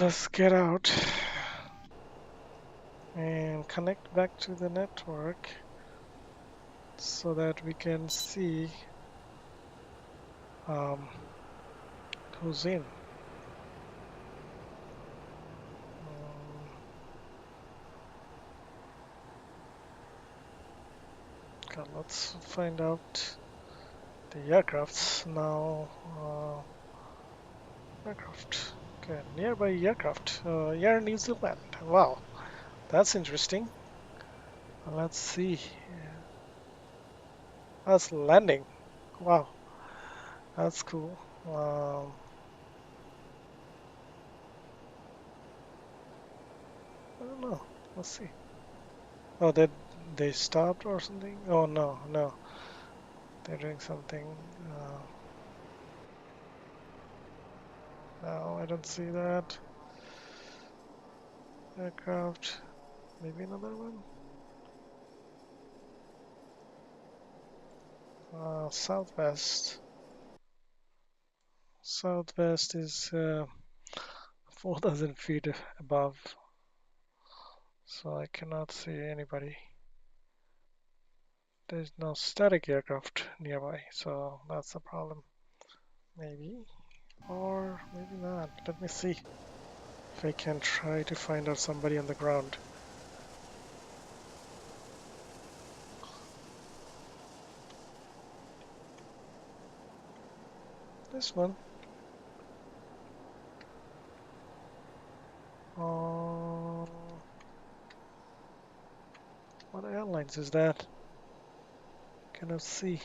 let's get out and connect back to the network so that we can see who's in. Okay, let's find out the aircrafts now. Aircraft. Okay, nearby aircraft. Air New Zealand. Wow, that's interesting. Let's see. That's landing. Wow, that's cool. I don't know. Let's see. Oh, they stopped or something? Oh no, no, they're doing something. No, I don't see that. Aircraft. Maybe another one. Southwest. Southwest is 4,000 feet above, so I cannot see anybody. There's no static aircraft nearby, so that's the problem. Maybe, or maybe not. Let me see if I can try to find out somebody on the ground. This one. What airlines is that? Cannot see.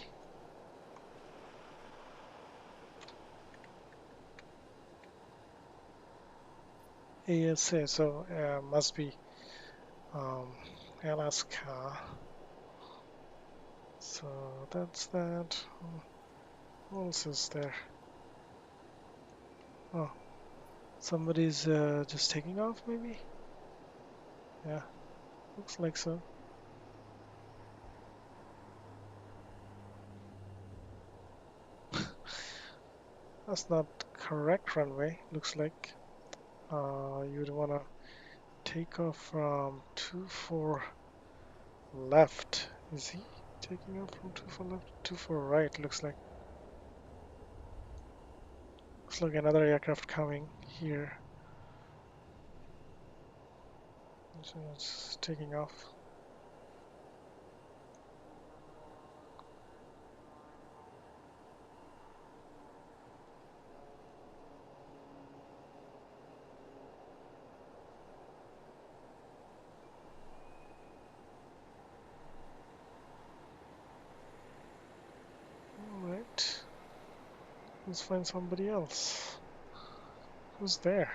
ASA, so must be Alaska. So that's that. Who else is there? Oh, somebody's just taking off, maybe? Yeah, looks like so. That's not correct runway, looks like. You'd want to take off from 24 left. Is he taking off from 24 left? 24 right, looks like. Looks like another aircraft coming here. So it's taking off. Alright. Let's find somebody else. Who's there?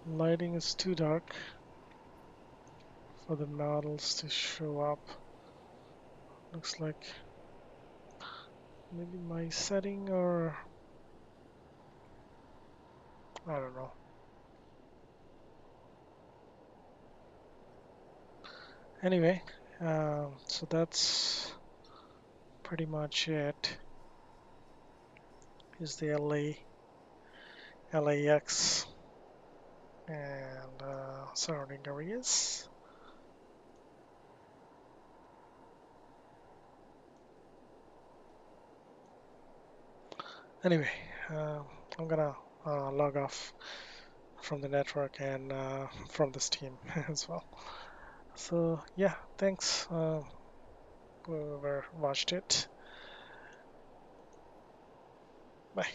Lighting is too dark for the models to show up. Looks like maybe my setting, or I don't know. Anyway, so that's pretty much it. Is the LAX and surrounding areas. Anyway, I'm gonna log off from the network and from this team as well. So yeah, thanks whoever watched it. Bye.